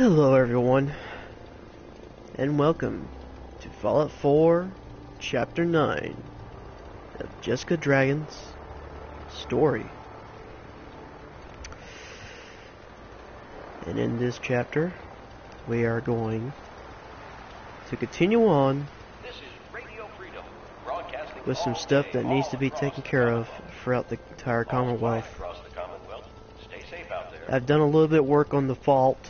Hello everyone, and welcome to Fallout 4 Chapter 9 of Jessica Dragon's story. And in this chapter, we are going to continue on with some stuff that needs to be taken care of throughout the entire Commonwealth. I've done a little bit of work on the vault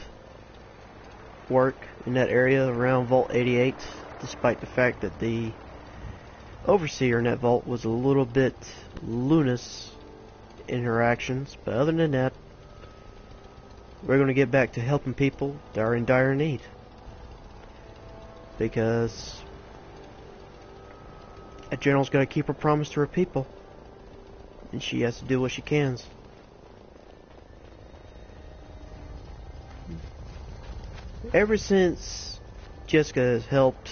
work in that area around Vault 88, despite the fact that the overseer in that vault was a little bit lunatic in her actions. But other than that, we're going to get back to helping people that are in dire need, because a general's got to keep her promise to her people, and she has to do what she can. Ever since Jessica has helped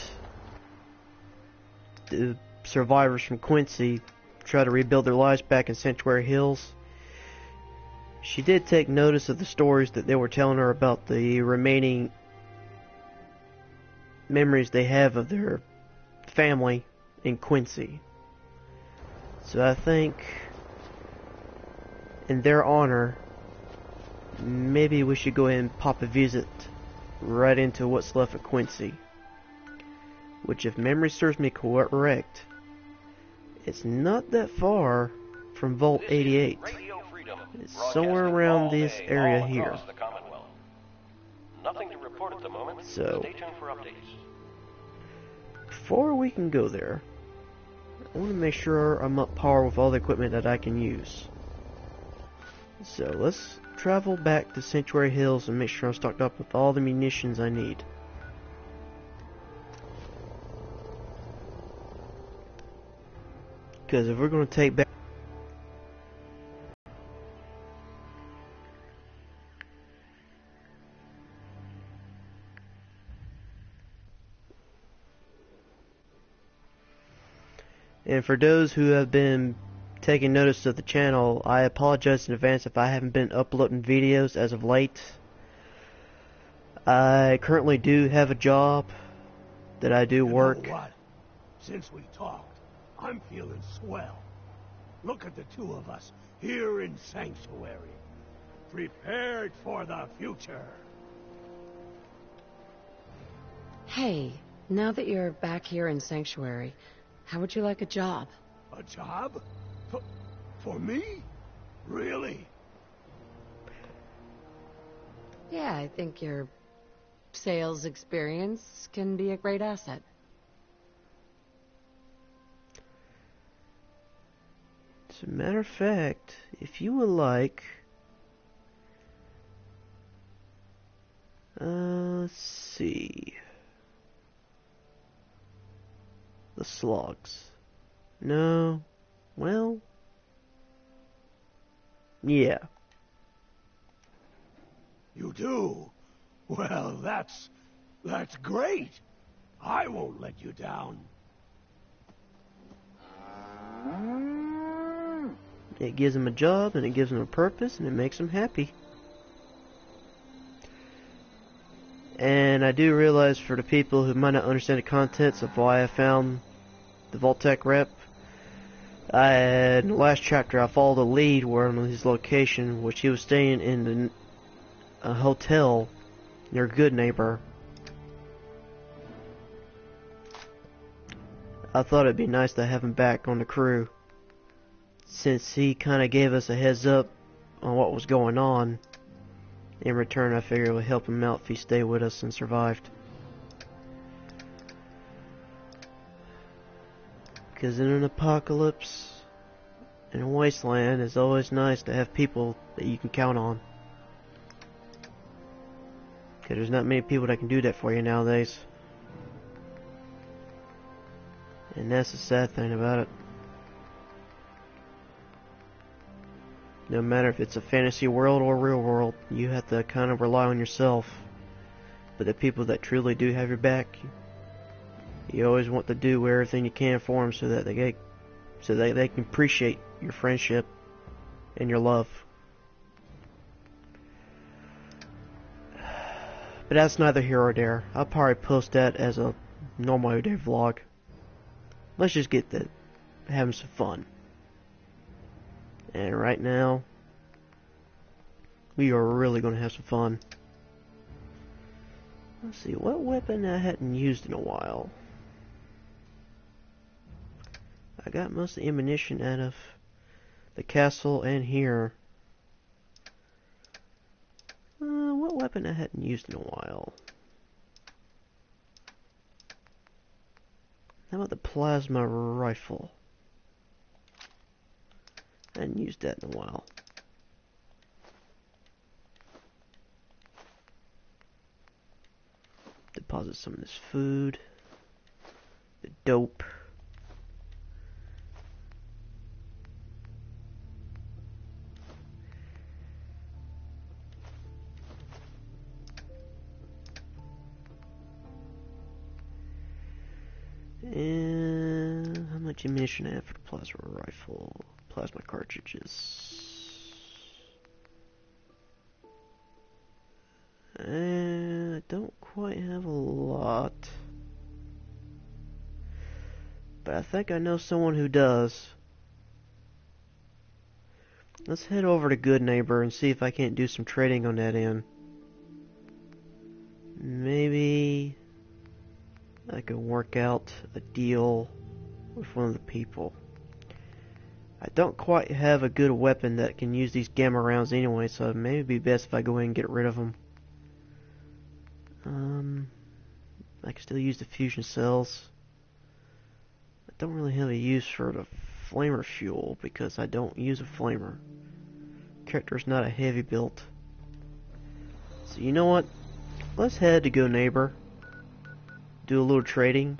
the survivors from Quincy try to rebuild their lives back in Sanctuary Hills, she did take notice of the stories that they were telling her about the remaining memories they have of their family in Quincy. So I think, in their honor, maybe we should go ahead and pop a visit right into what's left of Quincy, which, if memory serves me correct, it's not that far from Vault 88. It's somewhere around this area here. Nothing to report at the moment. So, stay tuned for updates. Before we can go there, I want to make sure I'm up par with all the equipment that I can use. So let's travel back to Sanctuary Hills and make sure I'm stocked up with all the munitions I need. Because if we're going to take back And for those who have been taking notice of the channel, I apologize in advance if I haven't been uploading videos as of late. I currently do have a job that I do work. You know what? Since we talked, I'm feeling swell. Look at the two of us here in Sanctuary, prepared for the future. Hey, now that you're back here in Sanctuary, how would you like a job? A job? For me? Really? Yeah, I think your sales experience can be a great asset. As a matter of fact, if you would like, let's see, the slogs. No, well, yeah. You do? Well, that's great. I won't let you down. It gives them a job, and it gives them a purpose, and it makes them happy. And I do realize, for the people who might not understand the contents of why I found the Vault-Tec rep, in the last chapter I followed a lead where on his location, which he was staying in a hotel near Goodneighbor. I thought it'd be nice to have him back on the crew, since he kind of gave us a heads up on what was going on. In return, I figured it would help him out if he stayed with us and survived. Because in an apocalypse, in a wasteland, it's always nice to have people that you can count on. Because there's not many people that can do that for you nowadays. And that's the sad thing about it. No matter if it's a fantasy world or a real world, you have to kind of rely on yourself. But the people that truly do have your back, you always want to do everything you can for them so that they can appreciate your friendship and your love. But that's neither here or there. I'll probably post that as a normal everyday vlog. Let's just get that having some fun. And right now, we are really going to have some fun. Let's see, what weapon I hadn't used in a while. I got most of the ammunition out of the castle and here. What weapon I hadn't used in a while? How about the plasma rifle? I hadn't used that in a while. Deposit some of this food. The dope. And how much ammunition I have for the plasma rifle? Plasma cartridges. And I don't quite have a lot. But I think I know someone who does. Let's head over to Good Neighbor and see if I can't do some trading on that end. Maybe I can work out a deal with one of the people. I don't quite have a good weapon that can use these gamma rounds anyway, so maybe it'd be best if I go ahead and get rid of them. I can still use the fusion cells. I don't really have a use for the flamer fuel because I don't use a flamer. Character's not a heavy build. So you know what? Let's head to Good Neighbor. Do a little trading.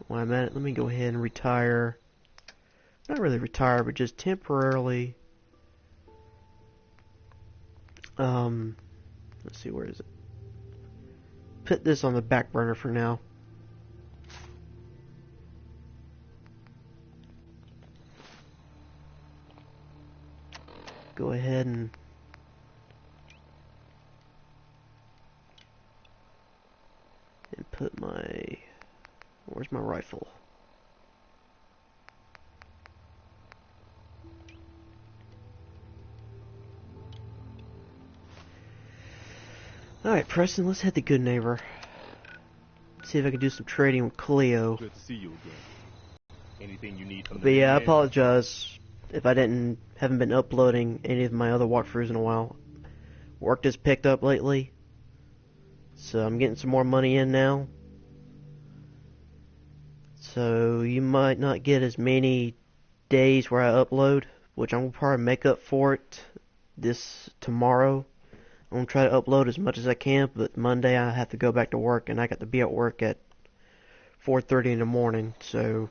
While I'm at it, let me go ahead and retire. Not really retire, but just temporarily. Let's see, where is it? Put this on the back burner for now. Go ahead and put my... Where's my rifle? Alright, Preston, let's head to Good Neighbor. See if I can do some trading with Cleo. Good to see you again. Anything you need from the But yeah, I man? apologize if I haven't been uploading any of my other walkthroughs in a while. Work has picked up lately, so I'm getting some more money in now. So you might not get as many days where I upload, which I'm gonna probably make up for it tomorrow. I'm gonna try to upload as much as I can, but Monday I have to go back to work, and I got to be at work at 4:30 in the morning, so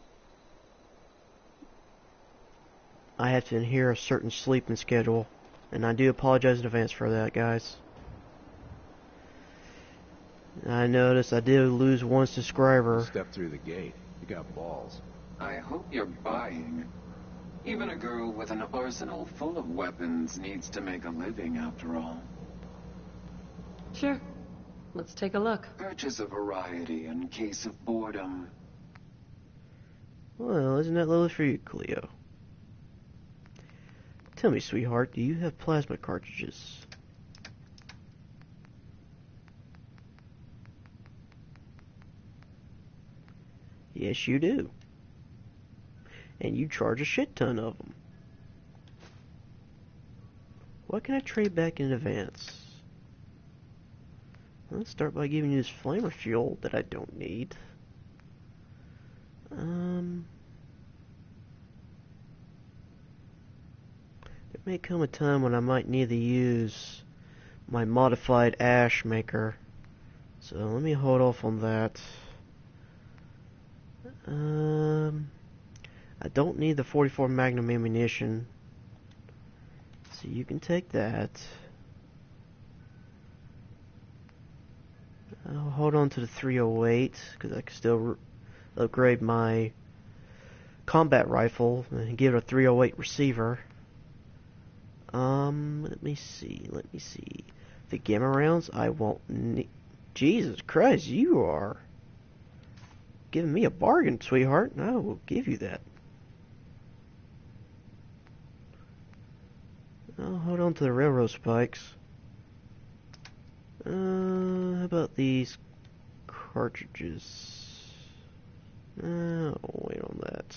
I have to adhere a certain sleeping schedule, and I do apologize in advance for that, guys. I noticed I did lose one subscriber. Step through the gate. You got balls. I hope you're buying. Even a girl with an arsenal full of weapons needs to make a living, after all. Sure. Let's take a look. Purchase a variety in case of boredom. Well, isn't that lovely for you, Cleo? Tell me, sweetheart, do you have plasma cartridges? Yes, you do. And you charge a shit ton of them. What can I trade back in advance? Let's start by giving you this flamer fuel that I don't need. There may come a time when I might need to use my modified ash maker. So let me hold off on that. I don't need the 44 Magnum ammunition, so you can take that. I'll hold on to the 308 because I can still upgrade my combat rifle and give it a 308 receiver. Let me see. the gamma rounds, I won't need... Jesus Christ, you are giving me a bargain, sweetheart. I will give you that. I'll hold on to the railroad spikes. How about these cartridges? I'll wait on that.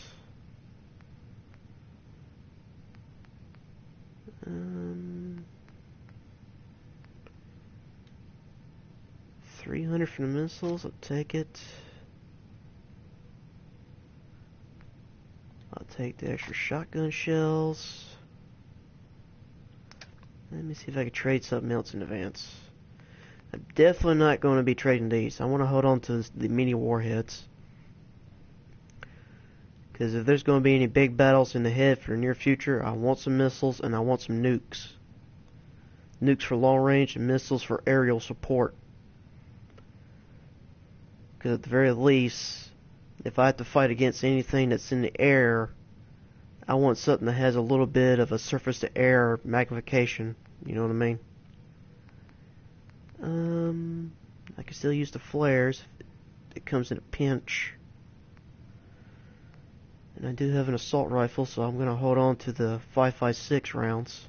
300 from the missiles, I'll take it. I'll take the extra shotgun shells. Let me see if I can trade something else in advance. I'm definitely not going to be trading these. I want to hold on to the mini warheads. Because if there's going to be any big battles in the head for the near future, I want some missiles and I want some nukes. Nukes for long range and missiles for aerial support. Because at the very least, if I have to fight against anything that's in the air, I want something that has a little bit of a surface-to-air magnification. You know what I mean? I can still use the flares if it comes in a pinch. And I do have an assault rifle, so I'm going to hold on to the 5.56 rounds.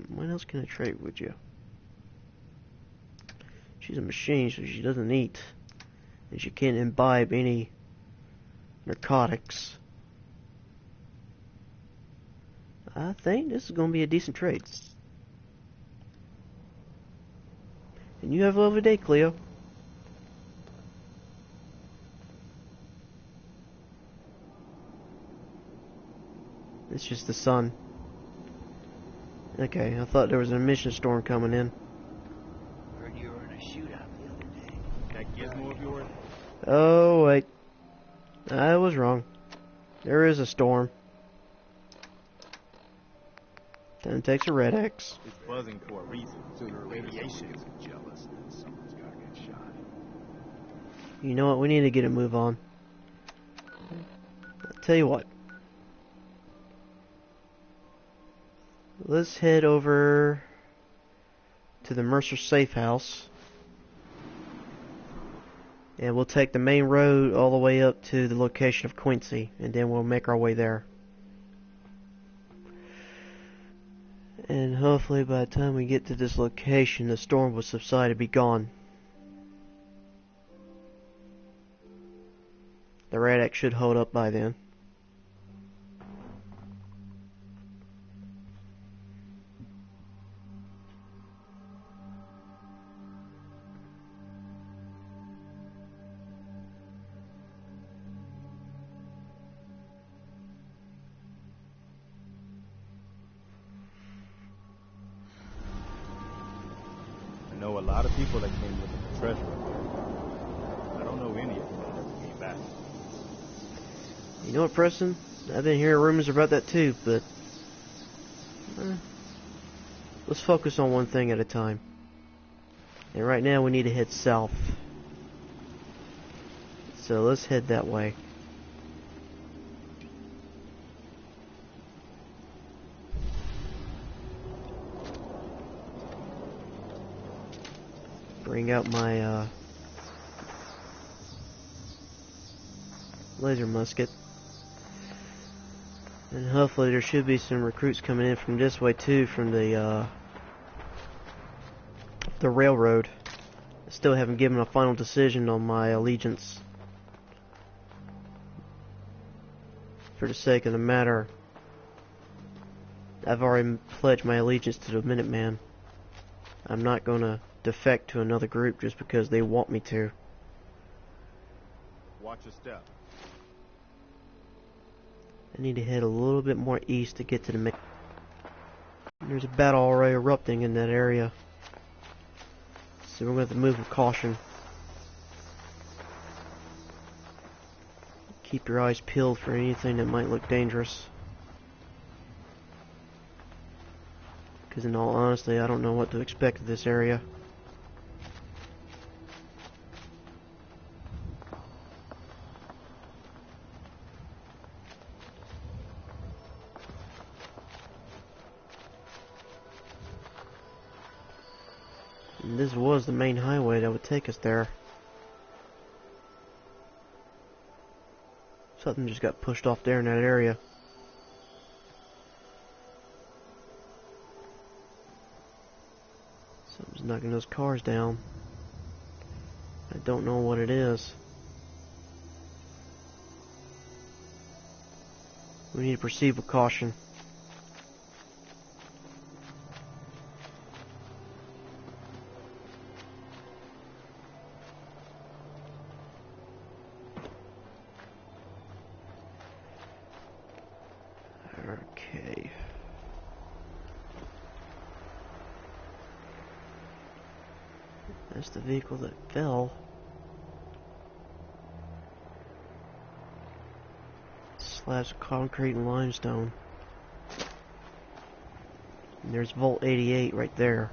What else can I trade with you? She's a machine, so she doesn't eat. And she can't imbibe any narcotics. I think this is going to be a decent trade. And you have a lovely day, Cleo. It's just the sun. Okay, I thought there was an emission storm coming in. Heard you were in a shootout the other day. That gizmo of yours? Oh, wait. I was wrong. There is a storm. Then it takes a Red X. It's buzzing for a reason. Sooner or later, Radiation. someone gets jealous, and then someone's gotta get shot. You know what? We need to get a move on. I'll tell you what. Let's head over to the Mercer Safe House. And we'll take the main road all the way up to the location of Quincy. And then we'll make our way there. And hopefully by the time we get to this location, the storm will subside and be gone. The Red X should hold up by then. I know a lot of people that came with the treasure. I don't know any of them that ever came back. You know what, Preston? I've been hearing rumors about that too, but let's focus on one thing at a time. And right now we need to head south. So let's head that way. Bring out my laser musket. And hopefully there should be some recruits coming in from this way too, from the railroad. I still haven't given a final decision on my allegiance. For the sake of the matter, I've already pledged my allegiance to the Minuteman. I'm not gonna defect to another group just because they want me to. Watch your step. I need to head a little bit more east to get to the main. There's a battle already erupting in that area, so we're going to have to move with caution. Keep your eyes peeled for anything that might look dangerous. Because in all honesty, I don't know what to expect of this area. And this was the main highway that would take us there. Something just got pushed off there in that area. Something's knocking those cars down. I don't know what it is. We need to proceed with caution. Okay. That's the vehicle that fell. Slabs of concrete and limestone. And there's Vault 88 right there.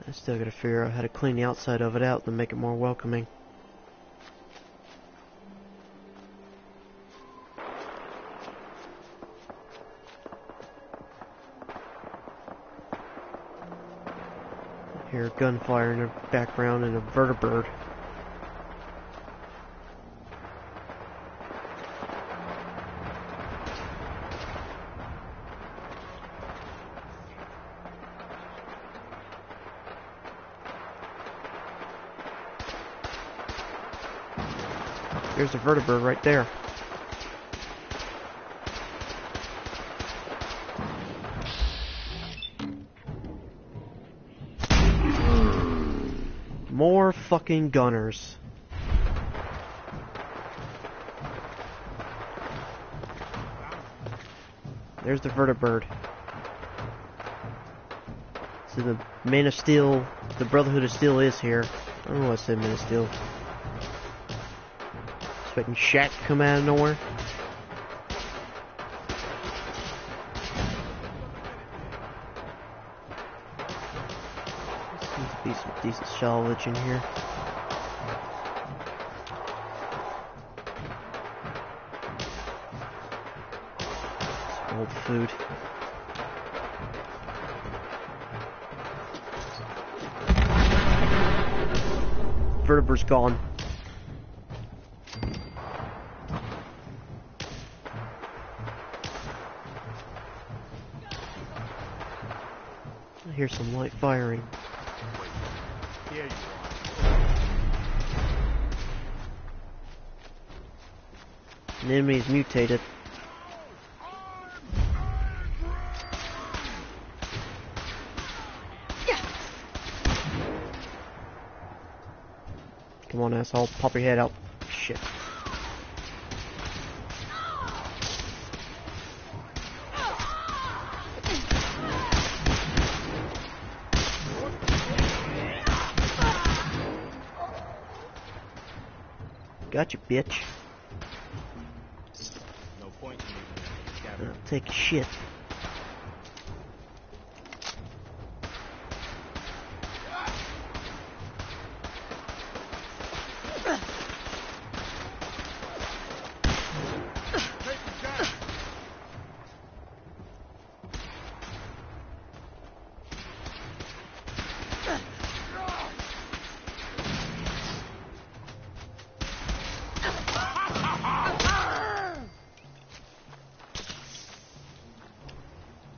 I still gotta figure out how to clean the outside of it out to make it more welcoming. I hear gunfire in the background and a vertibird. There's a vertibird right there. More fucking gunners. There's the vertibird. So the Man of Steel, the Brotherhood of Steel is here. I don't know why I said Man of Steel. Expecting Shaq to come out of nowhere. Seems to be some decent salvage in here. Some old food. Vertebrae's gone. I hear some light firing. Here you An enemy's mutated. Come on, asshole. Pop your head out. Shit. Gotcha, bitch. No point in me. Take a shit.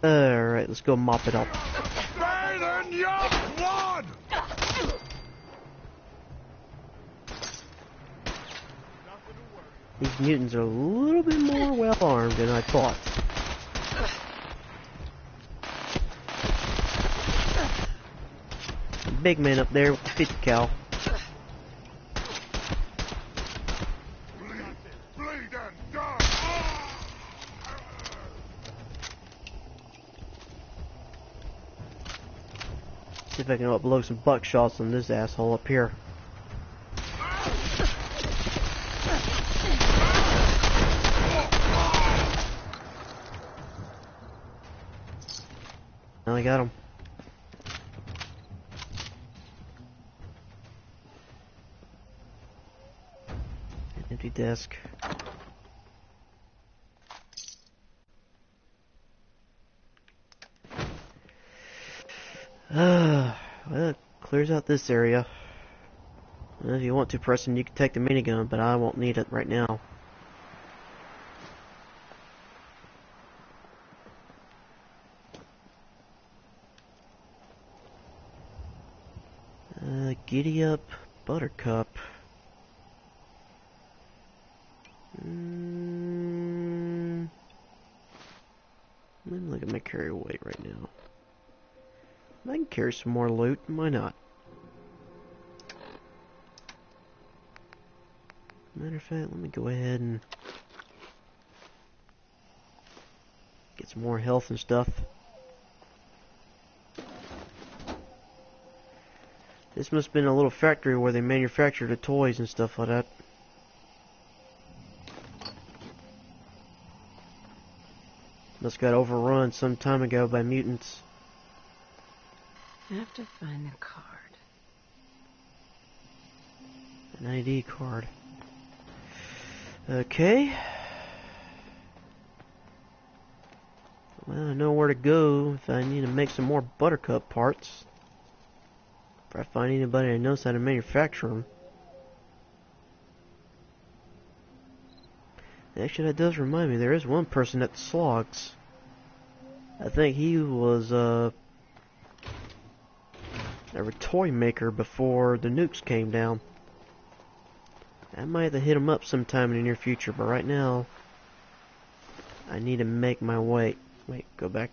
Alright, let's go mop it up. Bathe in your blood! These mutants are a little bit more well armed than I thought. Big man up there with the 50 cal. Bleed and die! See if I can blow some buckshots on this asshole up here. Now I got him. Empty desk. Well, it clears out this area. Well, if you want to, Preston, you can take the minigun, but I won't need it right now. Giddy up, Buttercup. Let me look at my carry weight right now. I can carry some more loot, why not? Matter of fact, let me go ahead and get some more health and stuff. This must have been a little factory where they manufactured the toys and stuff like that. Must got overrun some time ago by mutants. I have to find the card. An ID card. Okay. Well, I know where to go if I need to make some more Buttercup parts. If I find anybody that knows how to manufacture them. Actually, that does remind me, there is one person at the Slogs. I think he was a toy maker before the nukes came down. I might have to hit him up sometime in the near future, but right now I need to make my way. Wait, go back.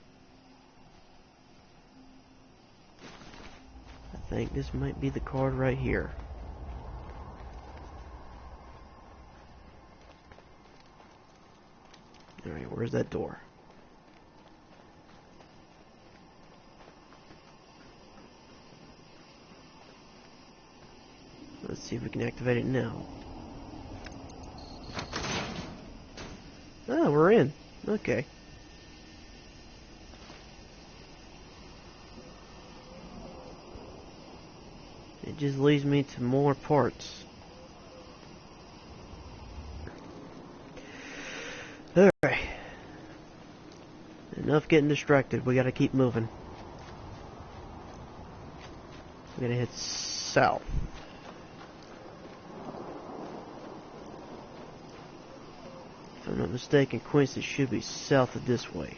I think this might be the card right here. Alright, where's that door? Let's see if we can activate it now. Oh, we're in. Okay. It just leads me to more parts. Alright. Enough getting distracted. We gotta keep moving. We gotta head south. If I'm not mistaken, Quincy should be south of this way.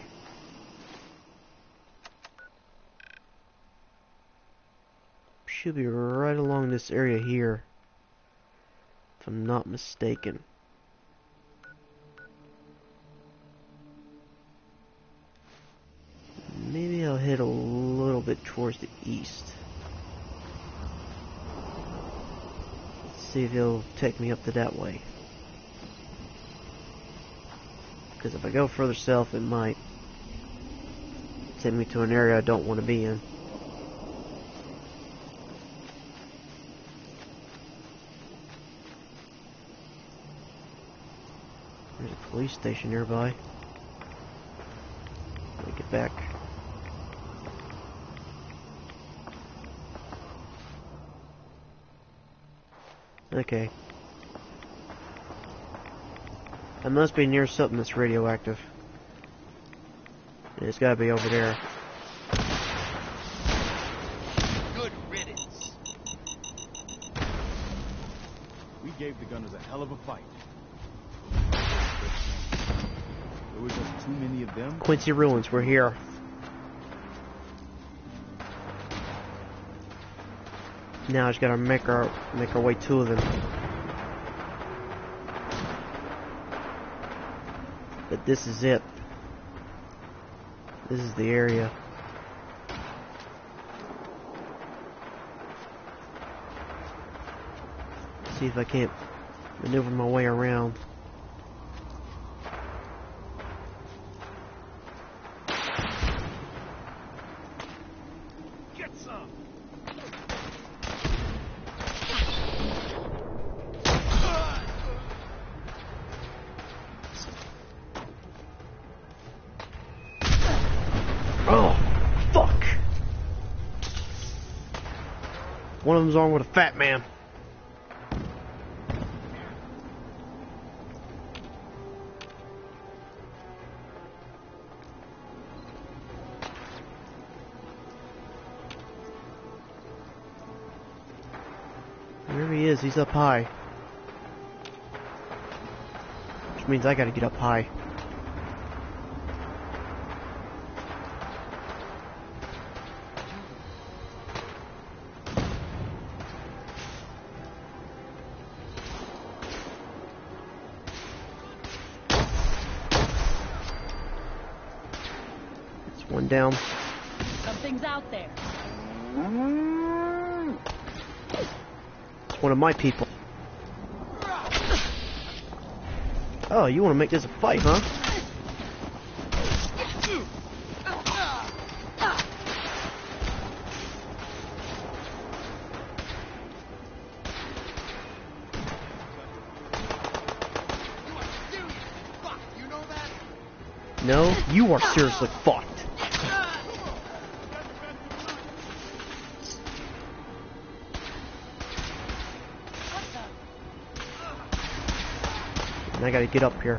Should be right along this area here, if I'm not mistaken. Maybe I'll head a little bit towards the east. Let's see if he'll take me up to that way. Because if I go further south, it might take me to an area I don't want to be in. There's a police station nearby. Let me get back. Okay. I must be near something that's radioactive. And it's gotta be over there. Good riddance. We gave the gunners a hell of a fight. There were just too many of them. Quincy Ruins, we're here. Now I just gotta make our way to them. But this is it. This is the area. See if I can't maneuver my way around. Get some! Oh, fuck! One of them's armed with a fat man. He is. He's up high. Which means I gotta get up high. That's one down. Something's out there. It's one of my people. Oh, you want to make this a fight, huh? No, you are seriously fucked. And I gotta get up here.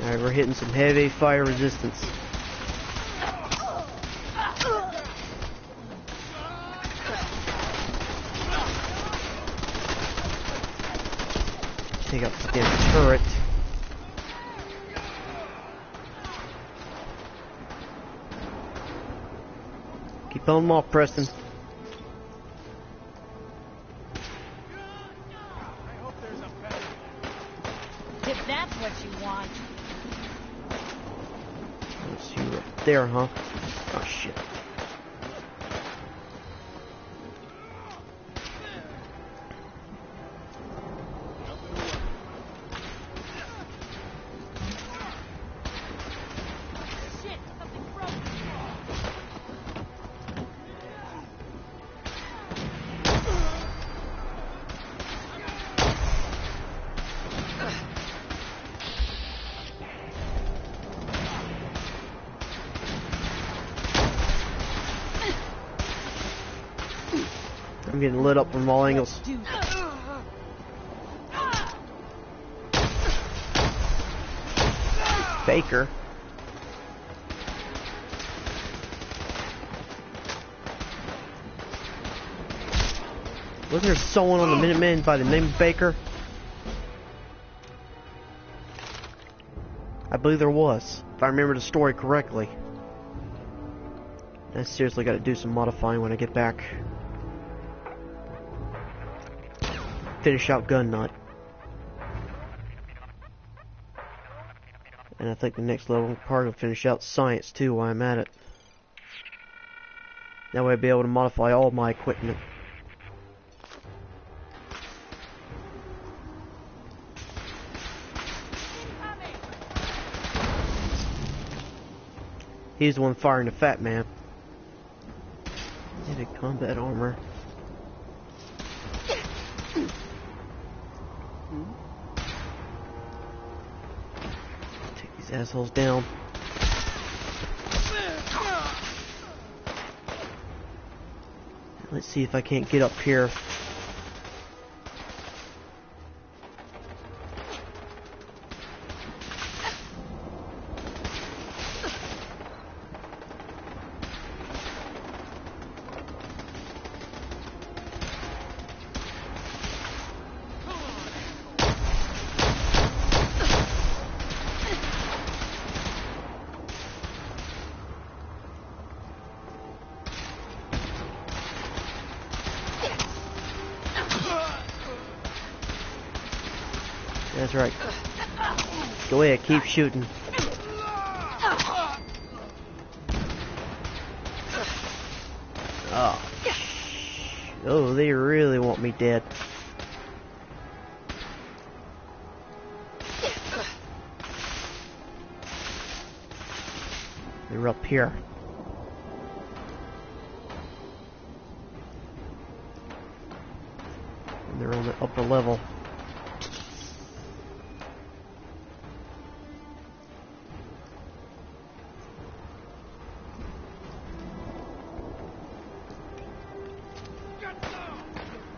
Alright, we're hitting some heavy fire resistance. Take out this damn turret. Keep on them off, Preston. If that's what you want. Let's see you up there, huh? Oh shit. Shit, something broke. I'm getting lit up from all angles. Do Baker. Wasn't there someone on the Minutemen by the name of Baker? I believe there was, if I remember the story correctly. I seriously got to do some modifying when I get back. Finish out Gun Nut. And I think the next level part will finish out Science too while I'm at it. That way I'll be able to modify all my equipment. He's the one firing the Fat Man. Needed combat armor. Take these assholes down. Let's see if I can't get up here. That's right. Go ahead, keep shooting. Oh. Oh, they really want me dead. They're up here. And they're on the upper level.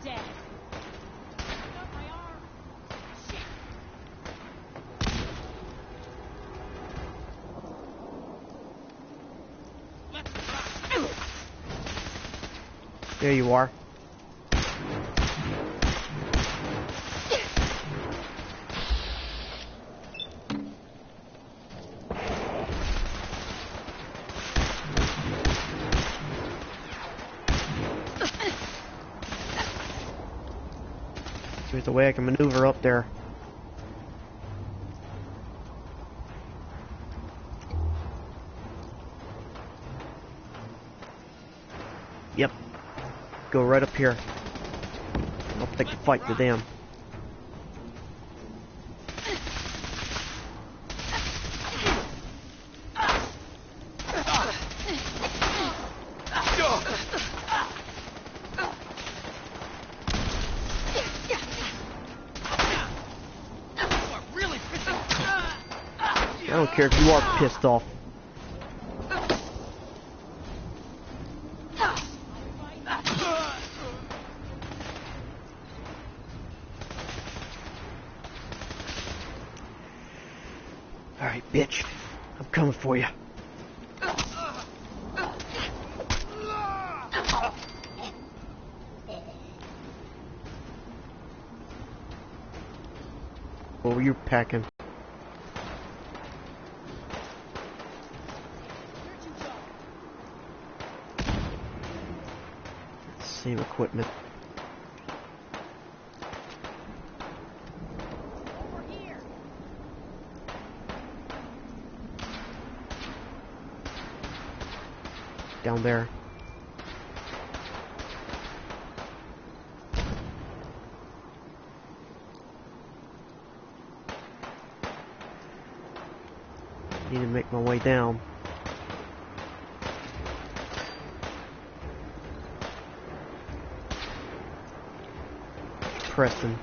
dead. Got my arm. Shit. Let's rock. There you are. There's a way I can maneuver up there. Yep. Go right up here. I'll take the fight to them. I don't care if you are pissed off. Alright, bitch. I'm coming for you. What were you packing? Same equipment. Over here. Down there. Need to make my way down. Preston.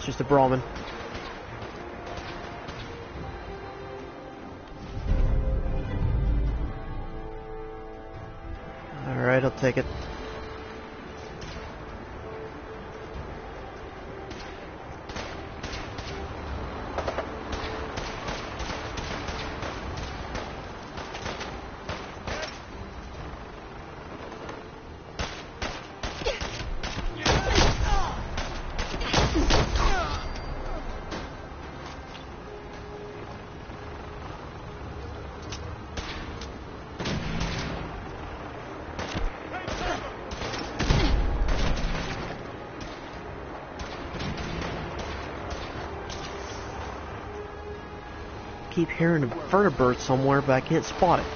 It's just a Brahmin. Alright, I'll take it. Keep hearing a vertebrate somewhere, but I can't spot it.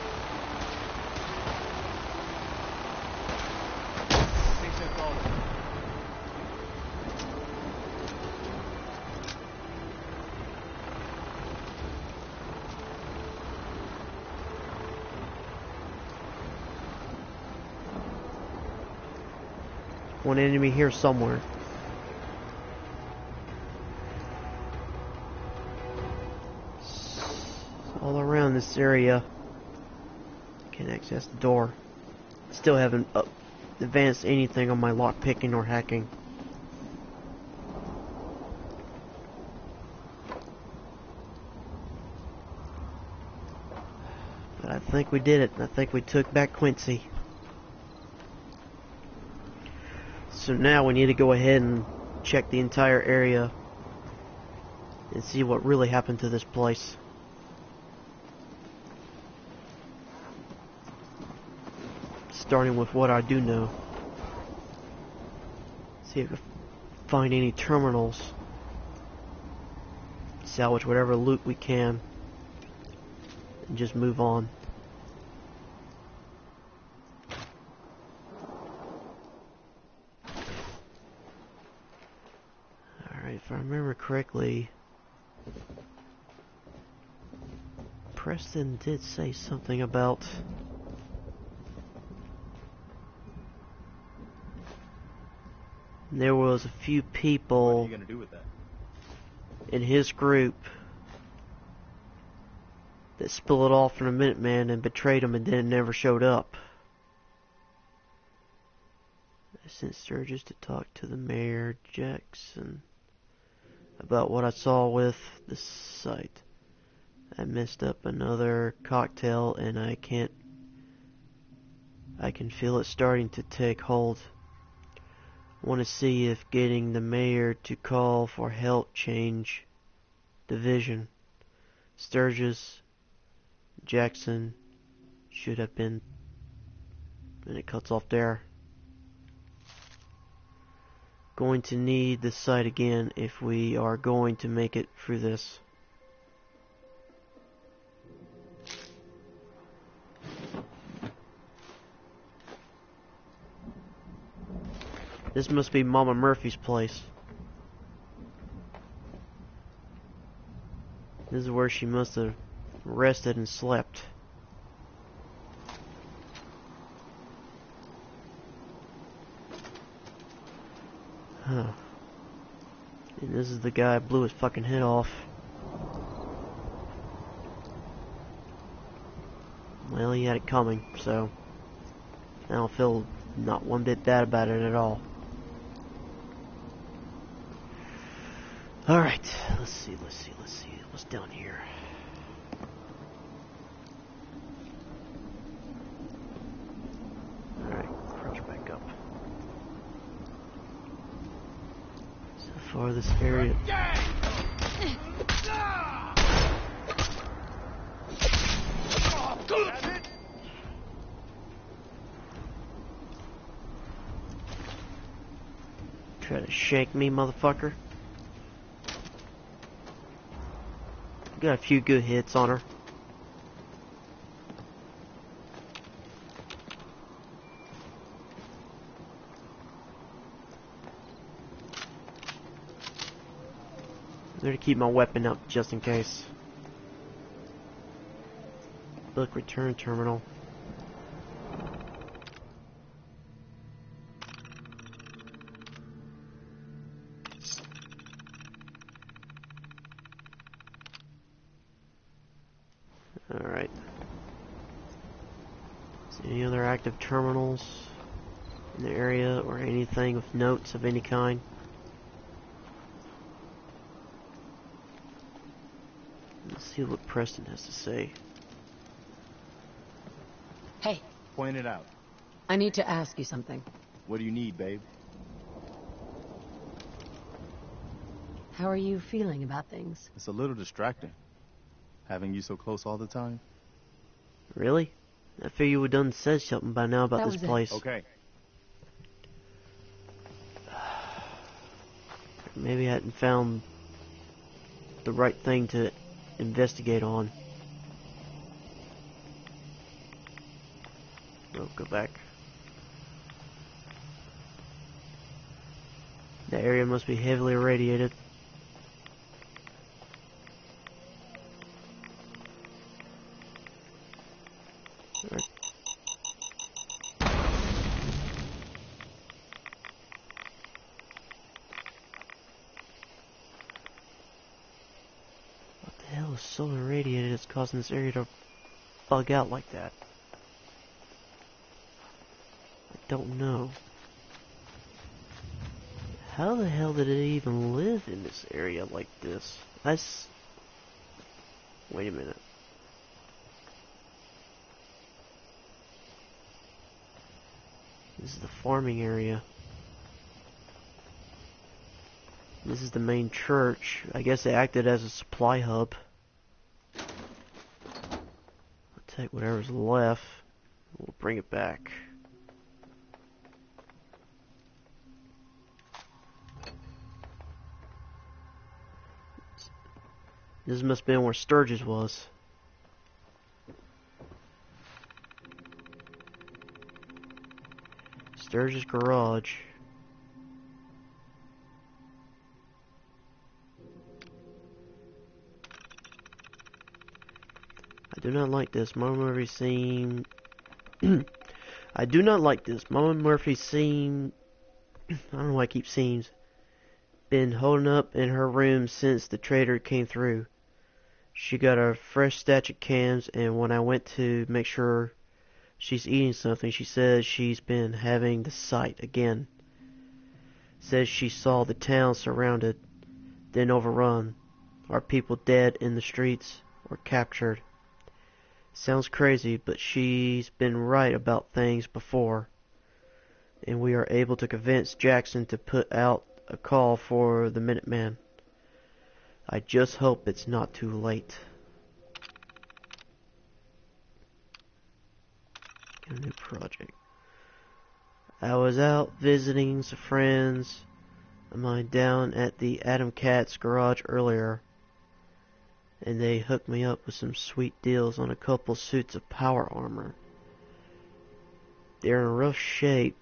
One enemy here somewhere. All around this area. Can't access the door. Still haven't advanced anything on my lock picking or hacking. But I think we did it. I think we took back Quincy. So now we need to go ahead and check the entire area and see what really happened to this place. Starting with what I do know. See if we can find any terminals. Salvage whatever loot we can. And just move on. Alright, if I remember remember correctly, Preston did say something about there was a few What are people you gonna do with that? in his group that split off from the Minutemen and betrayed him and then never showed up. I sent Sturgis to talk to the mayor, Jackson, about what I saw with the site. I messed up another cocktail and I can feel it starting to take hold. I want to see if getting the mayor to call for help change the vision. Sturgis, Jackson should have been, and it cuts off there. Going to need the site again if we are going to make it through this. This must be Mama Murphy's place. This is where she must have rested and slept. Huh. And this is the guy who blew his fucking head off. Well, he had it coming, so I don't feel not one bit bad about it at all. Alright, let's see. What's down here? Alright, crouch back up. So far this area... Try to shank me, motherfucker. Got a few good hits on her. I'm there to keep my weapon up just in case. Book return terminal. Alright. Any other active terminals in the area or anything with notes of any kind? Let's see what Preston has to say. Hey, Point it out. I need to ask you something. What do you need, babe? How are you feeling about things? It's a little distracting. Having you so close all the time. Really? I figure you would done said something by now about That this was it. place. Okay. Maybe I hadn't found the right thing to investigate on. Oh, go back. The area must be heavily irradiated. Right. What the hell is so irradiated that's causing this area to bug out like that? I don't know. How the hell did it even live in this area like this? Wait a minute. This is the farming area. This is the main church. I guess they acted as a supply hub. I'll take whatever's left. We'll bring it back. This must have been where Sturgis was. Sturgis garage. do not like this. Mama Murphy seemed... I do not like this. Mama Murphy seemed... I don't know why I keep seems. Been holding up in her room since the trader came through. She got a fresh stash of cans, and when I went to make sure she's eating something, she says she's been having the sight again. Says she saw the town surrounded, then overrun. Are people dead in the streets or captured? Sounds crazy, but she's been right about things before. And we are able to convince Jackson to put out a call for the Minuteman. I just hope it's not too late. Get a new project. I was out visiting some friends of mine down at the Adam Cat's garage earlier, and they hooked me up with some sweet deals on a couple suits of power armor. They're in rough shape,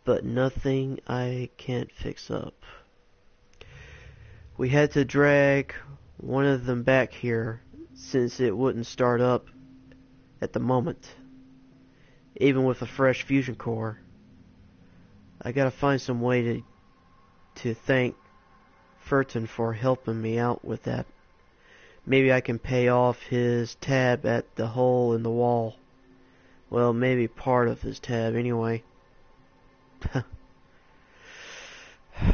but nothing I can't fix up. We had to drag one of them back here since it wouldn't start up at the moment, even with a fresh fusion core. I gotta find some way to thank Furton for helping me out with that. Maybe I can pay off his tab at the hole in the wall. Well, maybe part of his tab anyway.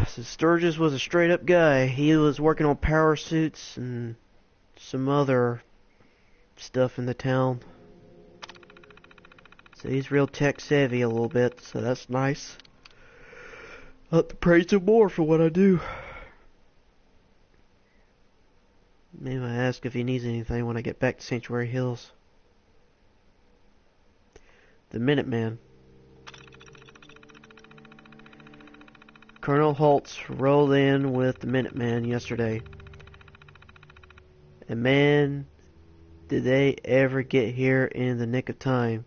So Sturgis was a straight up guy. He was working on power suits and some other stuff in the town. So he's real tech savvy a little bit, so that's nice. I have to praise him more for what I do. Maybe I ask if he needs anything when I get back to Sanctuary Hills. The Minuteman. Colonel Holtz rolled in with the Minuteman yesterday. And man, did they ever get here in the nick of time.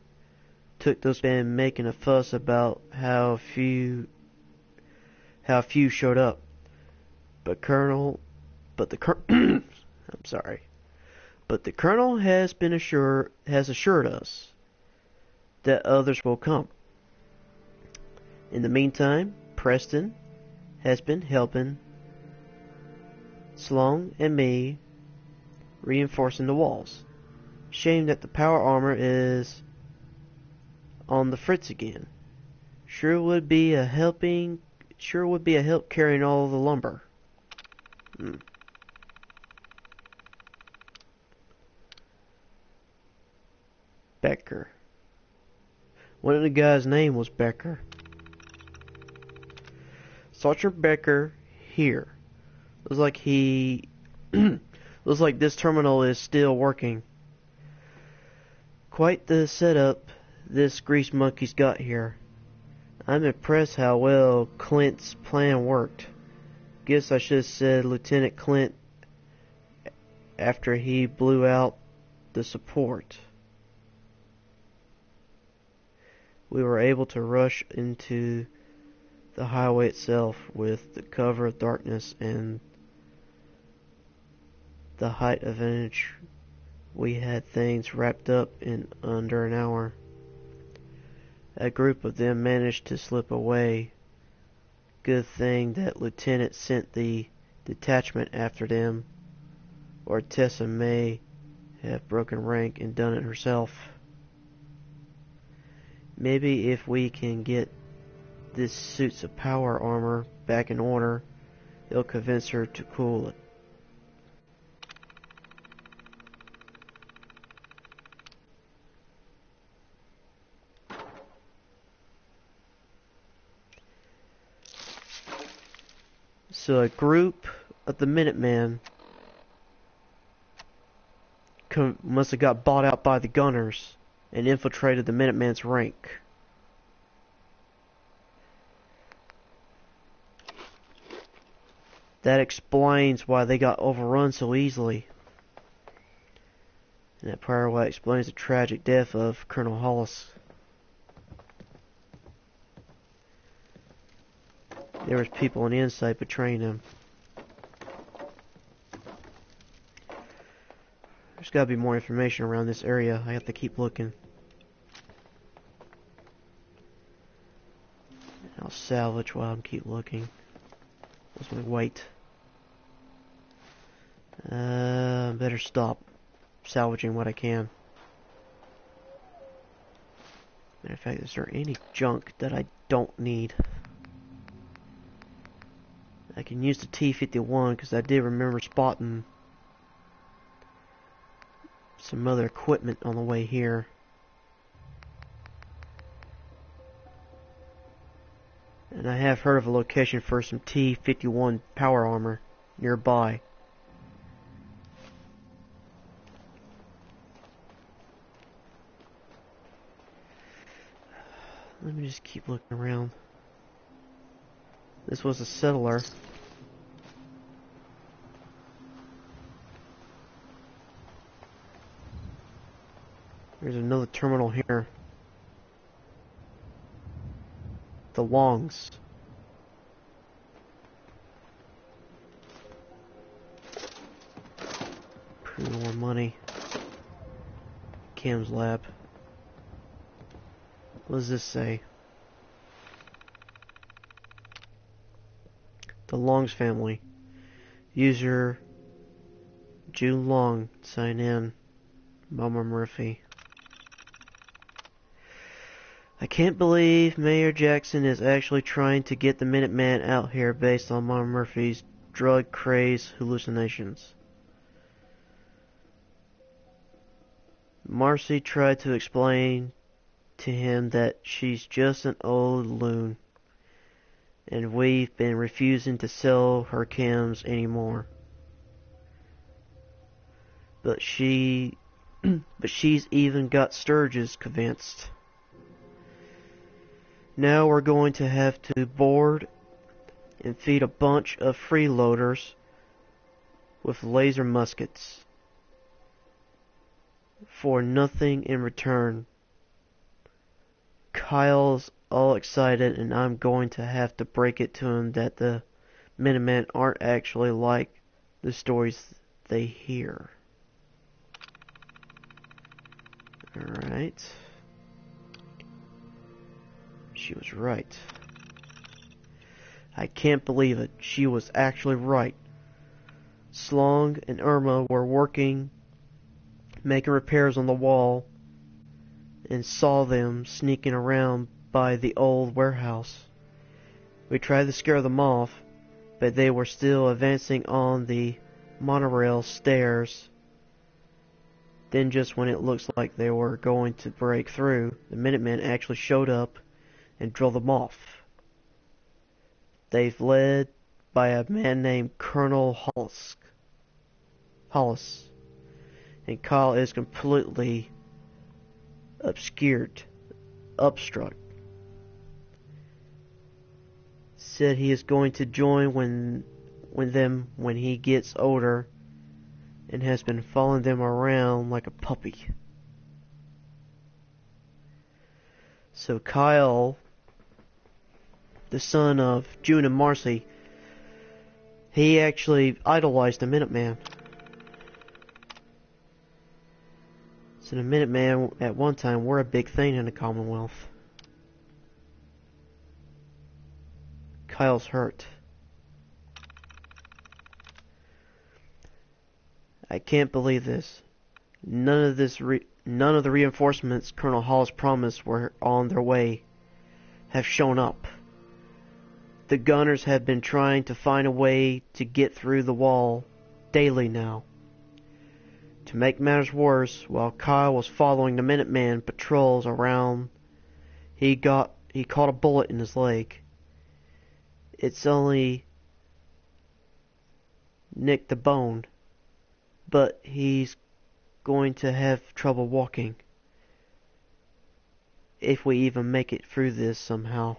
Took those men making a fuss about how few showed up. But the Colonel has assured us that others will come. In the meantime, Preston has been helping Sloan and me reinforcing the walls. Shame that the power armor is on the fritz again. Sure would be a help carrying all the lumber. Becker. One of the guys' name was Becker. Sergeant Becker here. Looks like this terminal is still working. Quite the setup this grease monkey's got here. I'm impressed how well Clint's plan worked. Guess I should have said Lieutenant Clint after he blew out the support. We were able to rush into the highway itself with the cover of darkness and the height advantage. We had things wrapped up in under an hour. A group of them managed to slip away. Good thing that Lieutenant sent the detachment after them, or Tessa may have broken rank and done it herself. Maybe if we can get this suits of power armor back in order, it'll convince her to cool it. So a group of the Minutemen must have got bought out by the Gunners and infiltrated the Minutemen's rank. That explains why they got overrun so easily. And that probably why explains the tragic death of Colonel Hollis. There was people on the inside betraying him. There's gotta be more information around this area. I have to keep looking. I'll salvage while I keep looking. What's my weight? Better stop salvaging what I can. Matter of fact, is there any junk that I don't need? I can use the T-51 because I did remember spotting some other equipment on the way here. And I have heard of a location for some T-51 power armor nearby. Let me just keep looking around. This was a settler. There's another terminal here. The Longs. Pretty more money. Cam's lab. What does this say? The Longs family. User June Long. Sign in. Mama Murphy. I can't believe Mayor Jackson is actually trying to get the Minuteman out here based on Mama Murphy's drug craze hallucinations. Marcy tried to explain to him that she's just an old loon, and we've been refusing to sell her chems anymore. But she's even got Sturgis convinced. Now we're going to have to board and feed a bunch of freeloaders with laser muskets for nothing in return. Kyle's all excited, and I'm going to have to break it to him that the Minutemen aren't actually like the stories they hear. Alright. She was right. I can't believe it. She was actually right. Slong and Irma were working, making repairs on the wall, and saw them sneaking around by the old warehouse. We tried to scare them off, but they were still advancing on the monorail stairs. Then just when it looks like they were going to break through, the Minutemen actually showed up and drove them off. They've led by a man named Colonel Hollis. And Kyle is completely obstruct. Said he is going to join when he gets older, and has been following them around like a puppy. So Kyle, the son of June and Marcy, he actually idolized the Minuteman. So the Minuteman at one time were a big thing in the Commonwealth. Kyle's hurt. I can't believe this. None of the reinforcements Colonel Hollis promised were on their way have shown up. The gunners have been trying to find a way to get through the wall daily now. To make matters worse, while Kyle was following the Minuteman patrols around, he caught a bullet in his leg. It's only nicked the bone, but he's going to have trouble walking if we even make it through this somehow.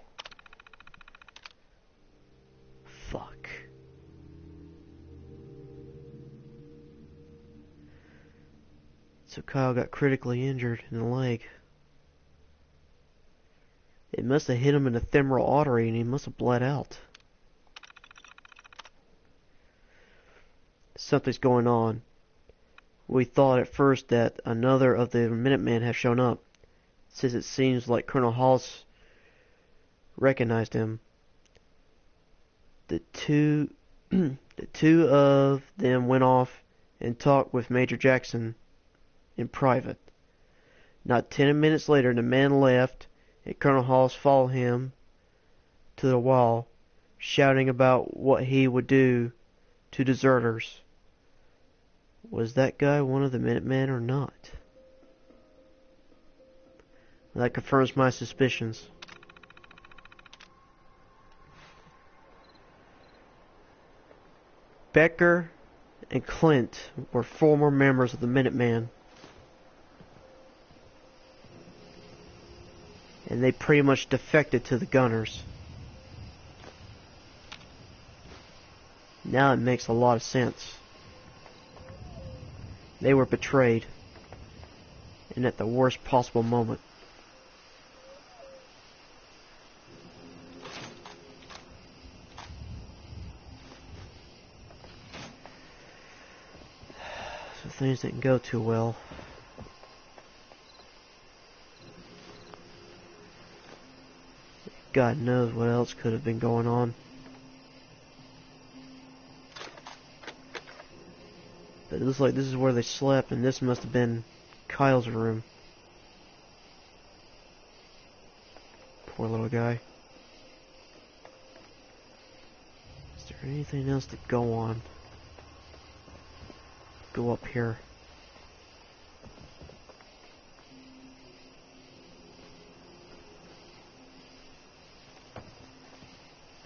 Fuck. So Kyle got critically injured in the leg. It must have hit him in the femoral artery and he must have bled out. Something's going on. We thought at first that another of the Minutemen had shown up, since it seems like Colonel Hollis recognized him. The two of them went off and talked with Major Jackson in private. Not 10 minutes later, the man left, and Colonel Hollis followed him to the wall, shouting about what he would do to deserters. Was that guy one of the Minutemen or not? That confirms my suspicions. Becker and Clint were former members of the Minutemen, and they pretty much defected to the Gunners. Now it makes a lot of sense. They were betrayed, and at the worst possible moment. So things didn't go too well. God knows what else could have been going on. But it looks like this is where they slept, and this must have been Kyle's room. Poor little guy. Is there anything else to go on? Go up here.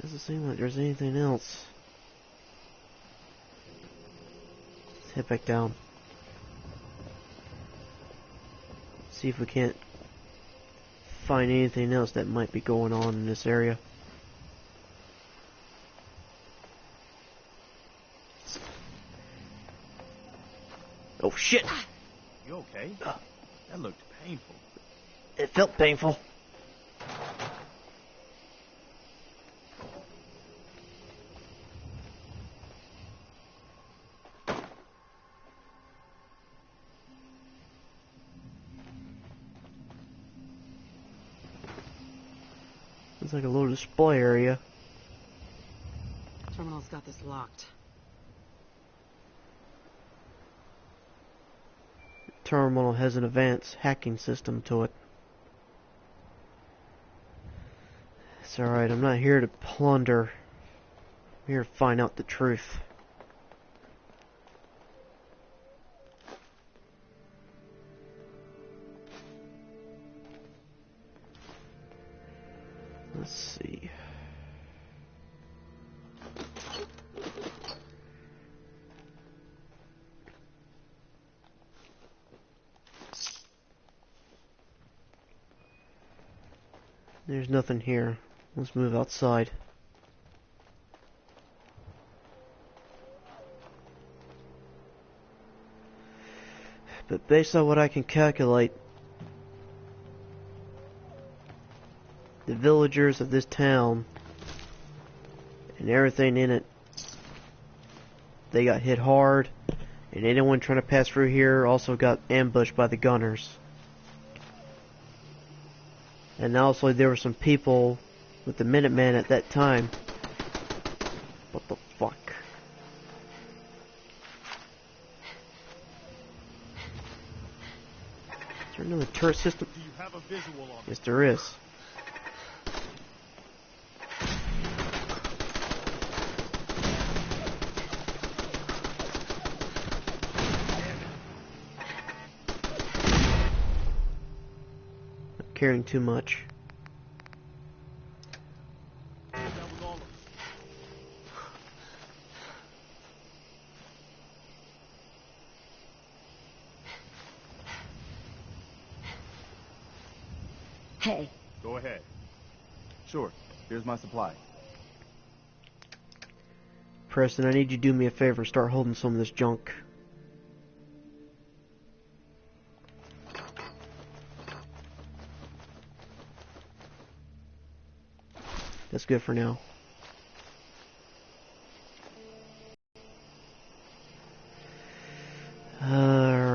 Doesn't seem like there's anything else. Let's head back down. See if we can't find anything else that might be going on in this area. Oh shit! You okay? That looked painful. It felt painful. Looks like a little display area. Terminal's got this locked. Terminal has an advanced hacking system to it. It's alright, I'm not here to plunder. I'm here to find out the truth. Let's see. There's nothing here. Let's move outside. But based on what I can calculate, the villagers of this town and everything in it, they got hit hard, and anyone trying to pass through here also got ambushed by the Gunners. And also there were some people with the Minutemen at that time. What the fuck? Is there another turret system? Do you have a visual on Yes, there is. Not carrying too much. that was all of us? Hey, Go ahead. Sure. Here's my supply. Preston, I need you to do me a favor. Start holding some of this junk. That's good for now. Alright.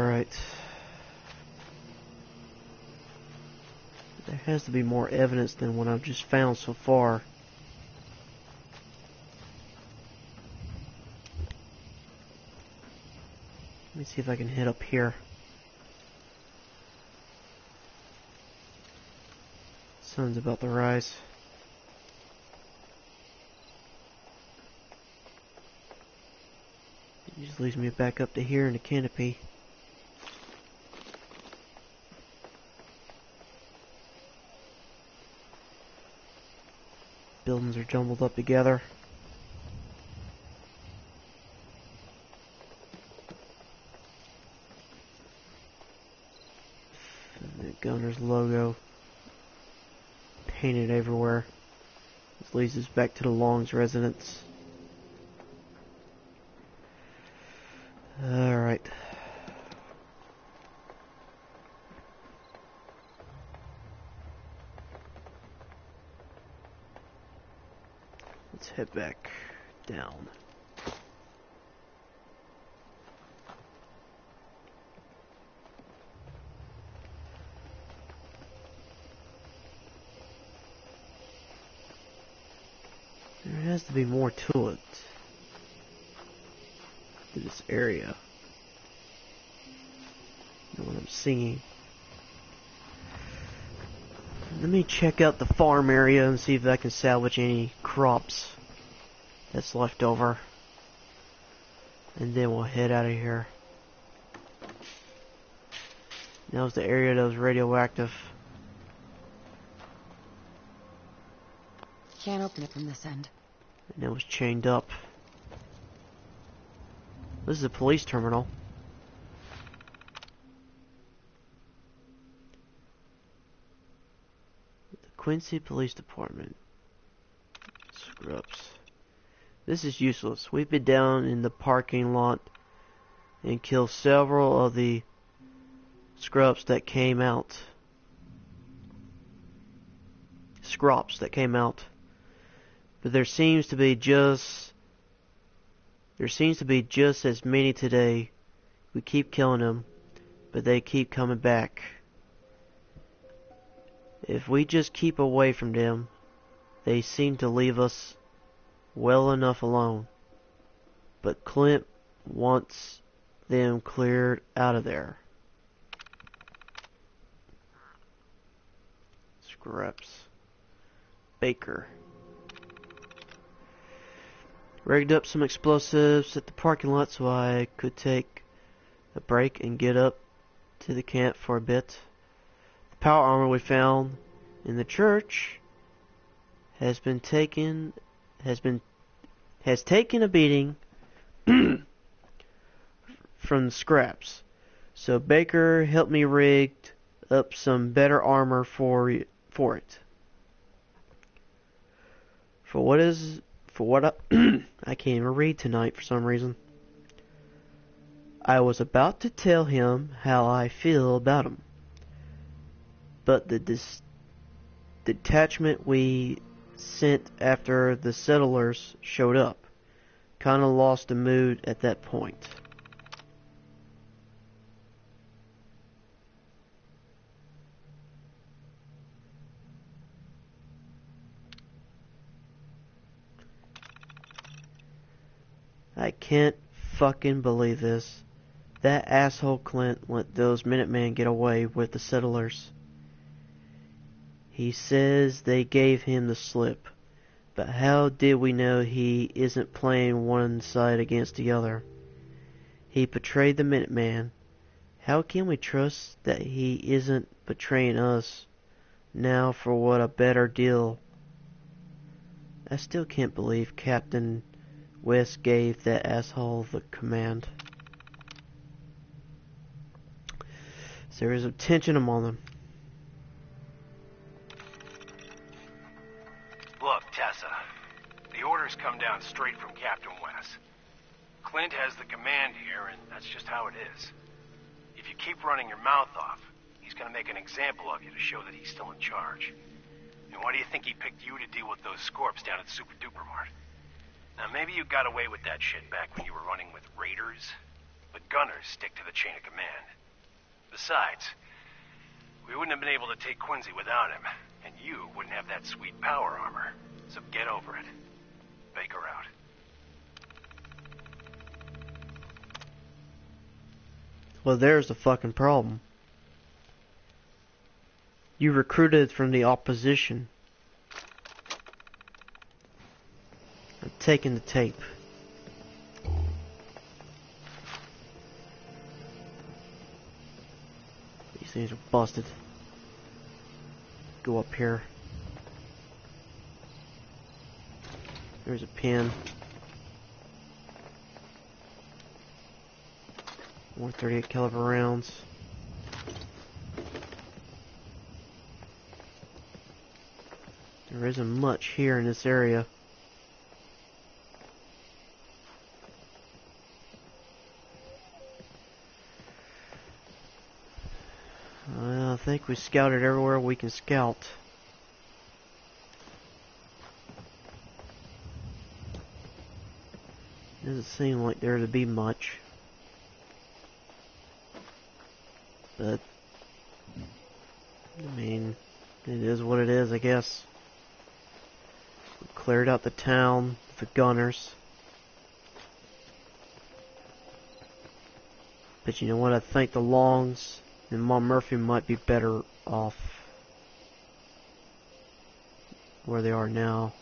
has to be more evidence than what I've just found so far. Let me see if I can hit up here. Sun's about to rise. It just leads me back up to here in the canopy. Buildings are jumbled up together. And the Gunner's logo painted everywhere. This leads us back to the Long's residence. Alright. Let's head back down. There has to be more to it. To this area. You know what I'm seeing. Let me check out the farm area and see if I can salvage any crops that's left over. And then we'll head out of here. That was the area that was radioactive. Can't open it from this end. And it was chained up. This is a police terminal. The Quincy Police Department. Scrubs. This is useless. We've been down in the parking lot and killed several of the scrubs that came out. Scrops that came out. But there seems to be just as many today. We keep killing them, but they keep coming back. If we just keep away from them, they seem to leave us well enough alone. But Clint wants them cleared out of there. Scraps. Baker. Rigged up some explosives at the parking lot so I could take a break and get up to the camp for a bit. The power armor we found in the church has taken a beating from the scraps. So Baker helped me rig up some better armor for it. I can't even read tonight for some reason. I was about to tell him how I feel about him, but the detachment we sent after the settlers showed up kinda lost the mood at that point. I can't fucking believe this. That asshole Clint let those Minutemen get away with the settlers. He says they gave him the slip, but how did we know he isn't playing one side against the other? He betrayed the Minuteman. How can we trust that he isn't betraying us now for what a better deal? I still can't believe Captain West gave that asshole the command. So there is a tension among them. Look, Tessa, the orders come down straight from Captain West. Clint has the command here, and that's just how it is. If you keep running your mouth off, he's gonna make an example of you to show that he's still in charge. And why do you think he picked you to deal with those scorps down at Super Duper Mart? Now, maybe you got away with that shit back when you were running with raiders, but gunners stick to the chain of command. Besides, We wouldn't have been able to take Quincy without him, and you wouldn't have that sweet power armor. So get over it. Baker out. Well, there's the fucking problem. You recruited from the opposition. I'm taking the tape. These things are busted. Go up here. There's a pin. More .38 caliber rounds. There isn't much here in this area. Well, I think we scouted everywhere we can scout. Doesn't seem like there to be much. But, I mean, it is what it is, I guess. We cleared out the town, the gunners. But you know what, I think the Longs and Mom Murphy might be better off where they are now.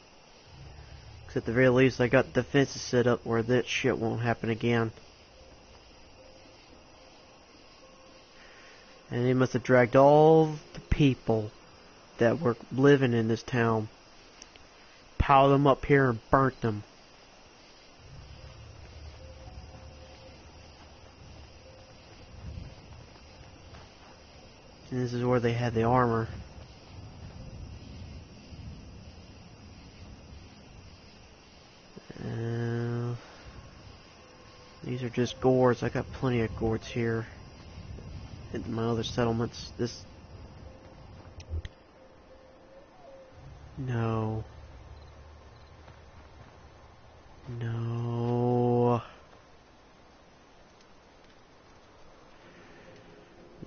Because at the very least, I got defenses set up where that shit won't happen again. And they must have dragged all the people that were living in this town, piled them up here and burnt them. And this is where they had the armor. These are just gourds. I got plenty of gourds here. In my other settlements. This... No. No.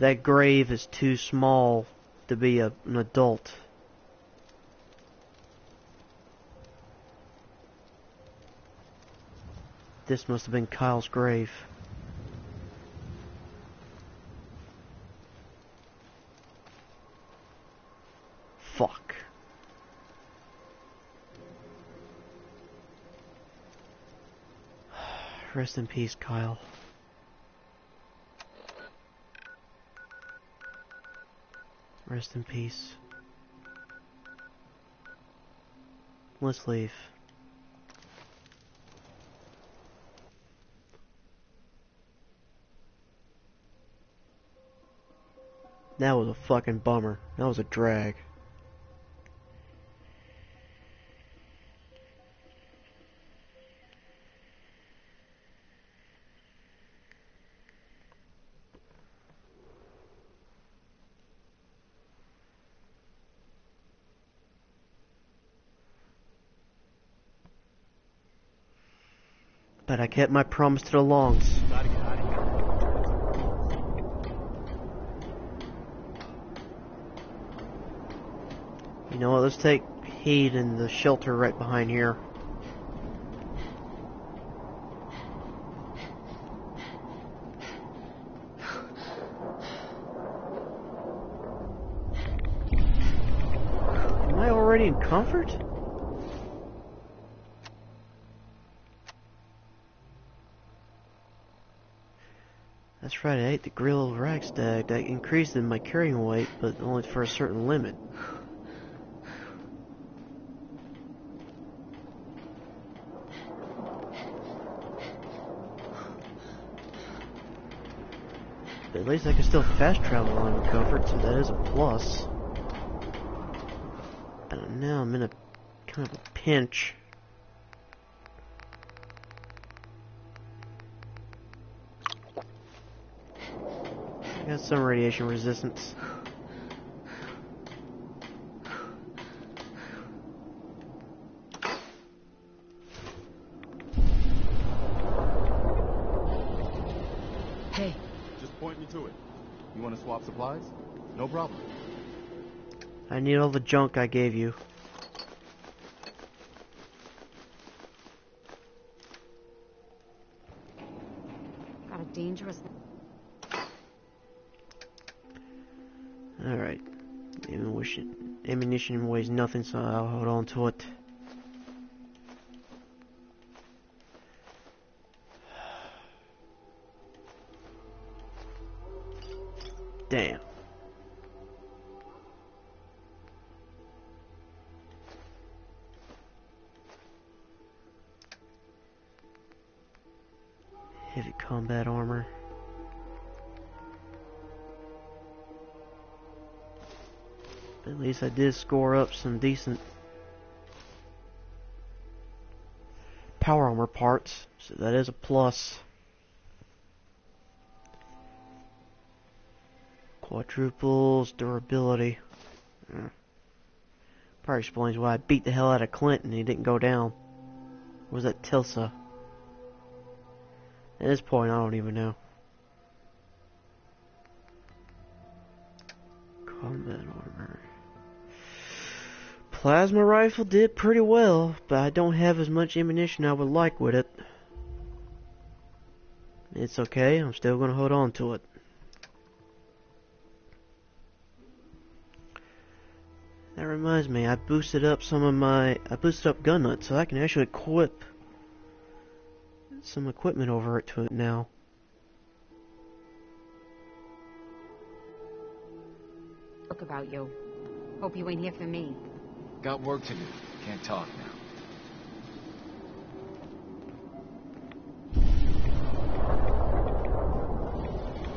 That grave is too small to be an adult. This must have been Kyle's grave. Fuck. Rest in peace, Kyle. Rest in peace. Let's leave. That was a fucking bummer. That was a drag. But I kept my promise to the Longs. Gotta get out of here. You know what, let's take heed in the shelter right behind here. Am I already in comfort? That's right, I ate the grilled ragstag. That increased in my carrying weight, but only for a certain limit. But at least I can still fast travel while I'm in comfort, so that is a plus. But now I'm in a kind of a pinch. I got some radiation resistance. Just point me to it. You want to swap supplies? No problem. I need all the junk I gave you. Got a dangerous... Alright. Ammunition weighs nothing, so I'll hold on to it. Damn. Heavy combat armor. But at least I did score up some decent power armor parts, so that is a plus. Quadruples durability. Probably explains why I beat the hell out of Clint and he didn't go down. Or was that Tilsa? At this point, I don't even know. Combat armor. Plasma rifle did pretty well, but I don't have as much ammunition I would like with it. It's okay, I'm still gonna hold on to it. That reminds me, I boosted up gun nut so I can actually equip some equipment over it to it now. Look about you. Hope you ain't here for me. Got work to do. Can't talk now.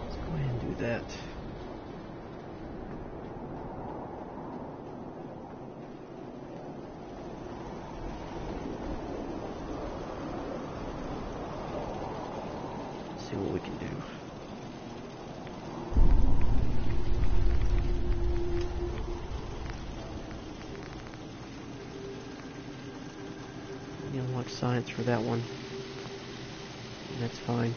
Let's go ahead and do that. See what we can do. You unlock science for that one. That's fine.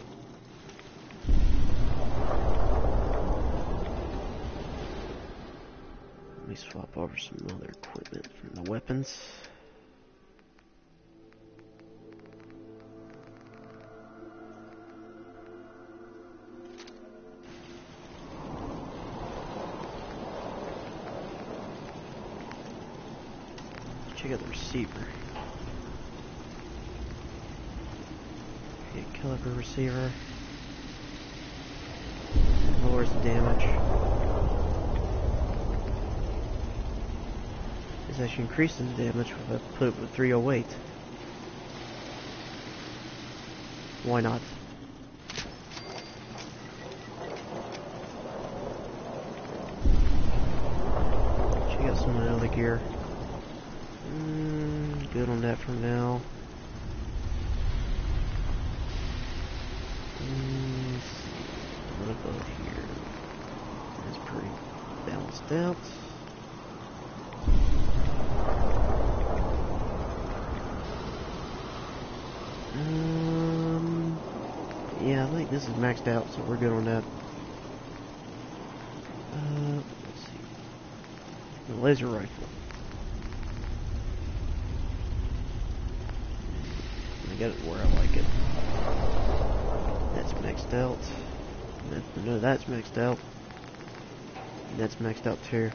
Let me swap over some other equipment from the weapons. Check out the receiver. Okay, caliber receiver. Lowers the damage. This actually increases the damage if I put it with 308. Why not? Check out some of the other gear. Good on that for now. What about here? That's pretty balanced out. Yeah, I think this is maxed out, so we're good on that. Let's see. The laser rifle. I got it where I like it. That's maxed out. No, that's maxed out. And that's maxed out too.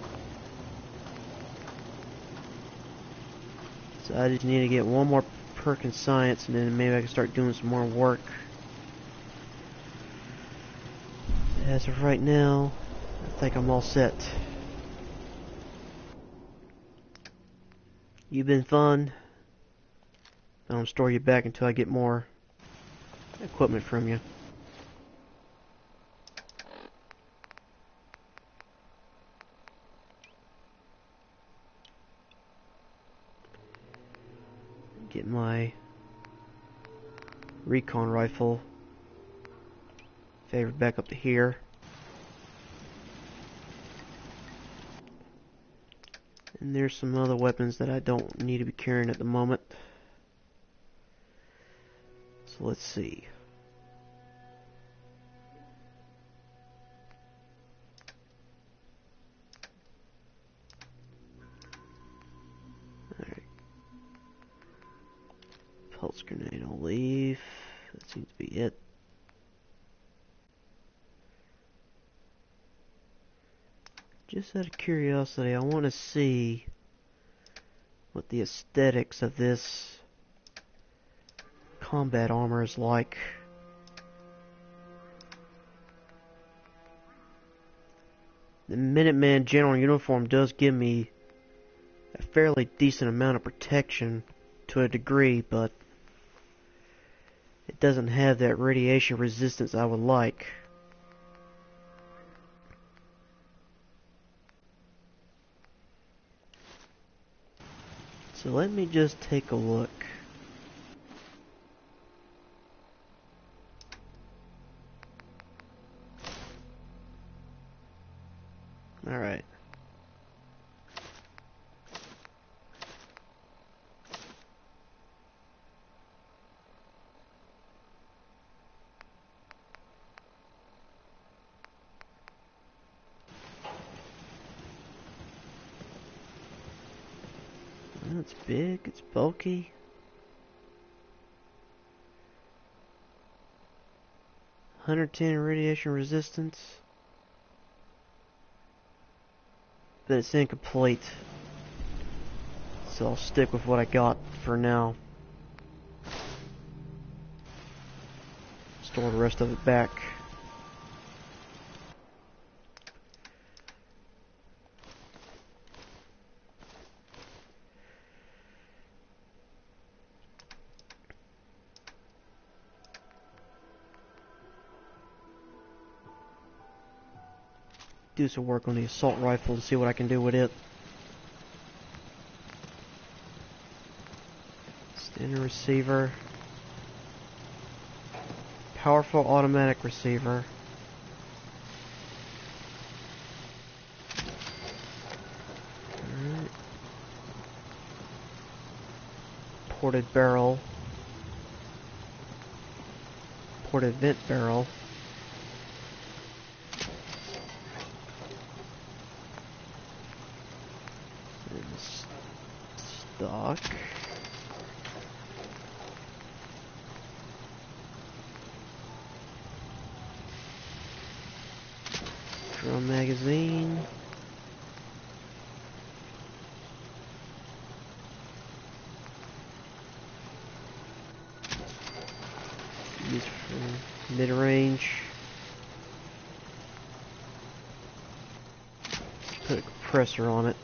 So I just need to get one more perk in science, and then maybe I can start doing some more work. As of right now, I think I'm all set. You've been fun. I don't store you back until I get more equipment from you. Get my recon rifle favored back up to here. And there's some other weapons that I don't need to be carrying at the moment. So let's see. Pulse grenade, I'll leave. That seems to be it. Just out of curiosity, I want to see what the aesthetics of this combat armor is like. The Minuteman general uniform does give me a fairly decent amount of protection to a degree, but it doesn't have that radiation resistance I would like. So let me just take a look. Alright. It's big, it's bulky. $110 radiation resistance. But it's incomplete. So I'll stick with what I got for now. Store the rest of it back. Do some work on the assault rifle to see what I can do with it. Standard receiver. Powerful automatic receiver. Alright. Ported barrel. Ported vent barrel. Stock. Drum magazine. Used for mid-range. Put a compressor on it.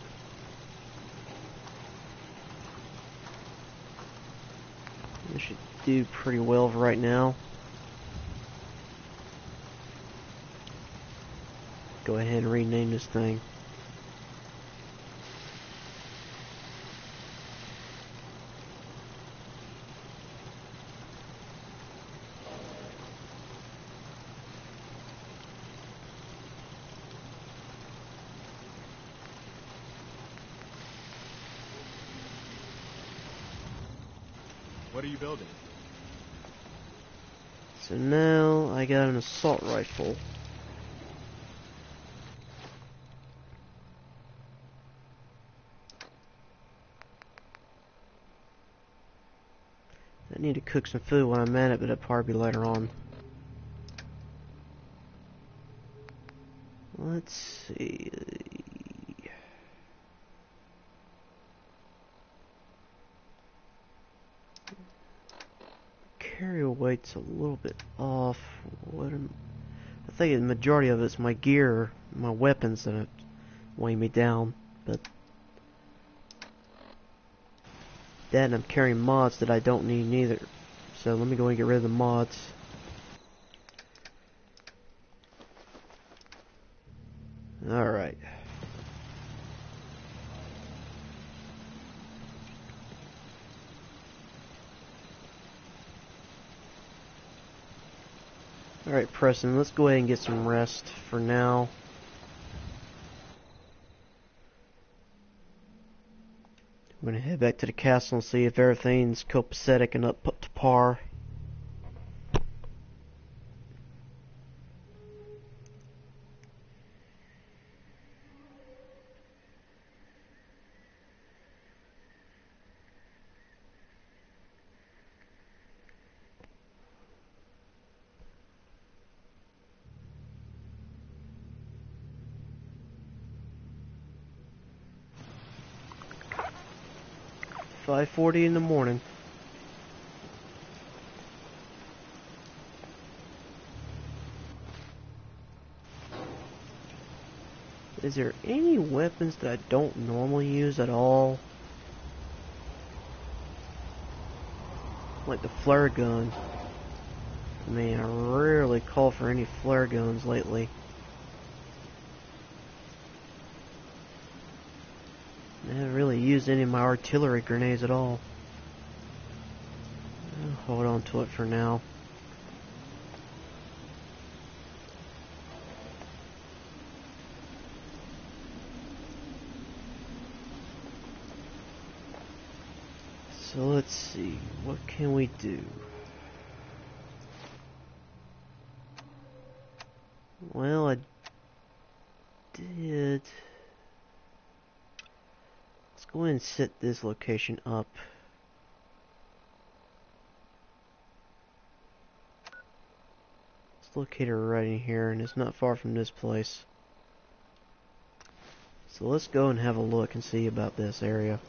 This should do pretty well right now. Go ahead and rename this thing. What are you building? So now I got an assault rifle. I need to cook some food when I'm at it, but it'll probably be later on. Let's see. Carrier weight's a little bit off. I think the majority of it's my gear, my weapons that weigh me down, but that and I'm carrying mods that I don't need neither. So let me go and get rid of the mods. Alright. Alright, Preston, let's go ahead and get some rest for now. I'm gonna head back to the castle and see if everything's copacetic and up to par. 5:40 in the morning. Is there any weapons that I don't normally use at all? Like the flare gun. I mean, I rarely call for any flare guns lately. I haven't really used any of my artillery grenades at all. I'll hold on to it for now. So let's see, what can we do? Well, I did. Let's go ahead and set this location up. It's located right in here, and it's not far from this place. So let's go and have a look and see about this area.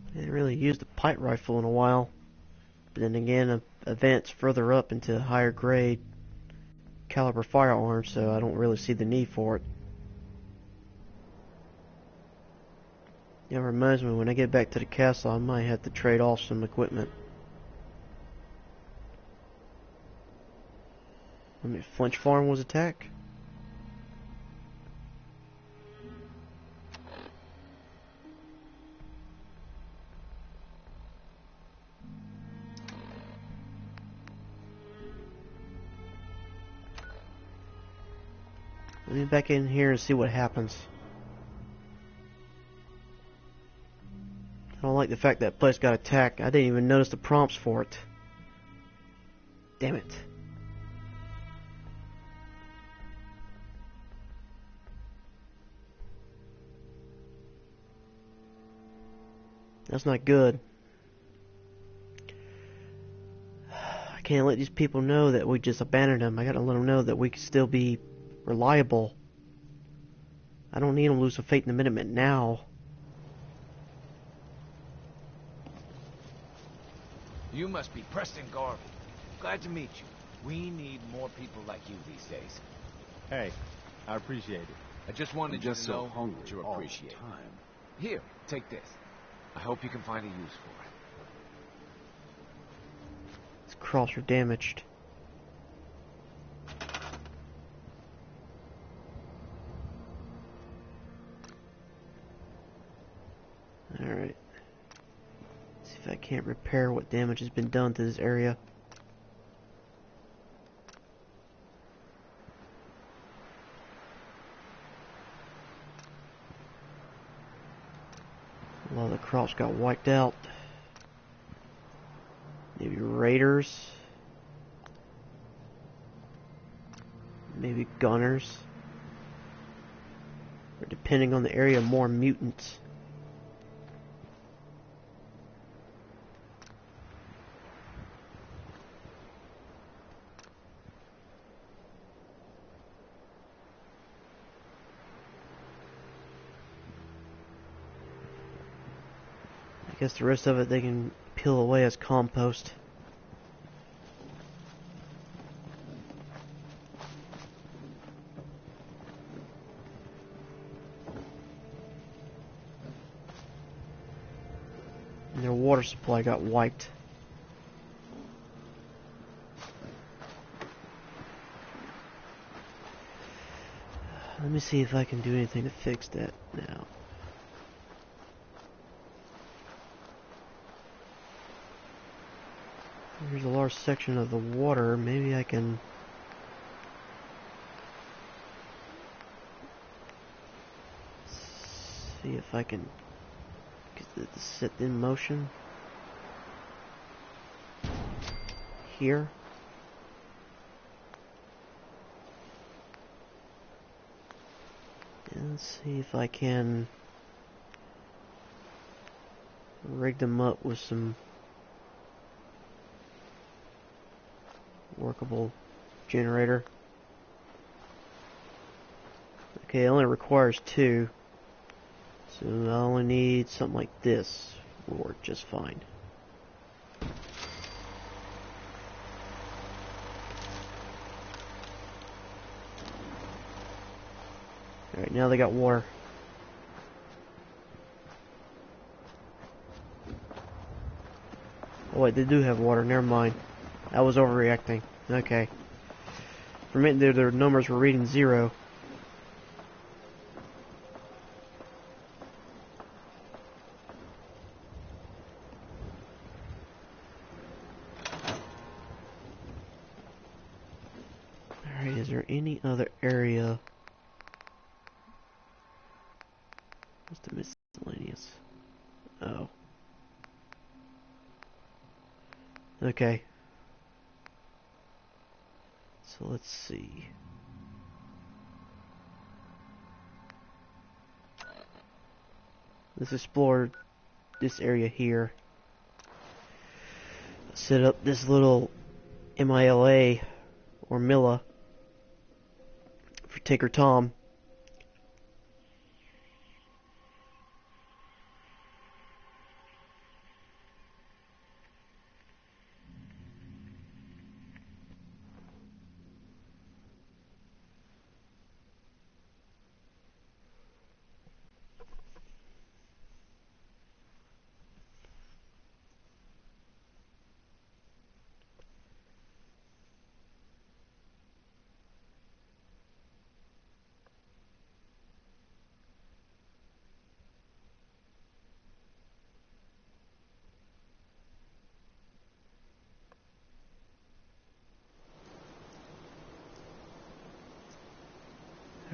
I didn't really use the pipe rifle in a while, but then again, I've advanced further up into higher grade caliber firearms, so I don't really see the need for it. Yeah, it reminds me, when I get back to the castle, I might have to trade off some equipment. I mean, Flinch Farm was attacked. Let me back in here and see what happens. I don't like the fact that place got attacked. I didn't even notice the prompts for it. Damn it. That's not good. I can't let these people know that we just abandoned them. I gotta let them know that we can still be reliable. I don't need them to lose some faith in the Minutemen now. You must be Preston Garvey. Glad to meet you. We need more people like you these days. Hey, I appreciate it. I just wanted you to know hungry that you all the appreciate it. time. Here, take this. I hope you can find a use for it. These crops are damaged. Alright. See if I can't repair what damage has been done to this area. A lot of the crops got wiped out. Maybe raiders. Maybe gunners. Or depending on the area, more mutants. I guess the rest of it they can peel away as compost. And their water supply got wiped. Let me see if I can do anything to fix that now. Here's a large section of the water. Maybe I can see if I can get it to set in motion here. And see if I can rig them up with some workable generator. Okay, it only requires 2, so I only need something like this will work just fine. Alright, now they got water. Oh wait, they do have water, never mind. I was overreacting. Okay. For a minute their numbers were reading 0. Alright, is there any other area? What's the miscellaneous? Oh. Okay. So let's see. Let's explore this area here. Set up this little MILA or Milla for Tinker Tom.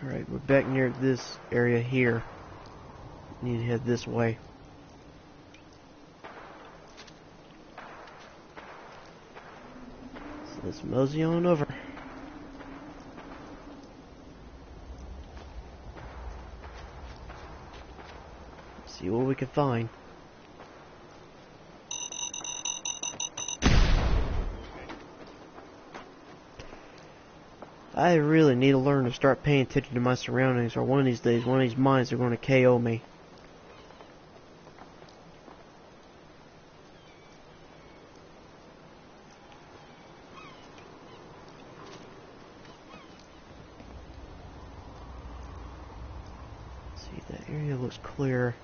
Alright, we're back near this area here. Need to head this way. So let's mosey on over. See what we can find. I really need to learn to start paying attention to my surroundings, or one of these days, one of these mines are going to KO me. See, that area looks clear.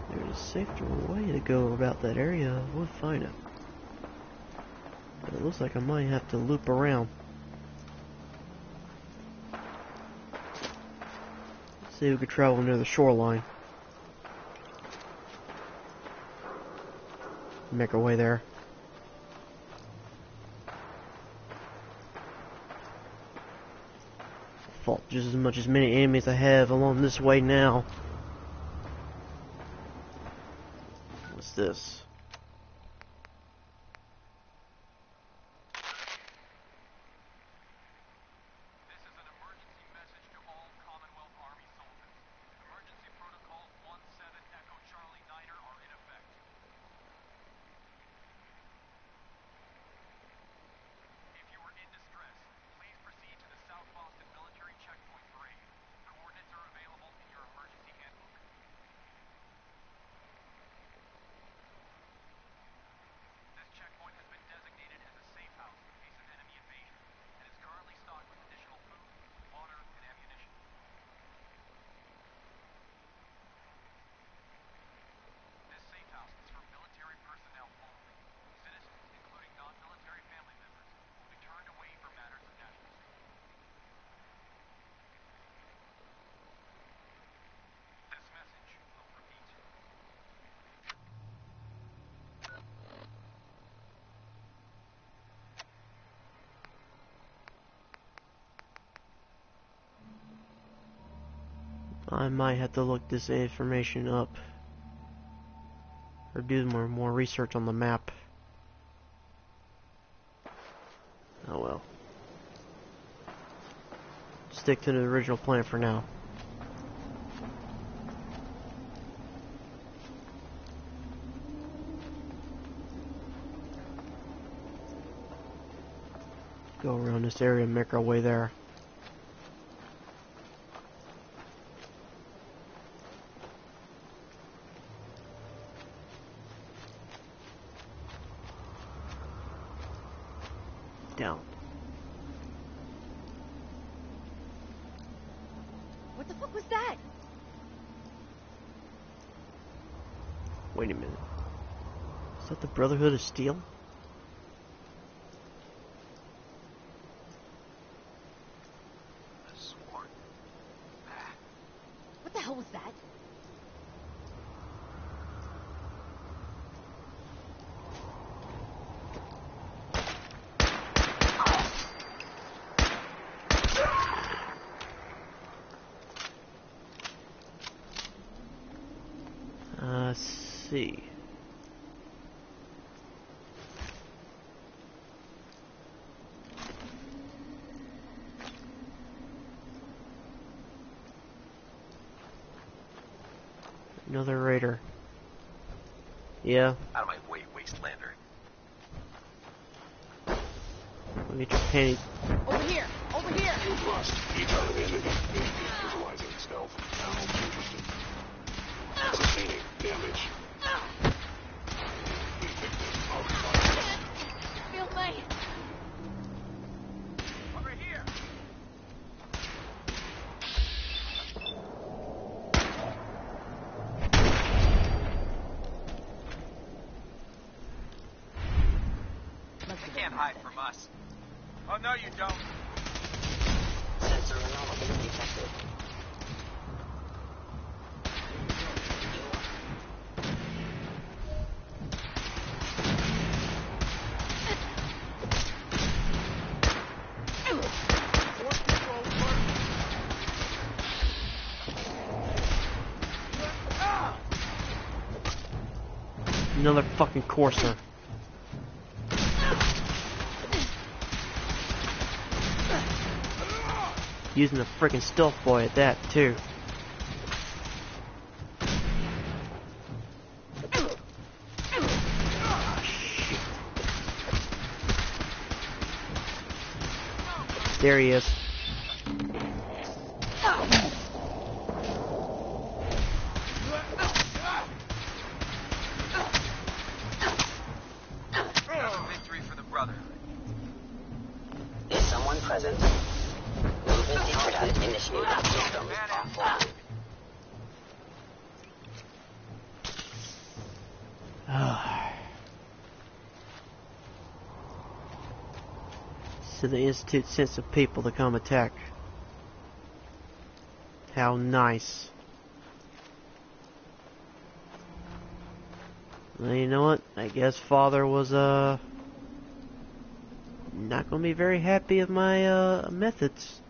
There's a safer way to go about that area. We'll find it. But it looks like I might have to loop around. See if we could travel near the shoreline. Make our way there. Fought just as much as many enemies I have along this way now. What's this? I might have to look this information up. Or do more research on the map. Oh well. Stick to the original plan for now. Go around this area and make our way there. Down. What the fuck was that? Wait a minute. Is that the Brotherhood of Steel? What the hell was that? Let's see. Another raider. Yeah. Out of my way, wastelander. Let me get your panties. Over here! Over here! You must keep out of the enemy. Utilizing stealth. Now interested. Sustaining damage. Feel me! Over here! You can't hide from us. Oh, no, you don't. Sensor anomaly detected. Another fucking courser. Using the freaking stealth boy at that too. There he is. Victory for the Brotherhood. Is someone present? Movement data initiated. Systems offline. So the Institute sent some people to come attack. How nice. Well, you know what? I guess Father was not gonna be very happy of my methods.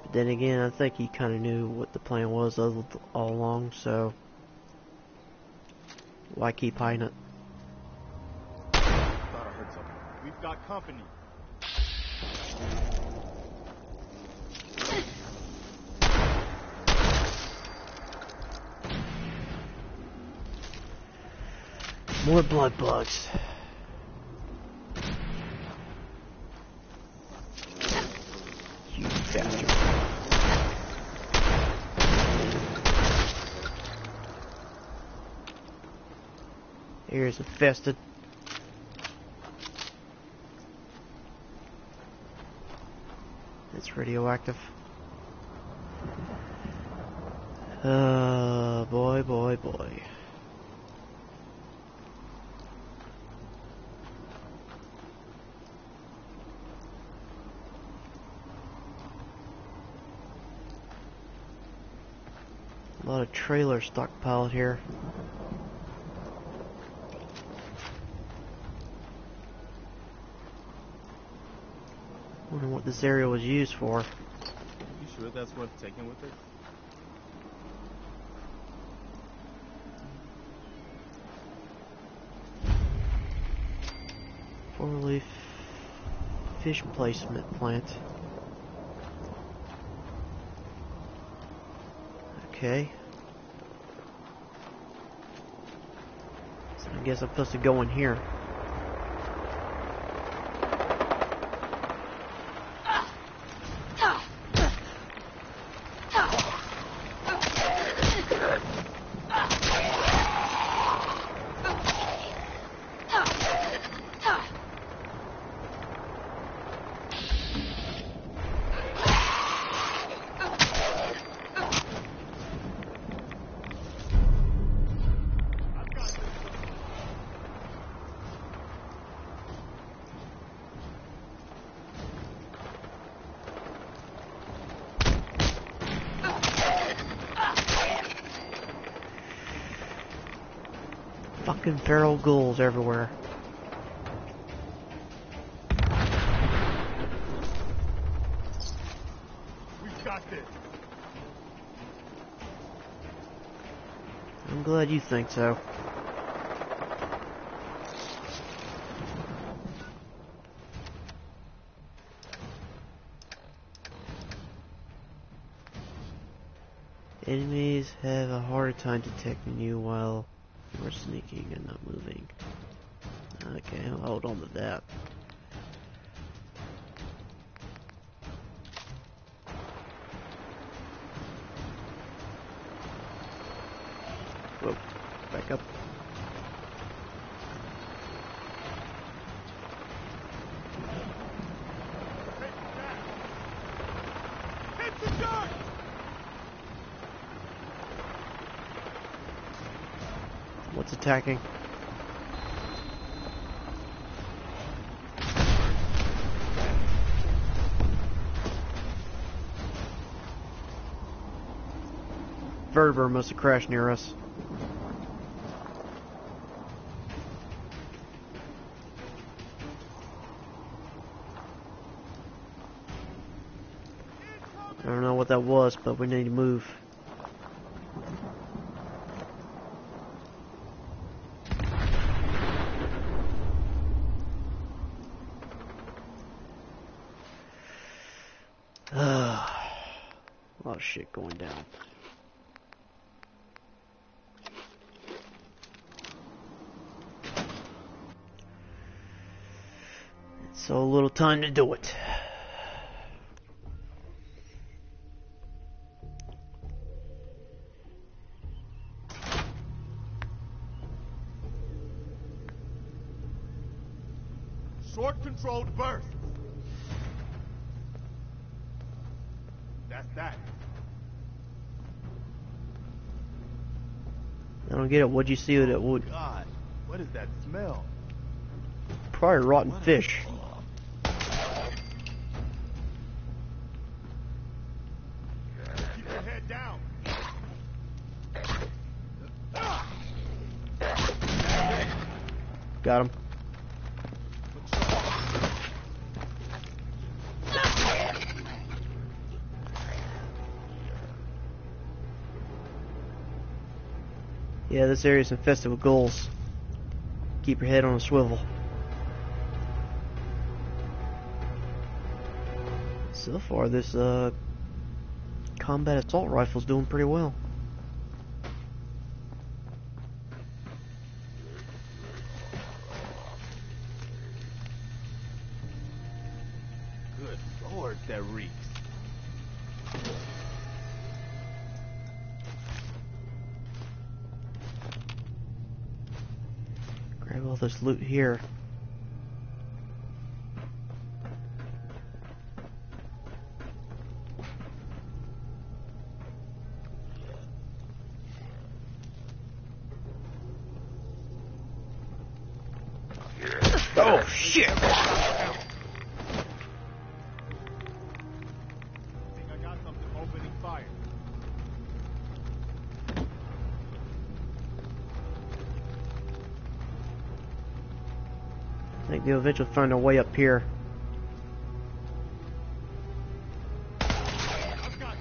But then again, I think he kind of knew what the plan was all along, so why keep hiding it? Thought I heard something. We've got company. More blood bugs. You bastard. Here's infested. It's radioactive. Boy, boy, boy. A lot of trailers stockpiled here. Wonder what this area was used for. You sure that's worth taking with it? 4-leaf fish placement plant. Okay. So I guess I'm supposed to go in here. Fucking feral ghouls everywhere. We've got this. I'm glad you think so. Enemies have a harder time detecting you while you are sneaking and not moving. Okay, I'll hold on to that. Whoa, back up. Hit the dirt! What's attacking? Vertebrae must have crashed near us. I don't know what that was, but we need to move. A lot of shit going down. So little time to do it. Short controlled burst. That's that. I don't get it. What'd you see with it? Wood? God, what is that smell? Probably rotten fish. Keep your head down. Got him. Yeah, this area's infested with ghouls. Keep your head on a swivel. So far, this combat assault rifle's doing pretty well. Good Lord, that reeks. Grab all this loot here. Oh shit! I think I got something opening fire. I think they'll eventually find a way up here. I've got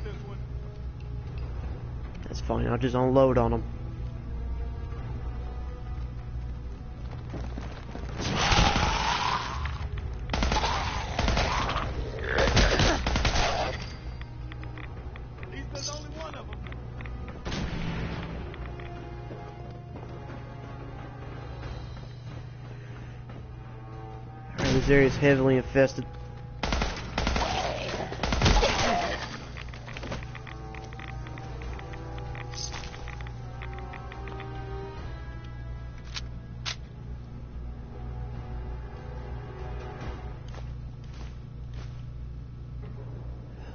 fine. I'll just unload on them. At least there's only one of them. Alright, this area is heavily infested.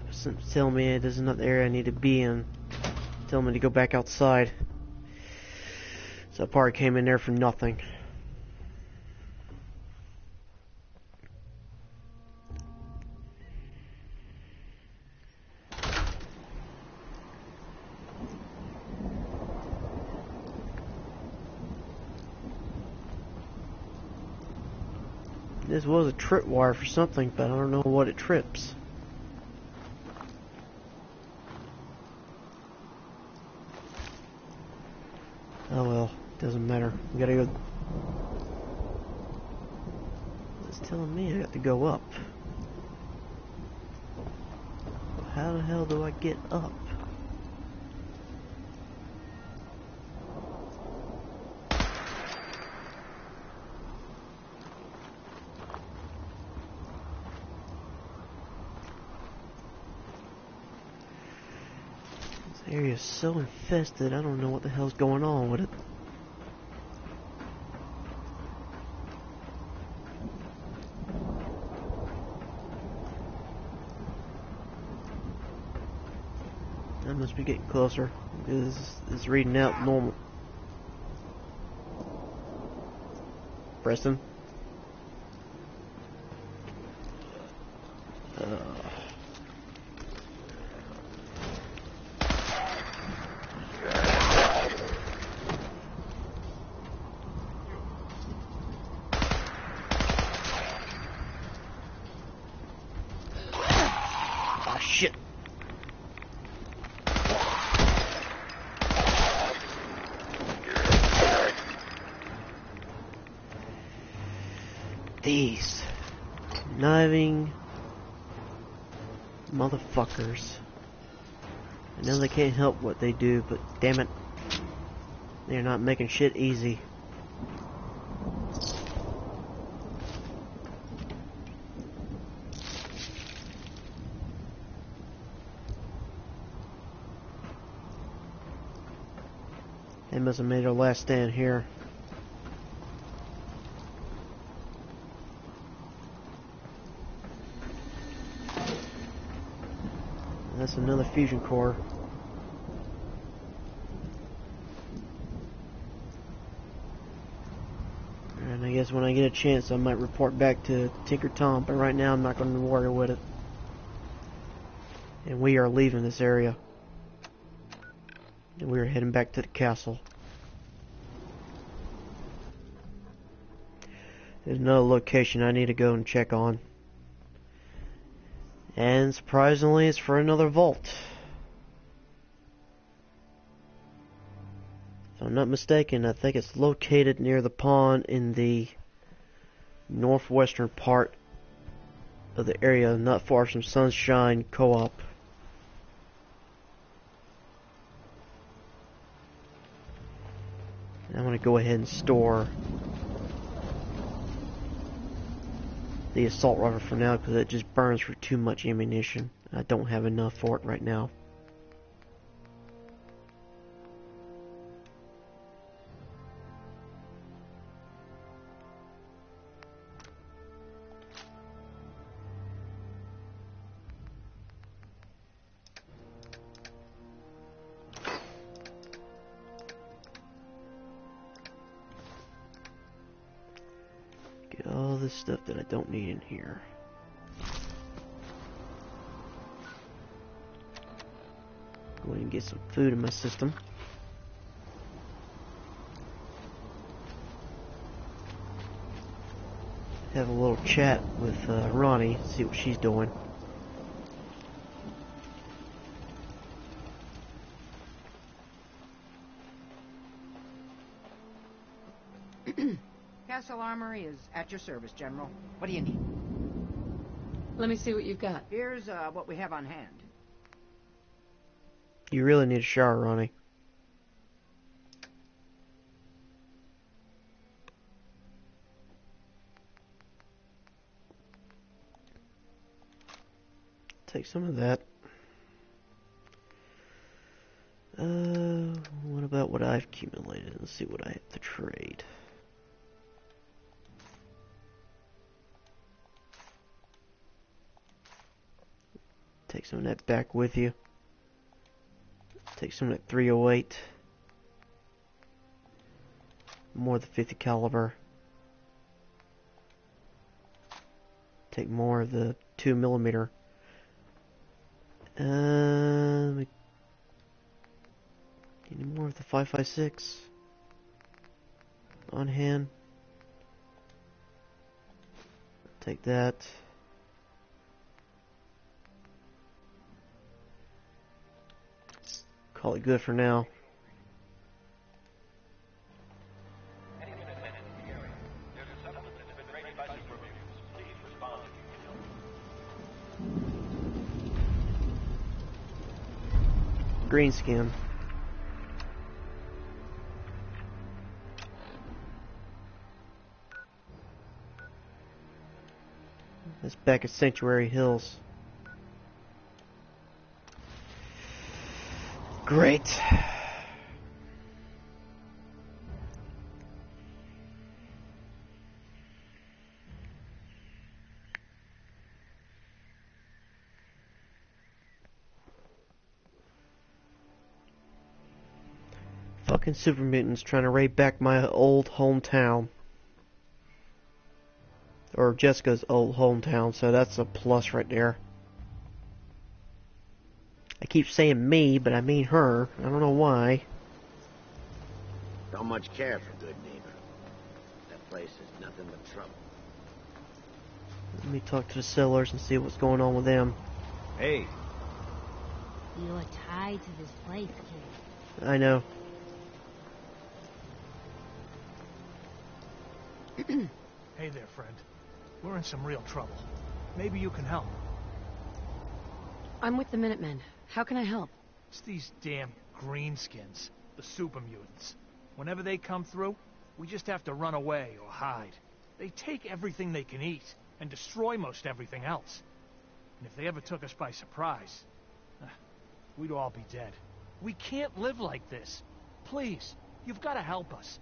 Something's telling me this is not the area I need to be in. Telling me to go back outside. So I probably came in there for nothing. This was a tripwire for something, but I don't know what it trips. Oh well, doesn't matter. We gotta go. It's telling me I got to go up. How the hell do I get up? This area is so infested, I don't know what the hell's going on with it. I must be getting closer. It's reading out normal. Preston? Ah, shit. These conniving motherfuckers. I know they can't help what they do, but damn it, they're not making shit easy. They must have made their last stand here. That's another fusion core. And I guess when I get a chance I might report back to Tinker Tom, but right now I'm not going to worry with it. And we are leaving this area. And we are heading back to the castle. There's another location I need to go and check on. And surprisingly, it's for another vault. If I'm not mistaken, I think it's located near the pond in the northwestern part of the area, not far from Sunshine Co-op. I'm going to go ahead and store the assault rifle for now because it just burns for too much ammunition. I don't have enough for it right now. Get all this stuff that I don't need in here. Go ahead and get some food in my system. Have a little chat with Ronnie, see what she's doing. Imperial Armory is at your service, General. What do you need? Let me see what you've got. Here's what we have on hand. You really need a shower, Ronnie. Take some of that. What about what I've accumulated? Let's see what I have to trade. Take some of that back with you. Take some of that 308. More of the 50 caliber. Take more of the 2mm. Any more of the 5.56 on hand? Take that. Call it good for now. Greenskin. That's back at Sanctuary Hills. Great. Fucking super mutants trying to raid back my old hometown. Or Jessica's old hometown, so that's a plus right there. I keep saying me, but I mean her. I don't know why. Don't much care for good neighbor. That place is nothing but trouble. Let me talk to the settlers and see what's going on with them. Hey. You're tied to this place, kid. I know. Hey there, friend. We're in some real trouble. Maybe you can help. I'm with the Minutemen. How can I help? It's these damn greenskins, the super mutants. Whenever they come through, we just have to run away or hide. They take everything they can eat and destroy most everything else. And if they ever took us by surprise, we'd all be dead. We can't live like this. Please, you've got to help us.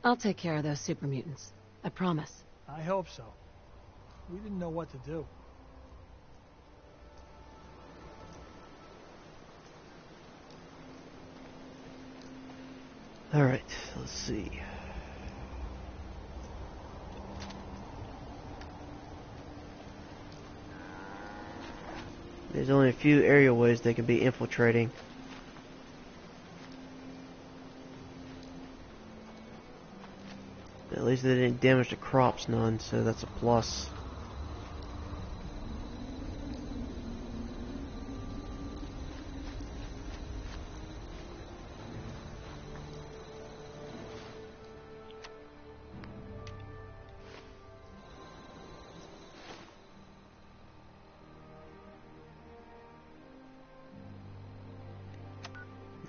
I'll take care of those super mutants. I promise. I hope so. We didn't know what to do. Alright, let's see. There's only a few areaways they can be infiltrating. At least they didn't damage the crops none, so that's a plus.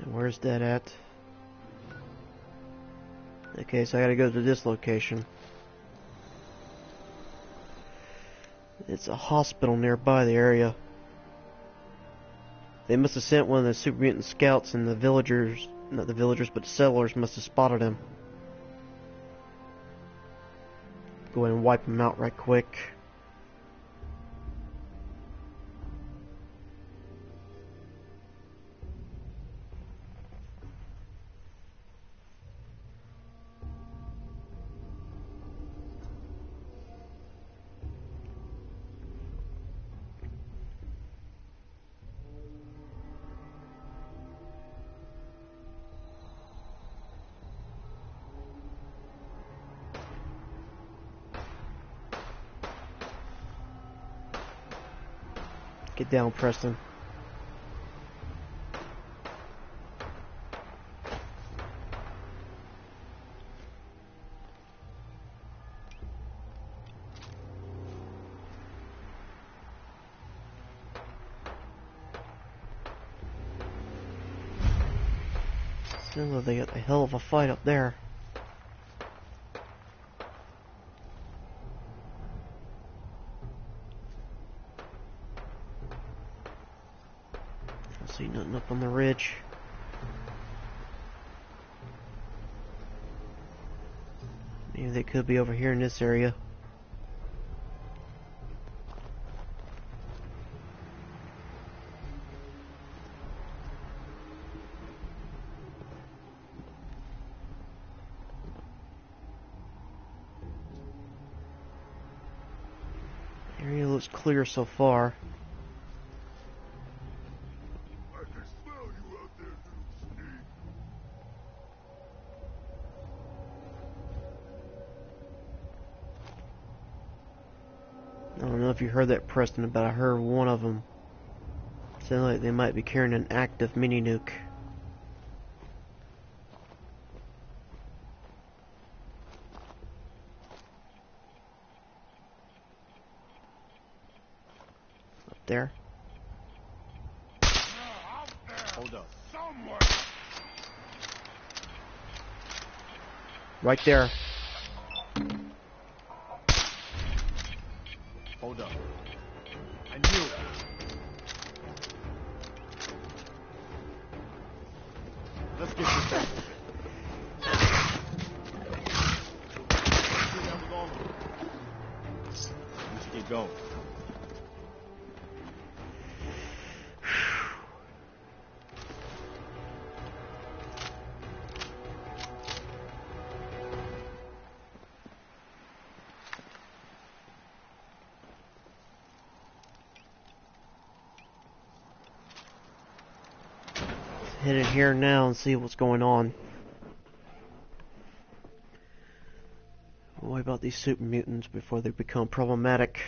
And where's that at? Okay, so I gotta go to this location. It's a hospital nearby the area. They must have sent one of the super mutant scouts, and the villagers, not the villagers, but the settlers must have spotted him. Go ahead and wipe him out right quick. Get down, Preston. Sounds like they got a hell of a fight up there. Don't see nothing up on the ridge. Maybe they could be over here in this area. Area looks clear so far. I can smell you out there, little snake. I don't know if you heard that, Preston, but I heard one of them sound like they might be carrying an active mini nuke. Up there. Hold up. Somewhere. Right there. Hold up. And you. Let's get this back. We should get going. Head in here now and see what's going on. What about these super mutants before they become problematic?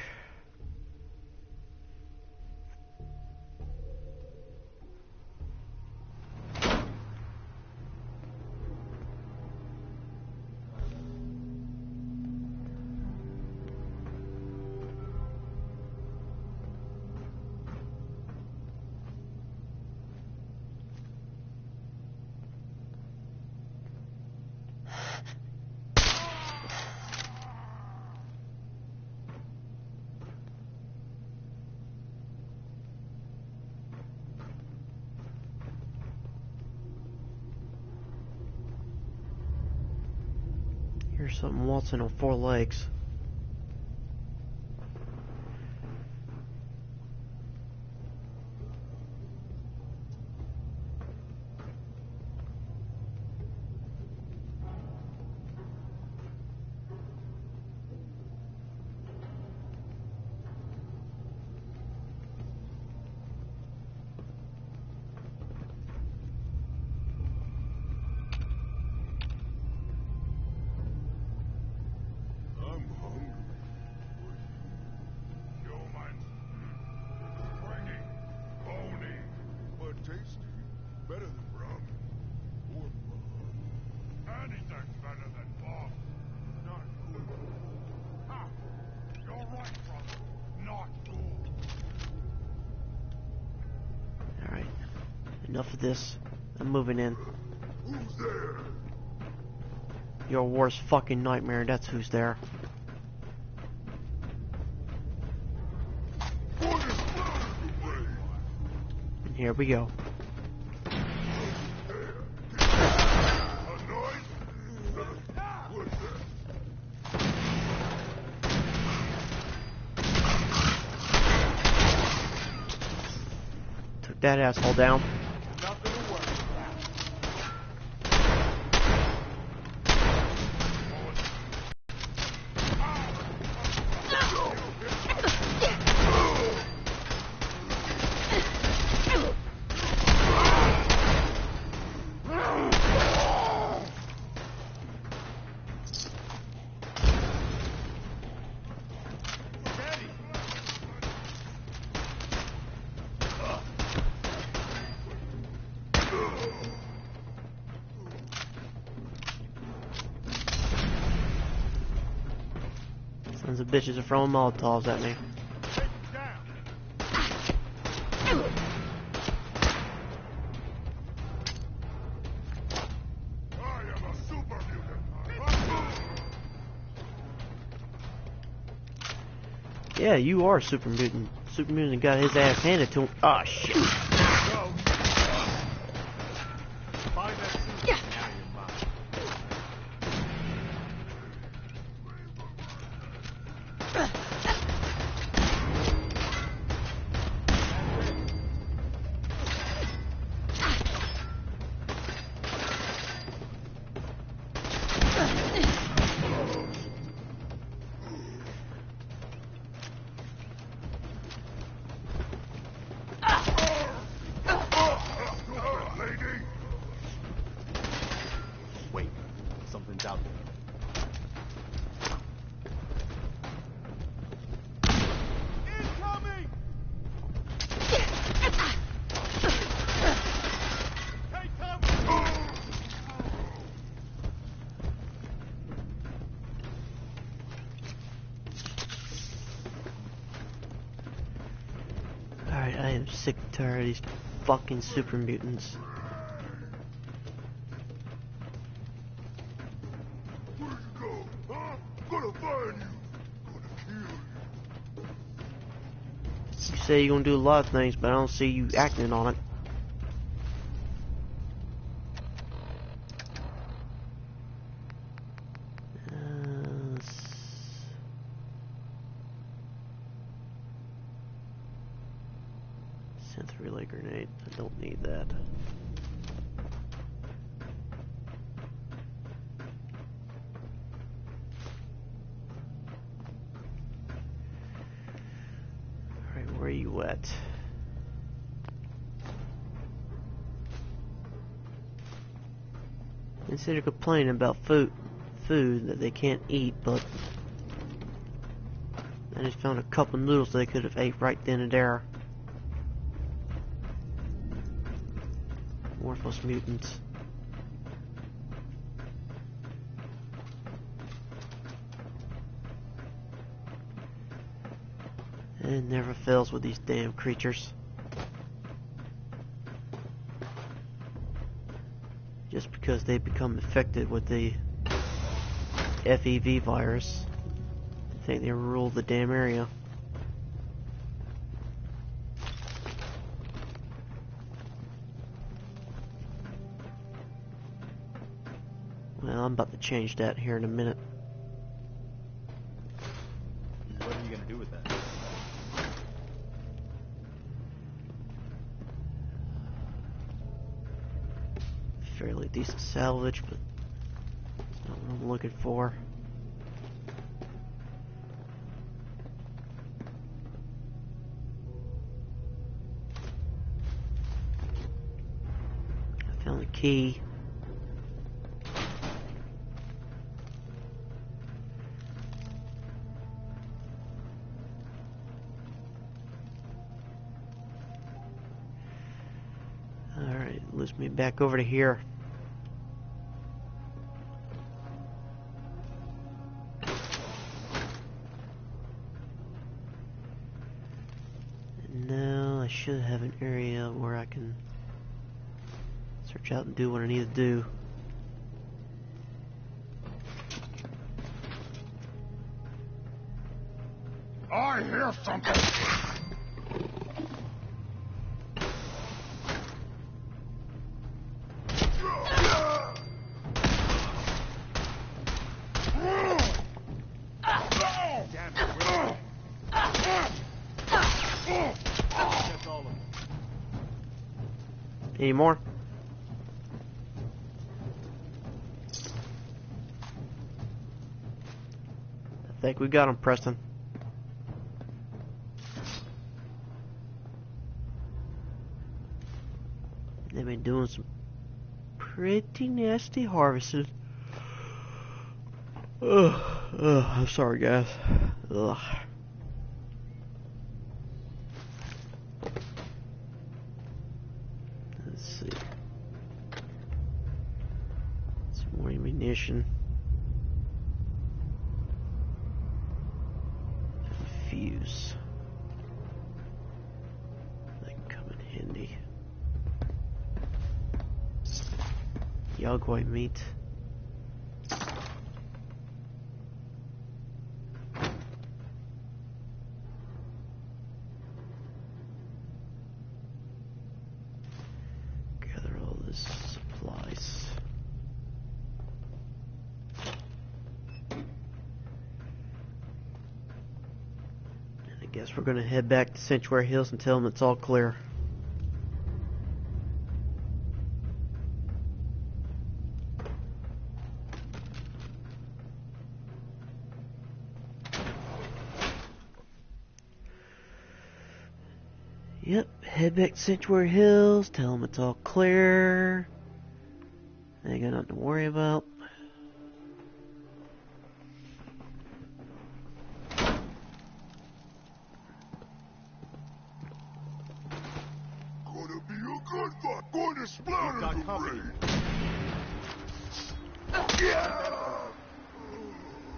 Here's something waltzing on 4 legs. Enough of this. I'm moving in. Who's there? Your worst fucking nightmare, that's who's there. And here we go. Took that asshole down. Sons of bitches are throwing Molotovs at me. Yeah, you are Super Mutant. Super Mutant got his ass handed to him. Ah, shit. Wait, something's out there. Incoming! Take cover! Alright, I am sick and tired of these fucking Super Mutants. Where'd you go? Huh? Gonna find you. Gonna kill you. You say you're gonna do a lot of things, but I don't see you acting on it. Synth relay grenade. I don't need that. Alright, where are you at? Instead of complaining about food that they can't eat, but I just found a couple noodles they could have ate right then and there. Worthless mutants. It never fails with these damn creatures. Just because they become infected with the FEV virus, they think they rule the damn area. Well, I'm about to change that here in a minute. What are you gonna do with that? Fairly decent salvage, but it's not what I'm looking for. I found a key. Alright, loops me back over to here. And now I should have an area where I can search out and do what I need to do. I hear something. Any more? I think we got him, Preston. They've been doing some pretty nasty harvesting. I'm sorry, guys. Ugh. Let's see. Some more ammunition. And fuse. That can come in handy. Yagoi meat. Guess we're gonna head back to Sanctuary Hills and tell them it's all clear. Yep, head back to Sanctuary Hills, tell them it's all clear. They ain't got nothing to worry about. Gonna be a good fight. Going to splatter the ring. Yeah.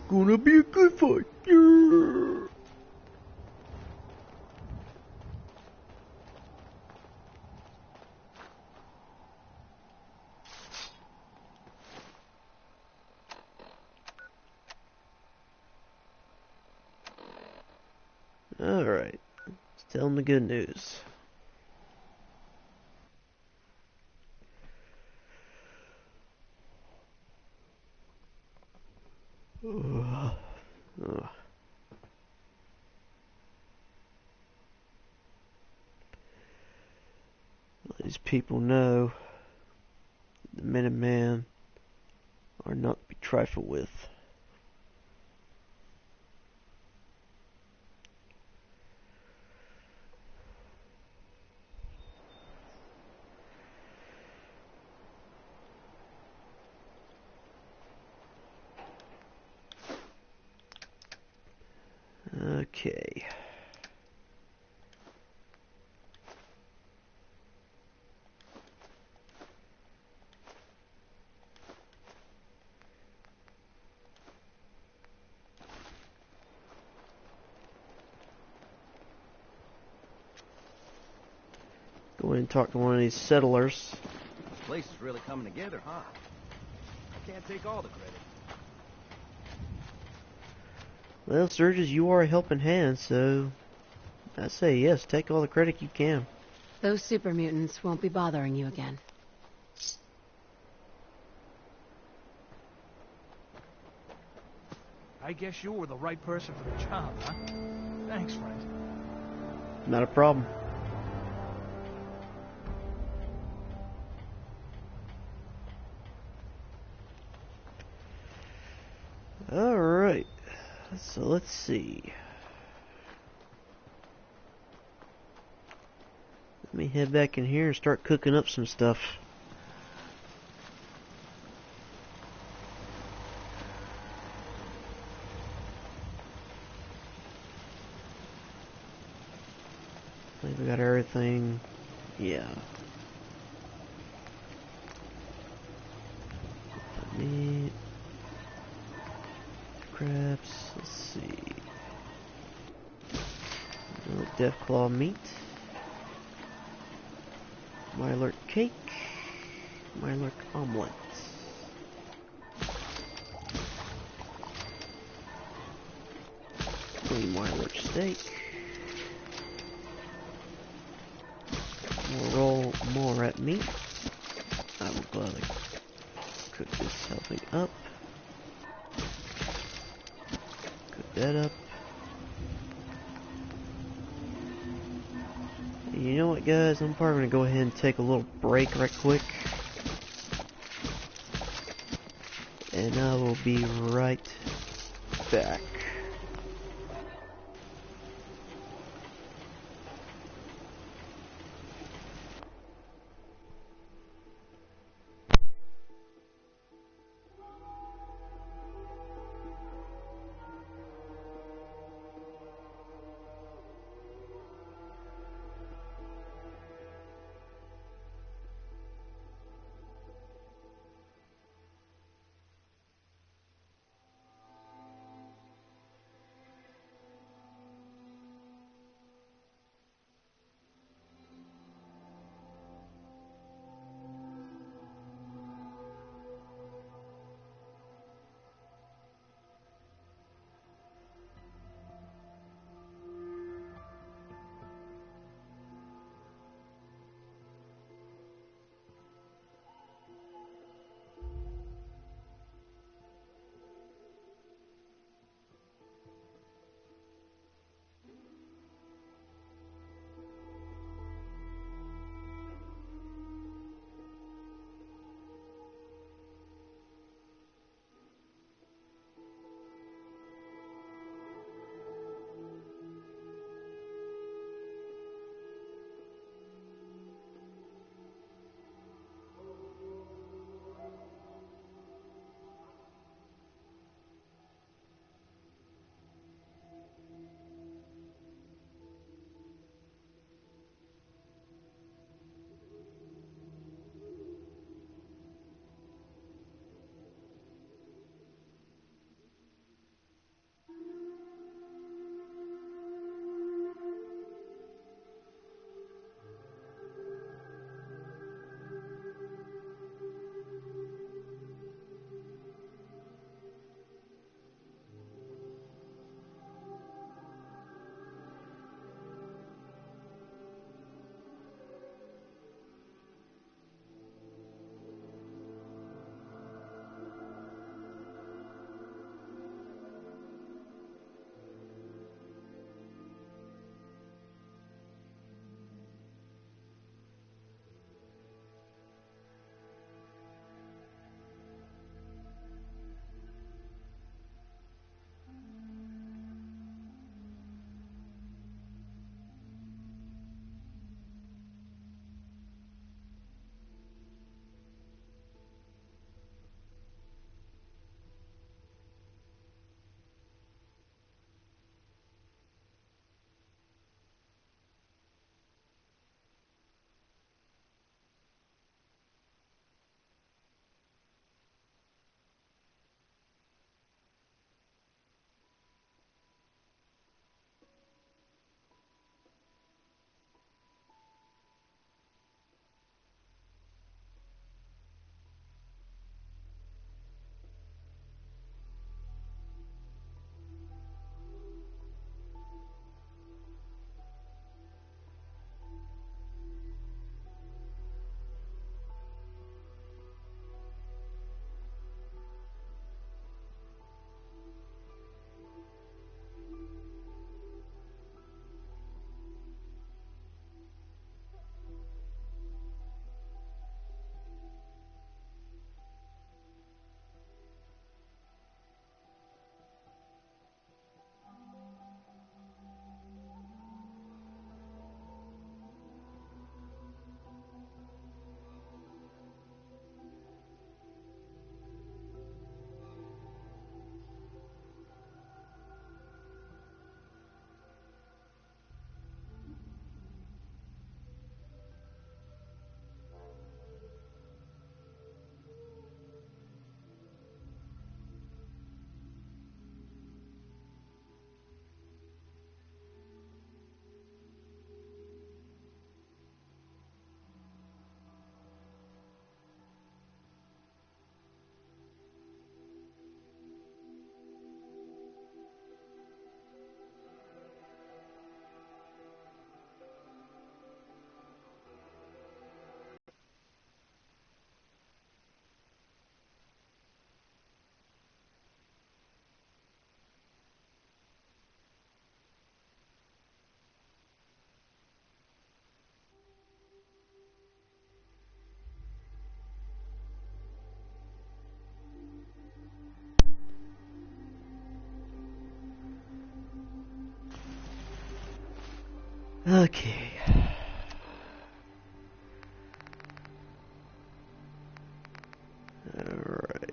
Gonna be a good fight. Yeah. Alright, let's tell them the good news. These people know the Minutemen are not to be trifled with. Okay. Go ahead and talk to one of these settlers. This place is really coming together, huh? I can't take all the credit. Well, Sturgis, you are a helping hand, so I say yes, take all the credit you can. Those super mutants won't be bothering you again. I guess you were the right person for the job, huh? Thanks, friend. Not a problem. Alright, so let's see. Let me head back in here and start cooking up some stuff. I think we got everything. Yeah. Meat. Crabs. Let's see. Deathclaw meat. Mylark cake. Mylark omelet. Clean Mylark steak. More rat meat. I will gladly cook this helping up. Cook that up. You know what, guys? I'm probably gonna go ahead and take a little break right quick. And I will be right back. Okay. Alright.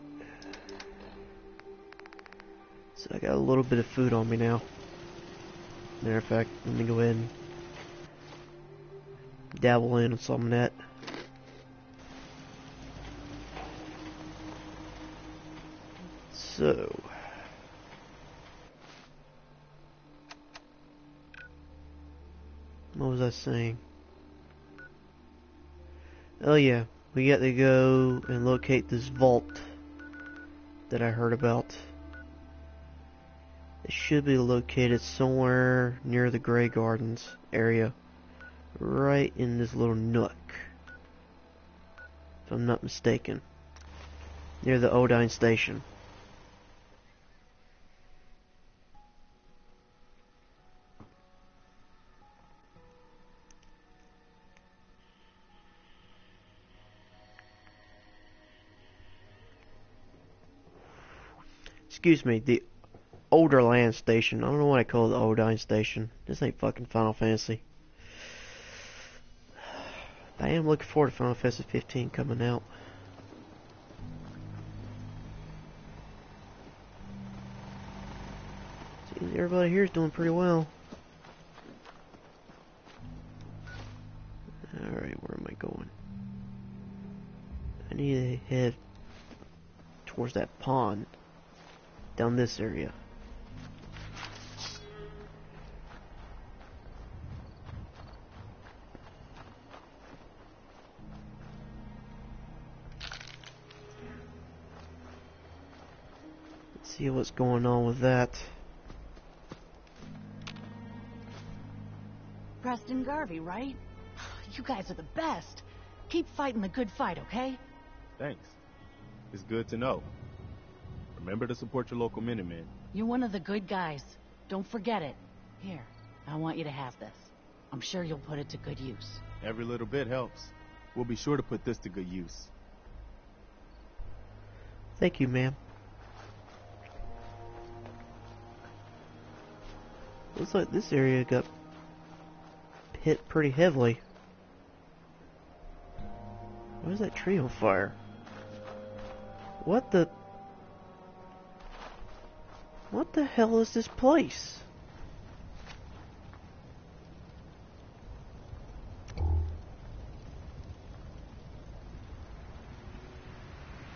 So I got a little bit of food on me now. Matter of fact, let me go ahead and dabble in on some of that. So, what was I saying? Oh yeah, we got to go and locate this vault that I heard about. It should be located somewhere near the Grey Gardens area, right in this little nook, if I'm not mistaken, near the Odine station. Excuse me, the Olderland station. I don't know why I call it the Odine station. This ain't fucking Final Fantasy. I am looking forward to Final Fantasy 15 coming out. Seems everybody here is doing pretty well. Alright, where am I going? I need to head towards that pond. Down this area. Let's see what's going on with that. Preston Garvey, right? You guys are the best. Keep fighting the good fight, okay? Thanks. It's good to know. Remember to support your local Minutemen. You're one of the good guys. Don't forget it. Here, I want you to have this. I'm sure you'll put it to good use. Every little bit helps. We'll be sure to put this to good use. Thank you, ma'am. Looks like this area got hit pretty heavily. Why is that tree on fire? What the hell is this place?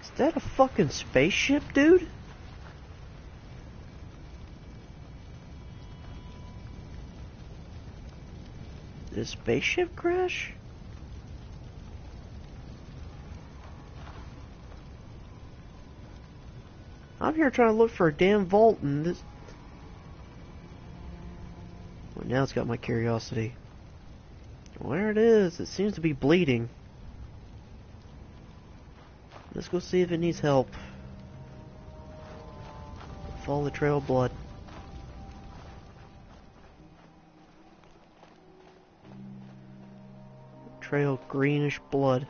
Is that a fucking spaceship, dude? Did a spaceship crash? I'm here trying to look for a damn vault and this... Well, now it's got my curiosity. Where it is, it seems to be bleeding. Let's go see if it needs help. Follow the trail of blood. Trail of greenish blood.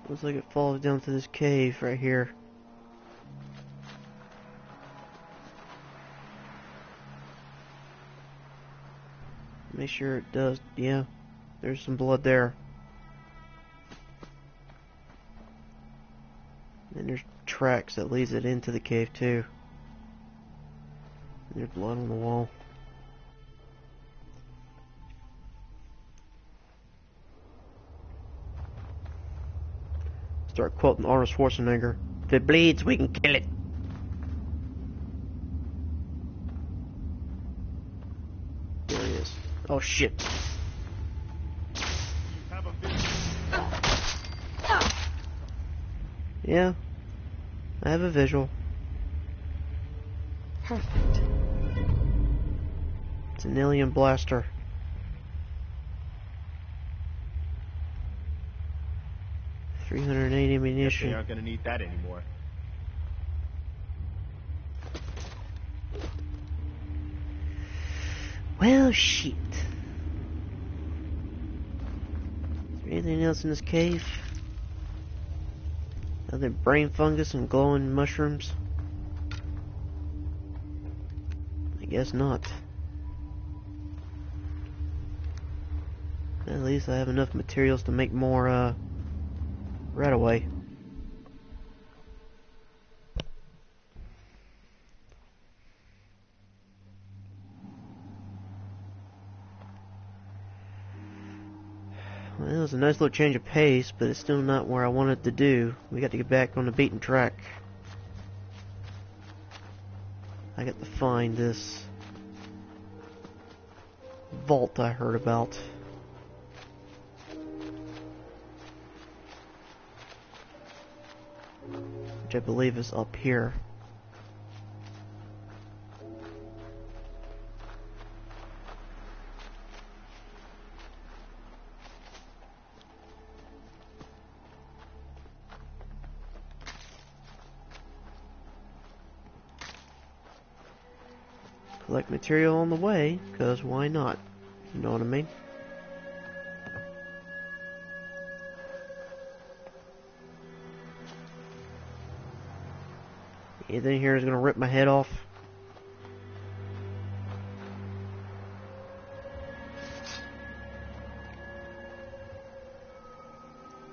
Looks like it falls down to this cave right here. Make sure it does. Yeah, there's some blood there. And there's tracks that leads it into the cave too. And there's blood on the wall. Start quoting Arnold Schwarzenegger. If it bleeds, we can kill it. There he is. Oh shit. Yeah, I have a visual. Perfect. It's an alien blaster. .380 ammunition. Guess they aren't gonna need that anymore. Well, shit. Is there anything else in this cave? Other than brain fungus and glowing mushrooms? guess not. At least I have enough materials to make more, right away. Well, it was a nice little change of pace, but it's still not where I wanted to do. We got to get back on the beaten track. I got to find this vault I heard about. Which I believe is up here. Collect material on the way, because why not? You know what I mean? Anything here is going to rip my head off.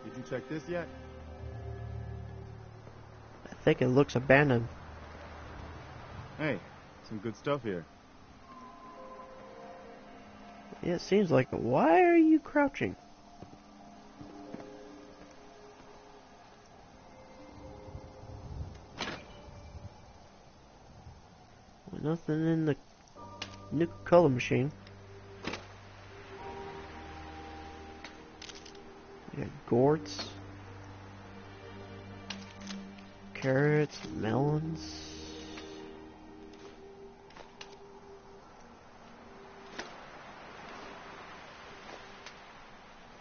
Did you check this yet? I think it looks abandoned. Hey, some good stuff here. Yeah, it seems like it. Why are you crouching? Well, nothing in the new color machine. We got gourds, carrots, melons.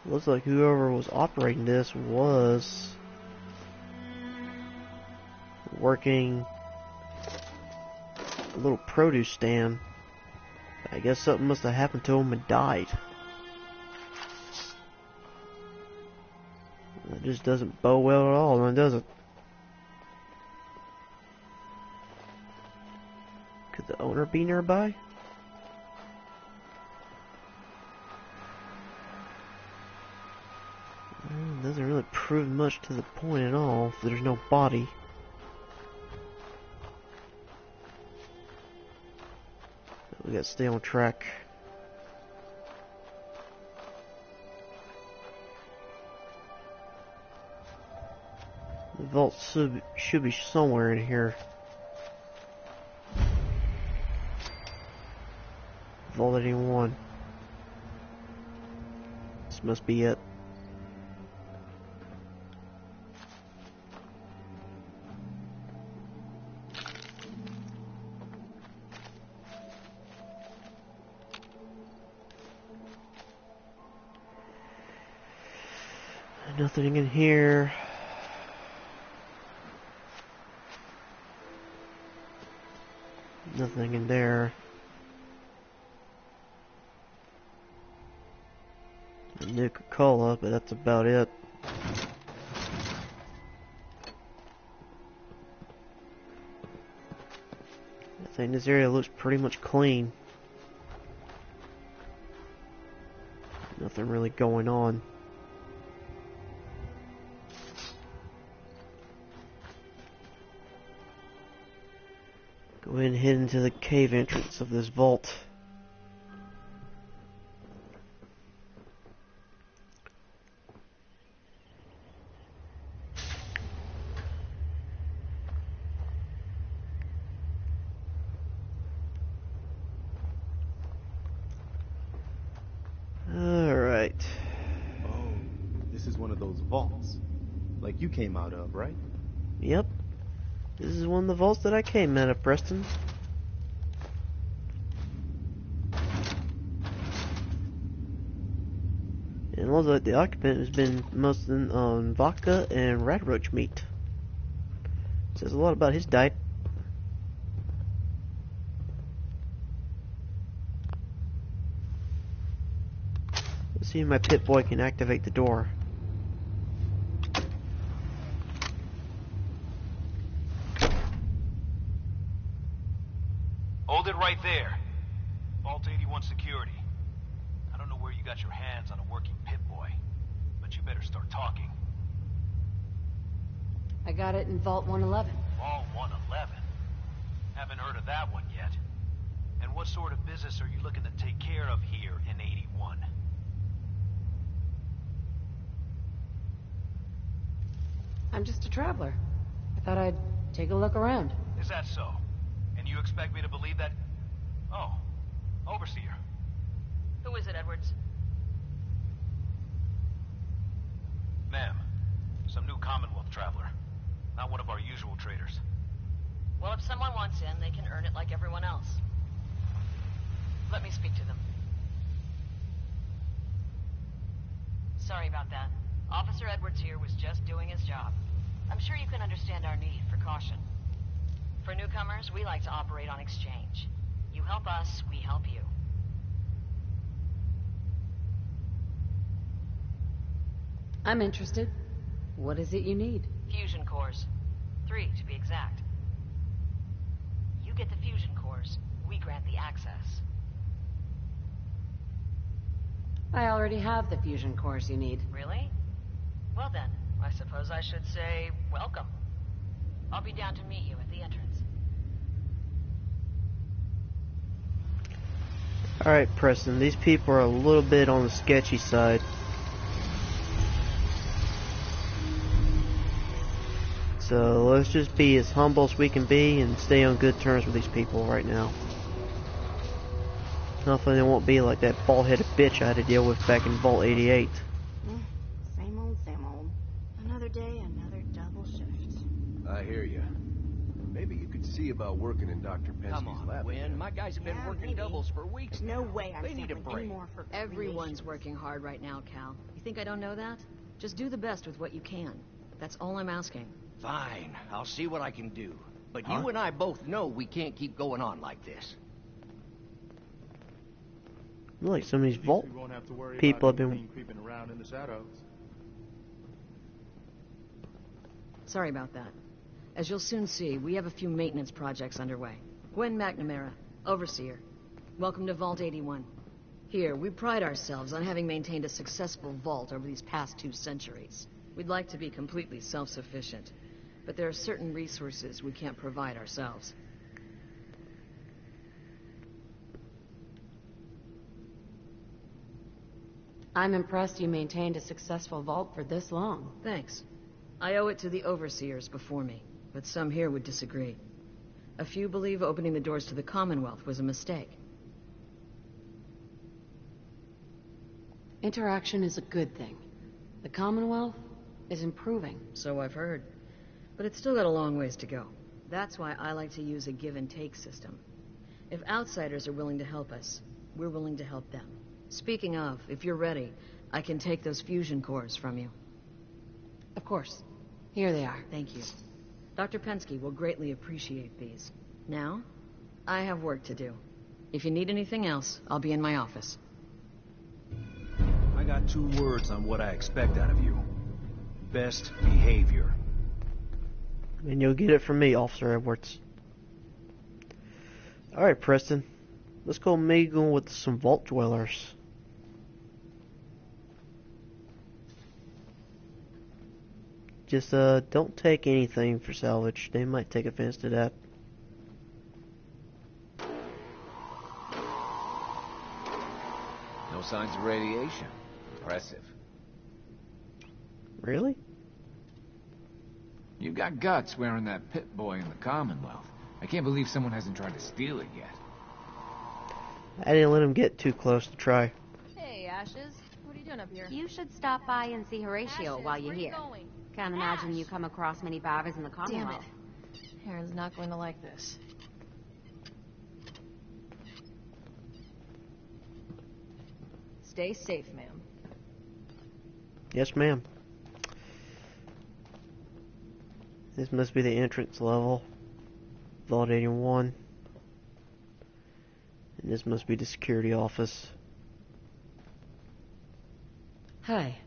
Looks like whoever was operating this was working a little produce stand. I guess something must have happened to him and died. That just doesn't bode well at all, does it? Could the owner be nearby? Doesn't really prove much to the point at all if there's no body. But we gotta stay on track. The vault should be somewhere in here. Vault 81. This must be it. Nothing in here. Nothing in there. A Nuka-Cola, but that's about it. I think this area looks pretty much clean. Nothing really going on. Go ahead and head into the cave entrance of this vault. Alright. Oh, this is one of those vaults. Like you came out of, right? Yep. This is one of the vaults that I came out of, Preston. And it looks like the occupant has been mostly on vodka and radroach meat. Says a lot about his diet. Let's see if my Pip-Boy can activate the door. Hold it right there. Vault 81 security. I don't know where you got your hands on a working Pip-Boy, but you better start talking. I got it in Vault 111. Vault 111? Haven't heard of that one yet. And what sort of business are you looking to take care of here in 81? I'm just a traveler. I thought I'd take a look around. Is that so? And you expect me to believe that? Oh, Overseer. Who is it, Edwards? Ma'am, some new Commonwealth traveler. Not one of our usual traders. Well, if someone wants in, they can earn it like everyone else. Let me speak to them. Sorry about that. Officer Edwards here was just doing his job. I'm sure you can understand our need for caution. For newcomers, we like to operate on exchange. You help us, we help you. I'm interested. What is it you need? Fusion cores. 3, to be exact. You get the fusion cores, we grant the access. I already have the fusion cores you need. Really? Well then, I suppose I should say welcome. I'll be down to meet you at the entrance. Alright, Preston, these people are a little bit on the sketchy side. So let's just be as humble as we can be and stay on good terms with these people right now. Hopefully they won't be like that bald-headed bitch I had to deal with back in Vault 88. Same old, same old. Another day, another double shift. I hear you. Maybe you could see about working in Dr. Penske's lab. Win. My guys have been working doubles for weeks. No way I'm They need a sampling break. any more for Everyone's creation. working hard right now, Cal. You think I don't know that? Just do the best with what you can. That's all I'm asking. Fine. I'll see what I can do. But you and I both know we can't keep going on like this. Like some of these Vault We won't have to worry people about have been... anything creeping around in the shadows. Sorry about that. As you'll soon see, we have a few maintenance projects underway. Gwen McNamara, Overseer. Welcome to Vault 81. Here, we pride ourselves on having maintained a successful vault over these past 2 centuries. We'd like to be completely self-sufficient, but there are certain resources we can't provide ourselves. I'm impressed you maintained a successful vault for this long. Thanks. I owe it to the overseers before me, but some here would disagree. A few believe opening the doors to the Commonwealth was a mistake. Interaction is a good thing. The Commonwealth is improving. So I've heard. But it's still got a long ways to go. That's why I like to use a give-and-take system. If outsiders are willing to help us, we're willing to help them. Speaking of, if you're ready, I can take those fusion cores from you. Of course. Here they are. Thank you. Dr. Penske will greatly appreciate these. Now, I have work to do. If you need anything else, I'll be in my office. I got 2 words on what I expect out of you. Best behavior. And you'll get it from me, Officer Edwards. Alright, Preston. Let's go mingle with some Vault Dwellers. Just, don't take anything for salvage. They might take offense to that. No signs of radiation. Impressive. Really? You got guts wearing that Pip-Boy in the Commonwealth. I can't believe someone hasn't tried to steal it yet. I didn't let him get too close to try. Hey, Ashes. What are you doing up here? You should stop by and see Horatio Ashes, while you're where you here. going? Can't imagine you come across many barbers in the Commonwealth. Damn it. Aaron's not going to like this. Stay safe, ma'am. Yes, ma'am. This must be the entrance level. Vault 81. And this must be the security office. Hi.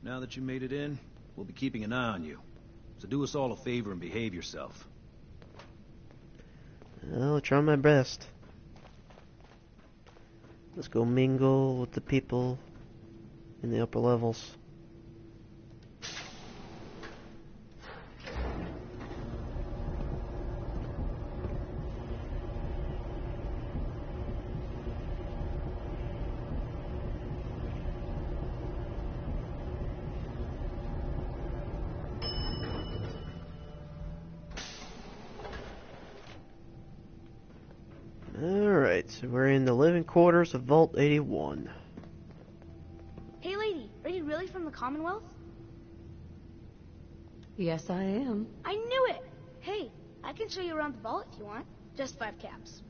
Now that you made it in, we'll be keeping an eye on you. So do us all a favor and behave yourself. I'll try my best. Let's go mingle with the people in the upper levels. Alright, so we're in the living quarters of Vault 81. Hey lady, are you really from the Commonwealth? Yes, I am. I knew it! Hey, I can show you around the vault if you want. Just 5 caps.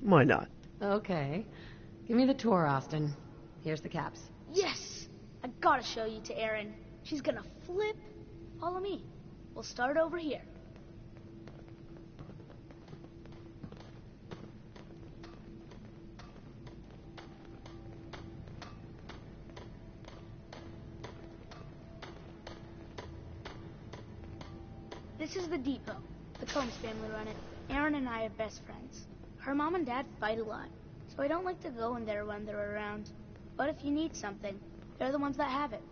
Why not? Okay. Give me the tour, Austin. Here's the caps. Yes! I gotta show you to Erin. She's gonna flip. Follow me. We'll start over here. This is the depot. The Combs family run it. Erin and I are best friends. Her mom and dad fight a lot, so I don't like to go in there when they're around. But if you need something, they're the ones that have it.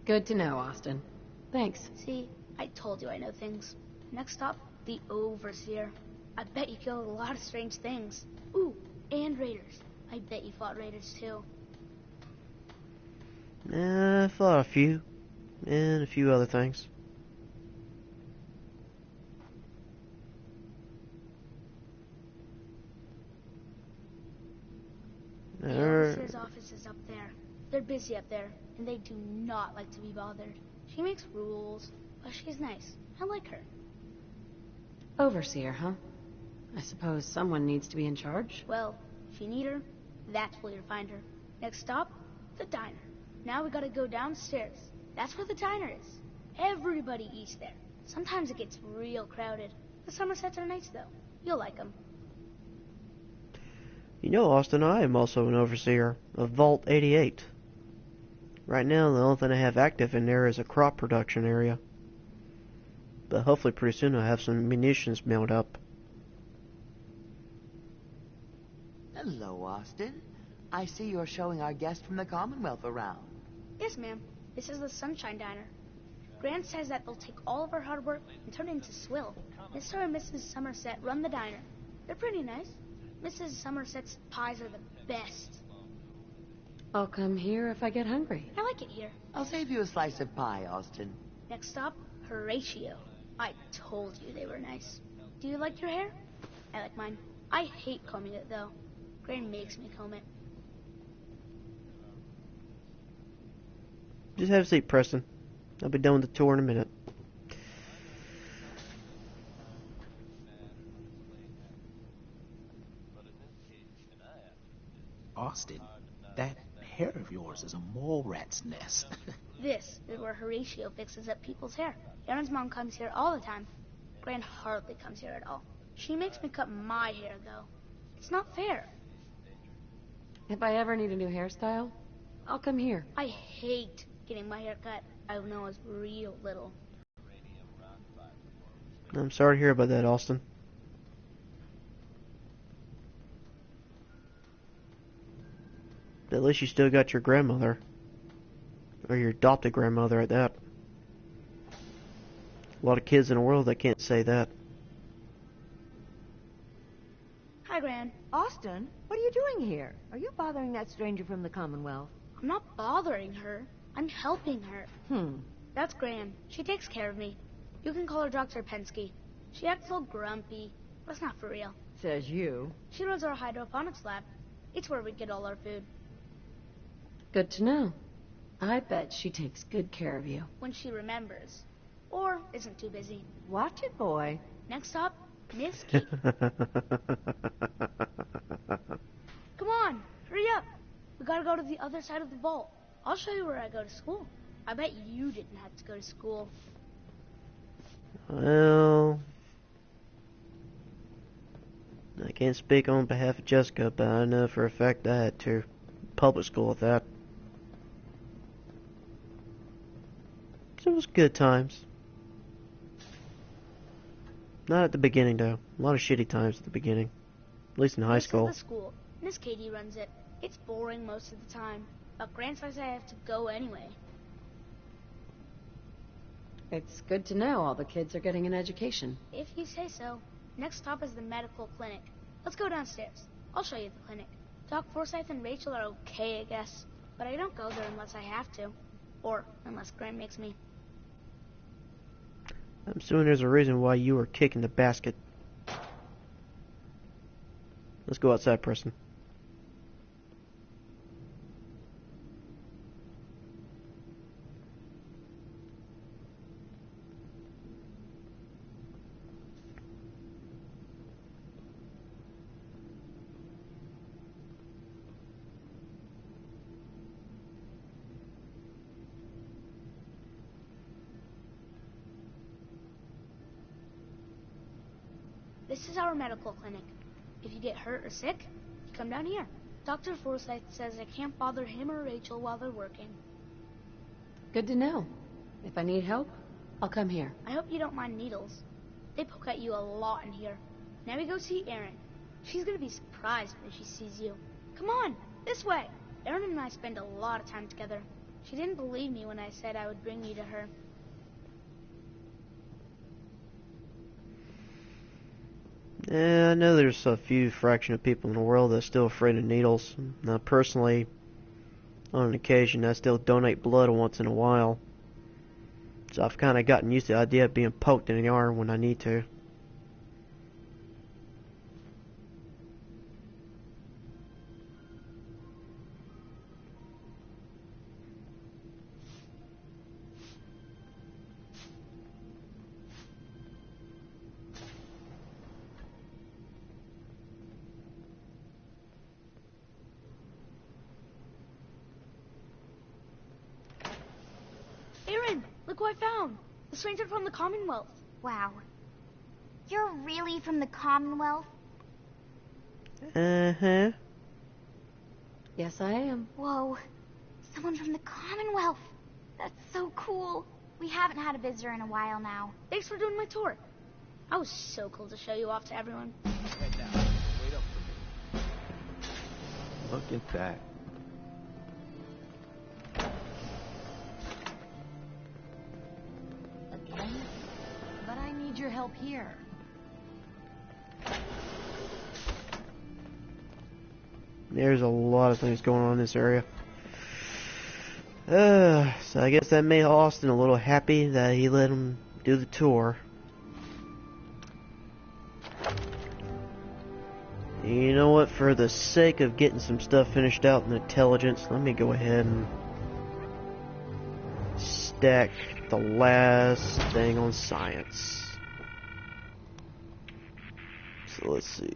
Good to know, Austin. Thanks. See, I told you I know things. Next stop, the Overseer. I bet you killed a lot of strange things. Ooh, and raiders. I bet you fought raiders too. I fought a few, and a few other things. The Overseer's office is up there. They're busy up there, and they do not like to be bothered. She makes rules, but she's nice. I like her. Overseer, huh? I suppose someone needs to be in charge? Well, if you need her, that's where you'll find her. Next stop, the diner. Now we gotta go downstairs. That's where the diner is. Everybody eats there. Sometimes it gets real crowded. The Somersets are nice, though. You'll like them. You know, Austin, I am also an overseer of Vault 88. Right now, the only thing I have active in there is a crop production area. But hopefully pretty soon I'll have some munitions mailed up. Hello, Austin. I see you're showing our guest from the Commonwealth around. Yes, ma'am. This is the Sunshine Diner. Grant says that they'll take all of our hard work and turn it into swill. Mr. and Mrs. Somerset run the diner. They're pretty nice. Mrs. Somerset's pies are the best. I'll come here if I get hungry. I like it here. I'll save you a slice of pie, Austin. Next stop, Horatio. I told you they were nice. Do you like your hair? I like mine. I hate combing it, though. Gran makes me comb it. Just have a seat, Preston. I'll be done with the tour in a minute. Austin, that hair of yours is a mole rat's nest. This is where Horatio fixes up people's hair. Aaron's mom comes here all the time. Gran hardly comes here at all. She makes me cut my hair, though. It's not fair. If I ever need a new hairstyle, I'll come here. I hate getting my hair cut. I when I was real little. I'm sorry to hear about that, Austin. At least you still got your grandmother. Or your adopted grandmother at that. A lot of kids in the world that can't say that. Hi, Gran. Austin, what are you doing here? Are you bothering that stranger from the Commonwealth? I'm not bothering her. I'm helping her. That's Gran. She takes care of me. You can call her Dr. Pensky. She acts all grumpy, but it's not for real. Says you. She runs our hydroponics lab. It's where we get all our food. Good to know. I bet she takes good care of you. When she remembers. Or isn't too busy. Watch it, boy. Next stop, Miss Key. Come on, hurry up. We gotta go to the other side of the vault. I'll show you where I go to school. I bet you didn't have to go to school. Well, I can't speak on behalf of Jessica, but I know for a fact I had to. Public school at that. So it was good times. Not at the beginning, though. A lot of shitty times at the beginning. least in high This is school. the school. Miss Katie runs it. It's boring most of the time, but Grant says I have to go anyway. It's good to know all the kids are getting an education. If you say so. Next stop is the medical clinic. Let's go downstairs. I'll show you the clinic. Doc Forsyth and Rachel are okay, I guess. But I don't go there unless I have to. Or unless Grant makes me. I'm assuming there's a reason why you were kicking the basket. Let's go outside, Preston. This is our medical clinic. If you get hurt or sick, you come down here. Dr. Forsyth says I can't bother him or Rachel while they're working. Good to know. If I need help, I'll come here. I hope you don't mind needles. They poke at you a lot in here. Now we go see Erin. She's gonna be surprised when she sees you. Come on, this way. Erin and I spend a lot of time together. She didn't believe me when I said I would bring you to her. Yeah, I know there's a few fraction of people in the world that are still afraid of needles. Now, personally, on an occasion, I still donate blood once in a while. So I've kind of gotten used to the idea of being poked in the arm when I need to. Erin, look who I found. The stranger from the Commonwealth. Wow. You're really from the Commonwealth? Uh-huh. Yes, I am. Whoa. Someone from the Commonwealth. That's so cool. We haven't had a visitor in a while now. Thanks for doing my tour. I was so cool to show you off to everyone. Head down. Wait up for me. Look at that. Again? But I need your help here. There's a lot of things going on in this area. So I guess that made Austin a little happy that he let him do the tour. You know what, for the sake of getting some stuff finished out in intelligence, let me go ahead and stack the last thing on science. So let's see.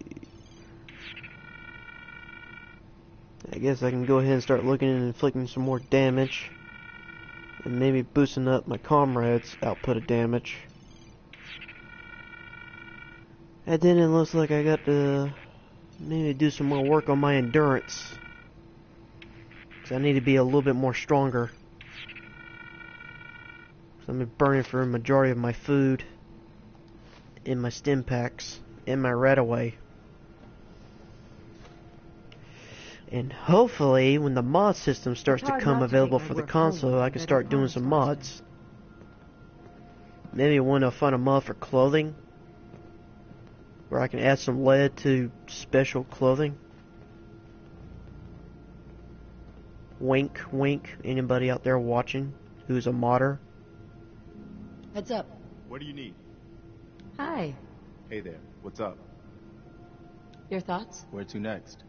I guess I can go ahead and start looking and inflicting some more damage. And maybe boosting up my comrades' output of damage. And then it looks like I got to maybe do some more work on my endurance. Because I need to be a little bit more stronger. So I'm burning for a majority of my food in my stim packs, in my Radaway. And hopefully, when the mod system starts to come available for the console, I can start doing some mods. Maybe when I find a mod for clothing, where I can add some lead to special clothing. Wink, wink, anybody out there watching who's a modder. Heads up. What do you need? Hi. Hey there. What's up? Your thoughts? Where to next?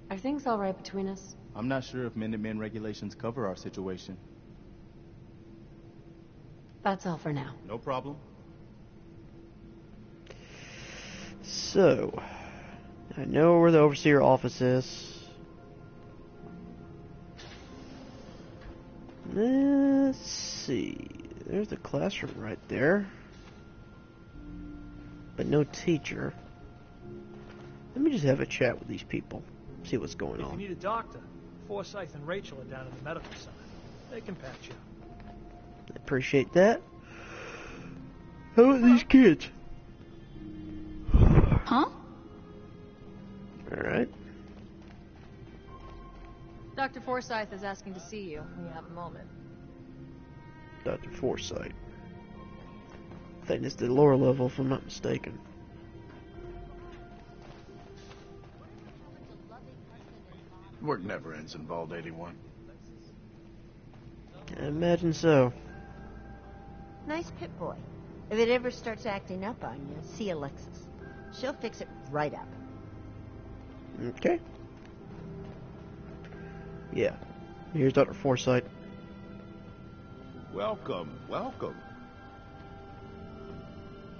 Are things all right between us? I'm not sure if Minutemen regulations cover our situation. That's all for now. No problem. So, I know where the Overseer office is. Let's see. There's the classroom right there. But no teacher. Let me just have a chat with these people. See what's going If you on. need a doctor, Forsyth and Rachel are down in the medical center. They can patch you. I appreciate that. How about these kids? Huh? Alright. Dr. Forsyth is asking to see you when you have a moment. Dr. Forsyth. I think it's the lower level, if I'm not mistaken. Work never ends in Vault 81. I imagine so. Nice Pip-Boy. If it ever starts acting up on you, see Alexis. She'll fix it right up. Okay. Yeah. Here's Dr. Forsyth. Welcome, welcome.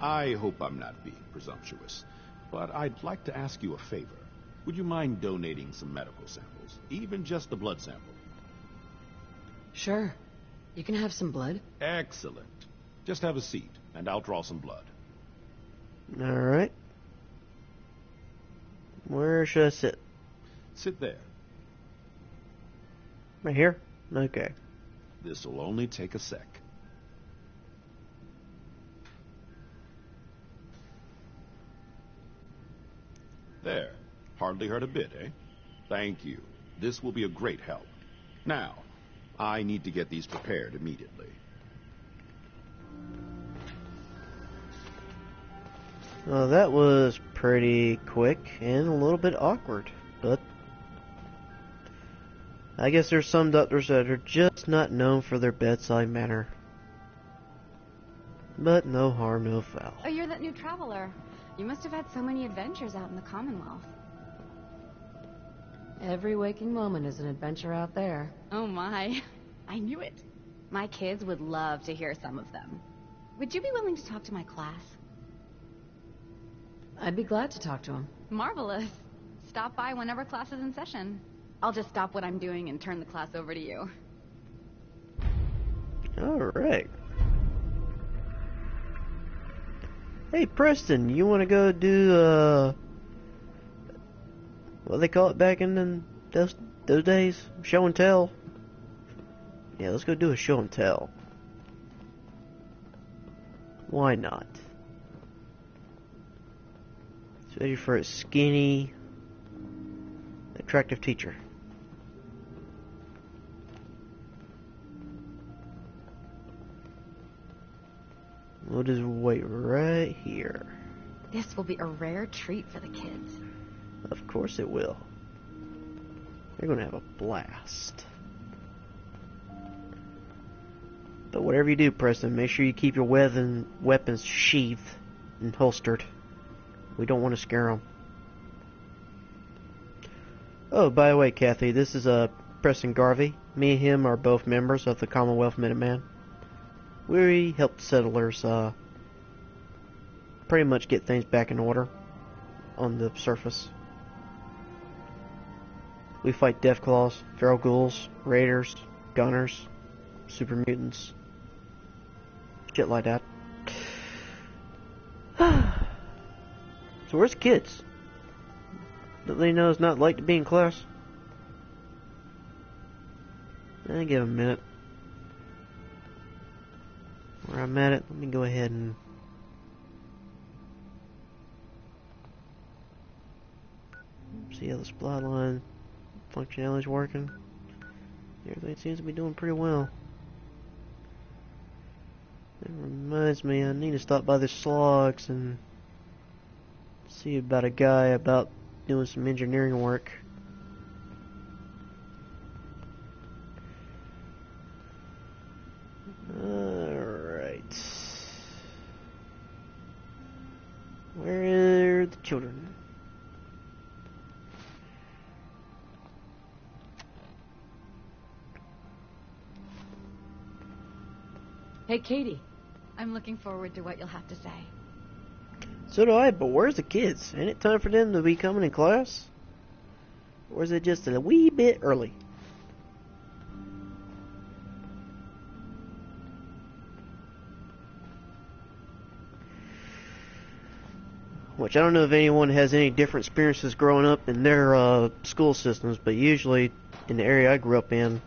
I hope I'm not being presumptuous, but I'd like to ask you a favor. Would you mind donating some medical samples, even just a blood sample? Sure. You can have some blood. Excellent. Just have a seat, and I'll draw some blood. Alright. Where should I sit? Sit there. Right here? Okay. This'll only take a sec. There. Hardly hurt a bit, eh? Thank you. This will be a great help. Now, I need to get these prepared immediately. Well, that was pretty quick and a little bit awkward, but I guess there's some doctors that are just not known for their bedside manner. But no harm, no foul. Oh, you're that new traveler. You must have had so many adventures out in the Commonwealth. Every waking moment is an adventure out there. Oh my. I knew it. My kids would love to hear some of them. Would you be willing to talk to my class? I'd be glad to talk to him. Marvelous. Stop by whenever class is in session. I'll just stop what I'm doing and turn the class over to you. Alright. Hey, Preston, you want to go do, what do they call it back in those days? Show and tell? Yeah, let's go do a show and tell. Why not? Ready for a skinny, attractive teacher. We'll just wait right here. This will be a rare treat for the kids. Of course it will. They're gonna have a blast. But whatever you do, Preston, make sure you keep your weapons sheathed and holstered. We don't want to scare them. Oh, by the way, Kathy, this is Preston Garvey. Me and him are both members of the Commonwealth Minuteman. We help settlers pretty much get things back in order on the surface. We fight Deathclaws, Feral Ghouls, Raiders, Gunners, Super Mutants, shit like that. So where's the kids? Don't they know it's not like to be in class? Give them a minute. Where I'm at it, let me go ahead and see how the supply line functionality is working. Everything seems to be doing pretty well. It reminds me, I need to stop by the Slogs and see about a guy about doing some engineering work. Alright. Where are the children? Hey, Katie. I'm looking forward to what you'll have to say. So do I, but where's the kids? Ain't it time for them to be coming in class? Or is it just a wee bit early? Which I don't know if anyone has any different experiences growing up in their school systems, but usually in the area I grew up in,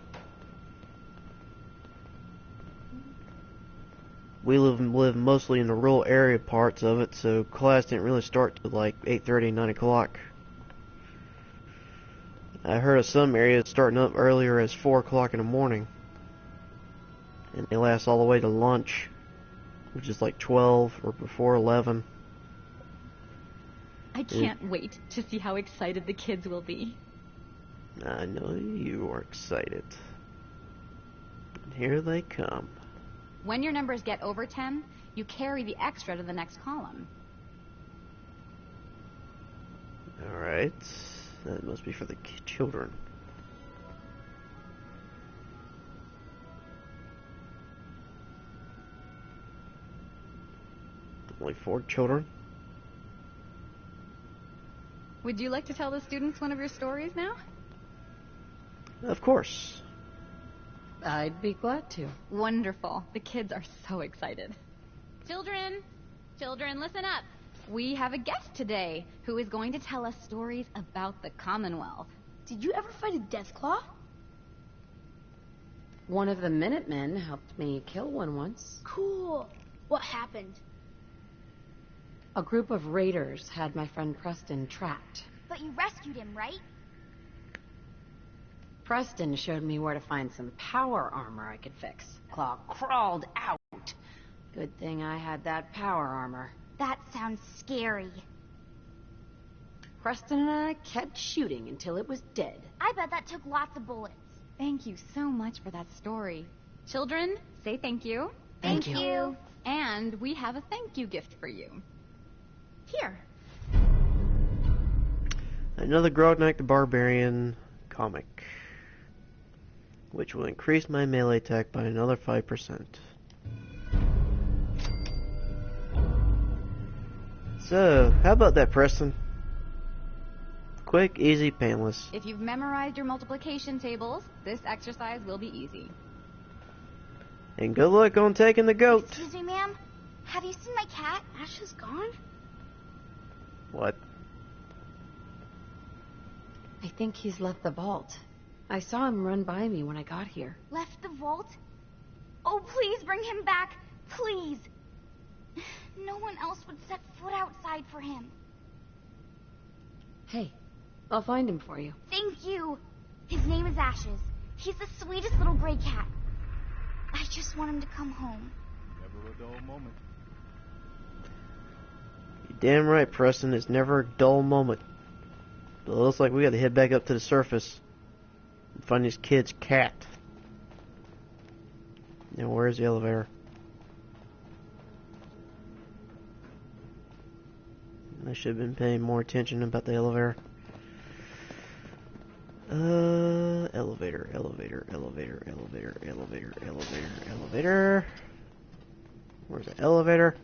we live mostly in the rural area parts of it, so class didn't really start till like 8:30, 9 o'clock. I heard of some areas starting up earlier as 4 o'clock in the morning. And they last all the way to lunch, which is like 12 or before 11. I can't wait to see how excited the kids will be. I know you are excited. And here they come. When your numbers get over 10, you carry the extra to the next column. Alright. That must be for the children. Only 4 children? Would you like to tell the students one of your stories now? Of course. I'd be glad to. Wonderful. The kids are so excited. Children, listen up. We have a guest today who is going to tell us stories about the Commonwealth. Did you ever fight a Deathclaw? One of the Minutemen helped me kill one once. Cool. What happened? A group of raiders had my friend Preston trapped. But you rescued him, right? Preston showed me where to find some power armor I could fix. Claw crawled out. Good thing I had that power armor. That sounds scary. Preston and I kept shooting until it was dead. I bet that took lots of bullets. Thank you so much for that story. Children, say thank you. Thank you. And we have a thank you gift for you. Here. Another Grognak the Barbarian comic, which will increase my melee attack by another 5%. So, how about that, Preston? Quick, easy, painless. If you've memorized your multiplication tables, this exercise will be easy. And good luck on taking the goat. Excuse me, ma'am. Have you seen my cat? Ash is gone? What? I think he's left the vault. I saw him run by me when I got here. Left the vault? Oh, please bring him back. Please. No one else would set foot outside for him. Hey, I'll find him for you. Thank you. His name is Ashes. He's the sweetest little gray cat. I just want him to come home. Never a dull moment. You're damn right, Preston. It's never a dull moment. But it looks like we gotta head back up to the surface and find this kid's cat. Now, where's the elevator? I should have been paying more attention about the elevator. Elevator, elevator, elevator, elevator, elevator, elevator, elevator. Where's the elevator?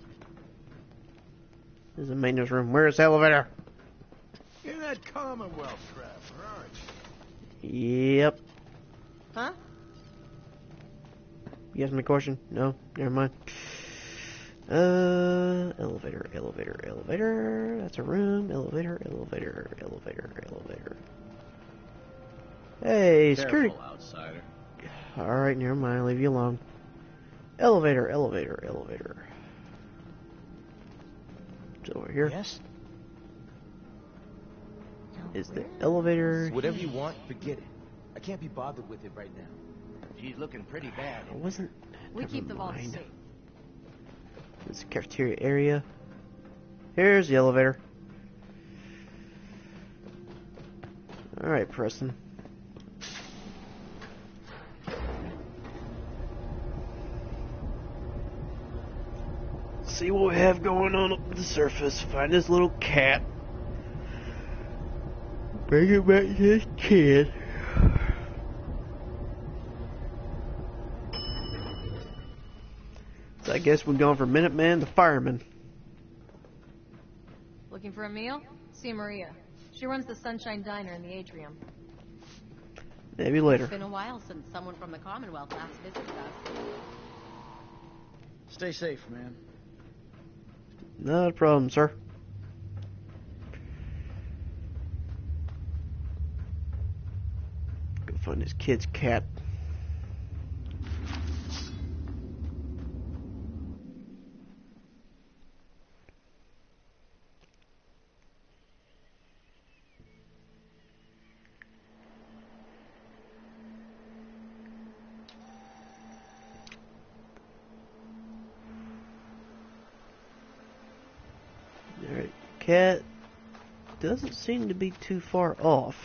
There's a maintenance room. Where's the elevator? In that Commonwealth crap, aren't you? Yep. Huh? You asked me a question? No? Never mind. Elevator, elevator, elevator. That's a room. Elevator, elevator, elevator, elevator. Hey, security. Careful, outsider. Alright, never mind. I'll leave you alone. Elevator, elevator, elevator. It's over here. Yes? Is the elevator... Whatever you want, forget it. I can't be bothered with it right now. She's looking pretty bad. I wasn't... We never keep the vault mind. safe. This is the cafeteria area. Here's the elevator. Alright, Preston. See what we have going on up the surface. Find this little cat. Bring it back to this kid. So I guess we're going from Minuteman to Fireman. Looking for a meal? See Maria. She runs the Sunshine Diner in the atrium. Maybe later. It's been a while since someone from the Commonwealth last visited us. Stay safe, man. Not a problem, sir. Go find this kid's cat. Alright, cat doesn't seem to be too far off.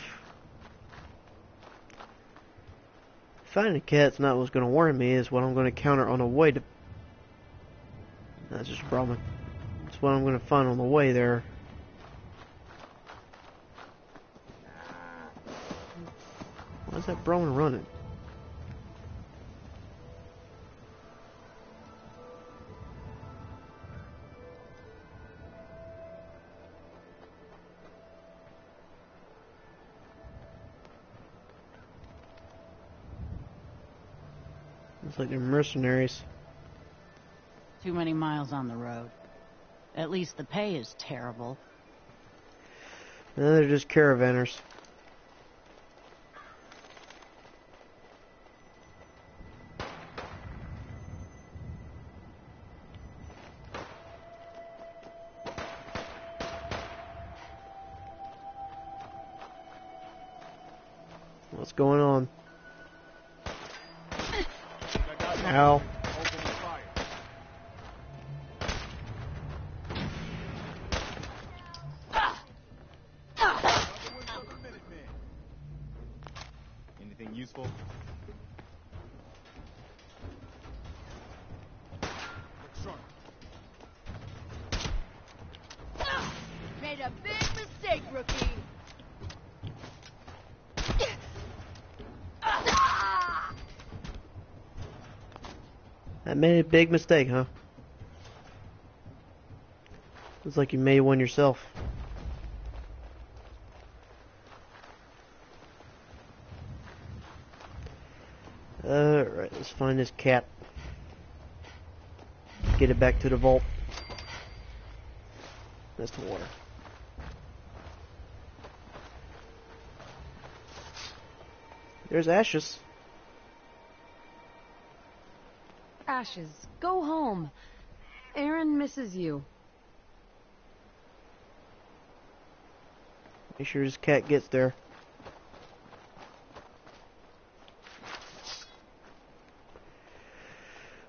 Finding a cat's not what's going to worry me, is what I'm going to counter on the way to... That's just a problem. It's what I'm going to find on the way there. Why is that Brahmin running? Looks like they're mercenaries. Too many miles on the road. At least the pay is terrible. No, they're just caravanners. What's going on? Ow. Anything useful? Made a big mistake, rookie. That made a big mistake, huh? Looks like you made one yourself. Alright, let's find this cat. Get it back to the vault. That's the water. There's Ashes. Ashes, go home. Aaron misses you. Make sure this cat gets there.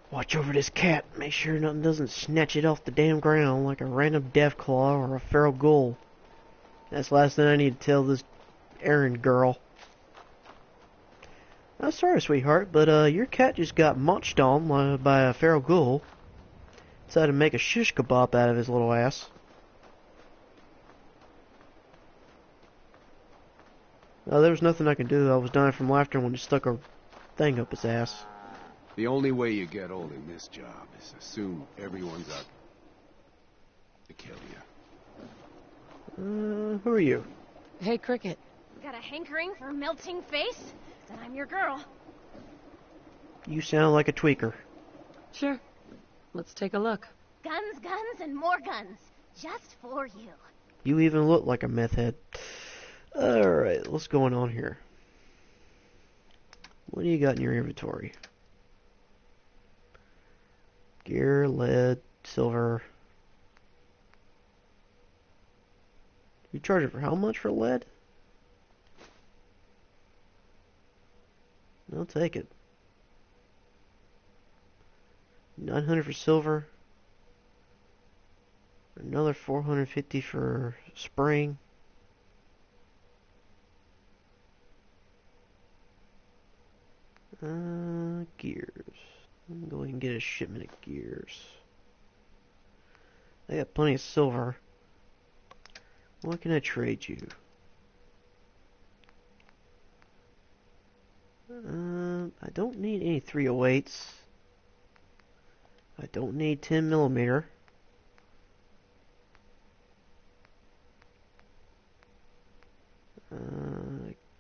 Watch over this cat. Make sure nothing doesn't snatch it off the damn ground like a random Deathclaw or a feral ghoul. That's the last thing I need to tell this Aaron girl. I'm sorry, sweetheart, but your cat just got munched on by a feral ghoul. Decided to make a shish kebab out of his little ass. There was nothing I could do. I was dying from laughter when he stuck a thing up his ass. The only way you get old in this job is assume everyone's out to kill you. Who are you? Hey, Cricket. Got a hankering for melting face? Then I'm your girl. You sound like a tweaker. Sure. Let's take a look. Guns, guns, and more guns. Just for you. You even look like a meth head. Alright, what's going on here? What do you got in your inventory? Gear, lead, silver. You charge it for how much for lead? I'll take it. 900 for silver. Another 450 for spring. Gears. I'm gonna go ahead and get a shipment of gears. I got plenty of silver. What can I trade you? I don't need any 308s. I don't need 10mm.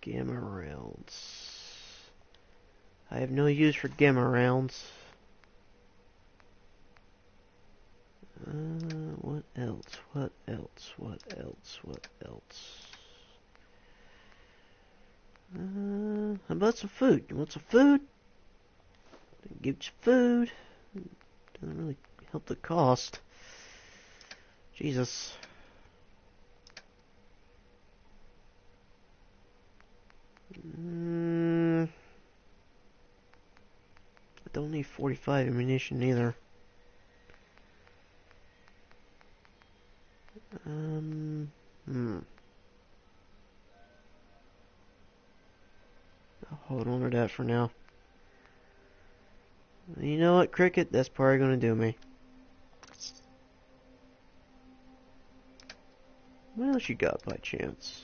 Gamma rounds. I have no use for gamma rounds. What else? What else? What else? What else? How about some food? You want some food? Give you some food. Doesn't really help the cost. Jesus. I don't need 45 ammunition either. I'll hold on to that for now. You know what, Cricket? That's probably gonna do me. What else you got by chance?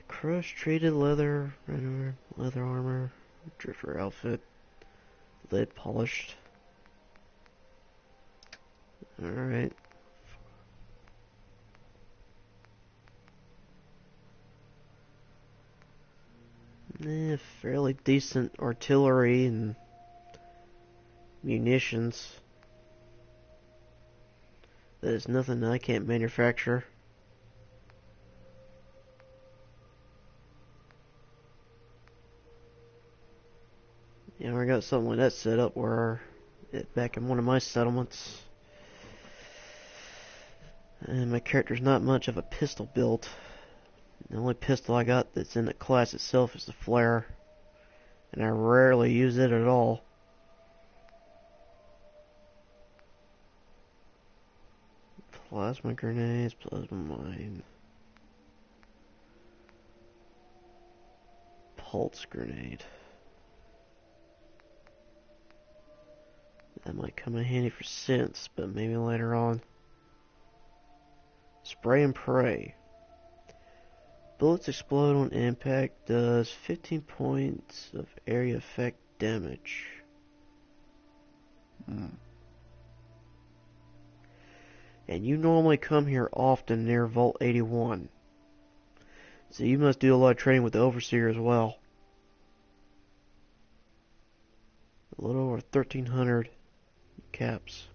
Crushed treated leather, leather armor, drifter outfit, lead polished. Alright. Fairly decent artillery and munitions. That is nothing I can't manufacture. Yeah, I got something like that set up where back in one of my settlements. And my character's not much of a pistol build. The only pistol I got that's in the class itself is the flare. And I rarely use it at all. Plasma grenades, plasma mine. Pulse grenade. That might come in handy for synths, but maybe later on. Spray and pray. Bullets explode on impact, does 15 points of area effect damage. And you normally come here often near Vault 81. So you must do a lot of training with the Overseer as well. A little over 1,300 caps.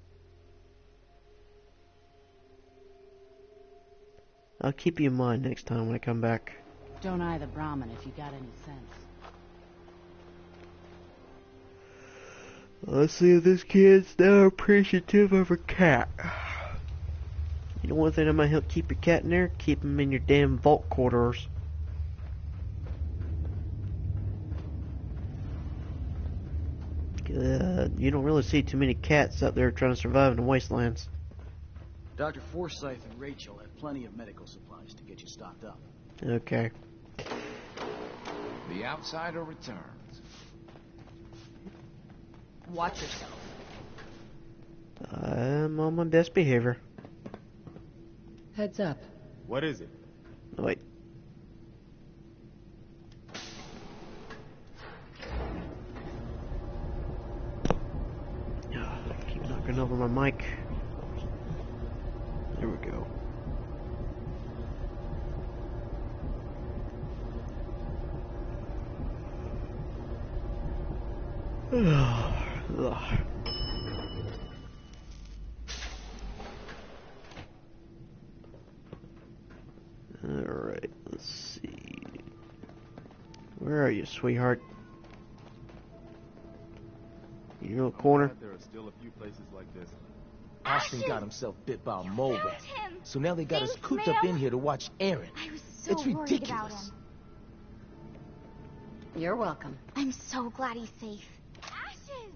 I'll keep you in mind next time when I come back. Don't eye the Brahmin if you got any sense. Let's see if this kid's now appreciative of a cat. You know one thing that might help keep your cat in there? Keep him in your damn vault quarters. You don't really see too many cats out there trying to survive in the wastelands. Dr. Forsyth and Rachel have plenty of medical supplies to get you stocked up. Okay. The outsider returns. Watch yourself. I'm on my best behavior. Heads up. What is it? Oh, wait. Keep knocking over my mic. There we go. Alright, let's see. Where are you, sweetheart? You in the corner? There are still a few places like this. Austin got himself bit by a mole rat. So now they got us cooped up in here to watch Aaron. I was so It's worried about ridiculous. him. You're welcome. I'm so glad he's safe. Ashes!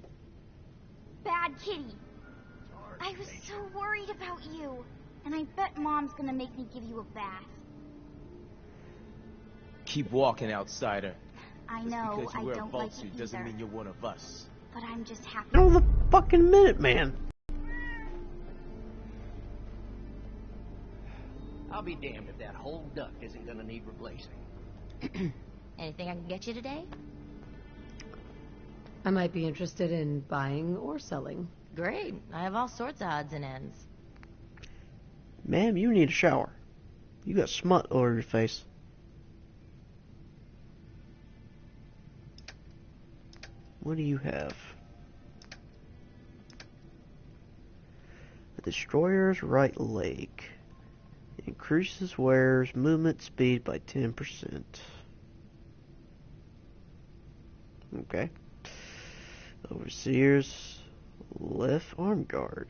Bad kitty. I was so worried about you. And I bet Mom's gonna make me give you a bath. Keep walking, outsider. I know, Just because I you wear a don't vault like suit it doesn't either. mean you're one of us. But I'm just happy. Get on the fucking minute, man. I'll be damned if that whole duct isn't gonna need replacing. Anything I can get you today? I might be interested in buying or selling. Great. I have all sorts of odds and ends. Ma'am, you need a shower. You got smut all over your face. What do you have? The Destroyer's right leg. Increases wearer's movement speed by 10%. Okay. Overseer's left arm guard.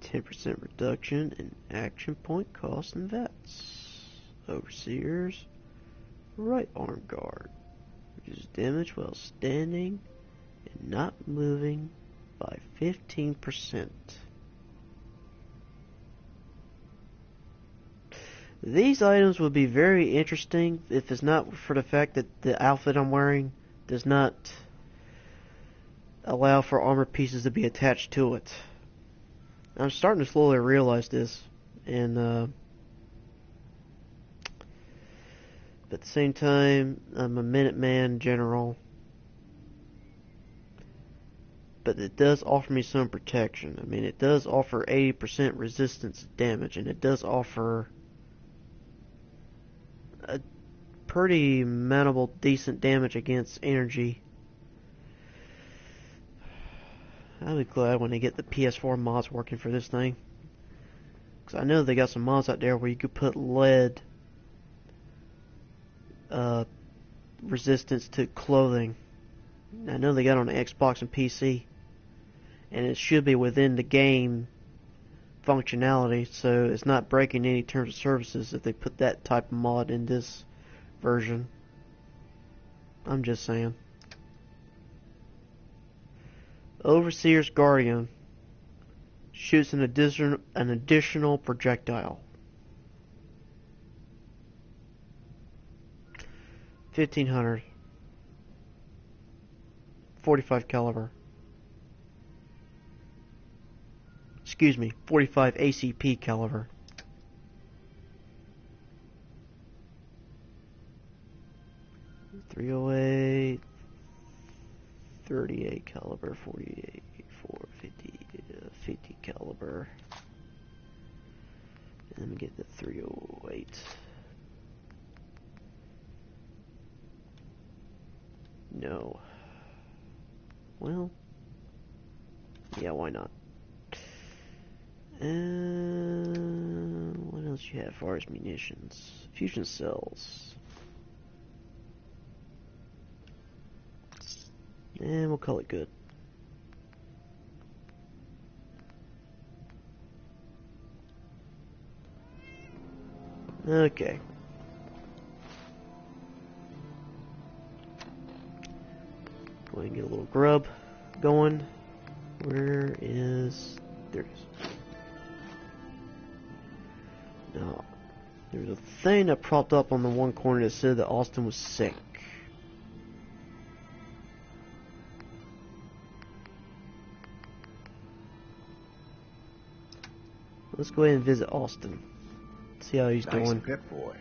10% reduction in action point cost and VATS. Overseer's right arm guard. Reduces damage while standing and not moving by 15%. These items would be very interesting if it's not for the fact that the outfit I'm wearing does not allow for armor pieces to be attached to it. I'm starting to slowly realize this, and but at the same time, I'm a Minuteman general, but it does offer me some protection. I mean, it does offer 80% resistance to damage, and it does offer a pretty manageable, decent damage against energy. I'll be glad when they get the PS4 mods working for this thing, because I know they got some mods out there where you could put lead resistance to clothing. I know they got on the Xbox and PC, and it should be within the game functionality, so it's not breaking any terms of services if they put that type of mod in this version. I'm just saying. Overseer's Guardian shoots an additional projectile. 1500. 45 caliber. Excuse me, 45 ACP caliber. .308, 38 caliber, 48, 450, 50 caliber. And let me get the .308. No. Well, yeah, why not? What else you have as far as munitions? Fusion cells. And we'll call it good. Okay. Go ahead and get a little grub going. Where is... There it is. Now, there's a thing that propped up on the one corner that said that Austin was sick. Let's go ahead and visit Austin. See how he's doing. Nice Pip-Boy.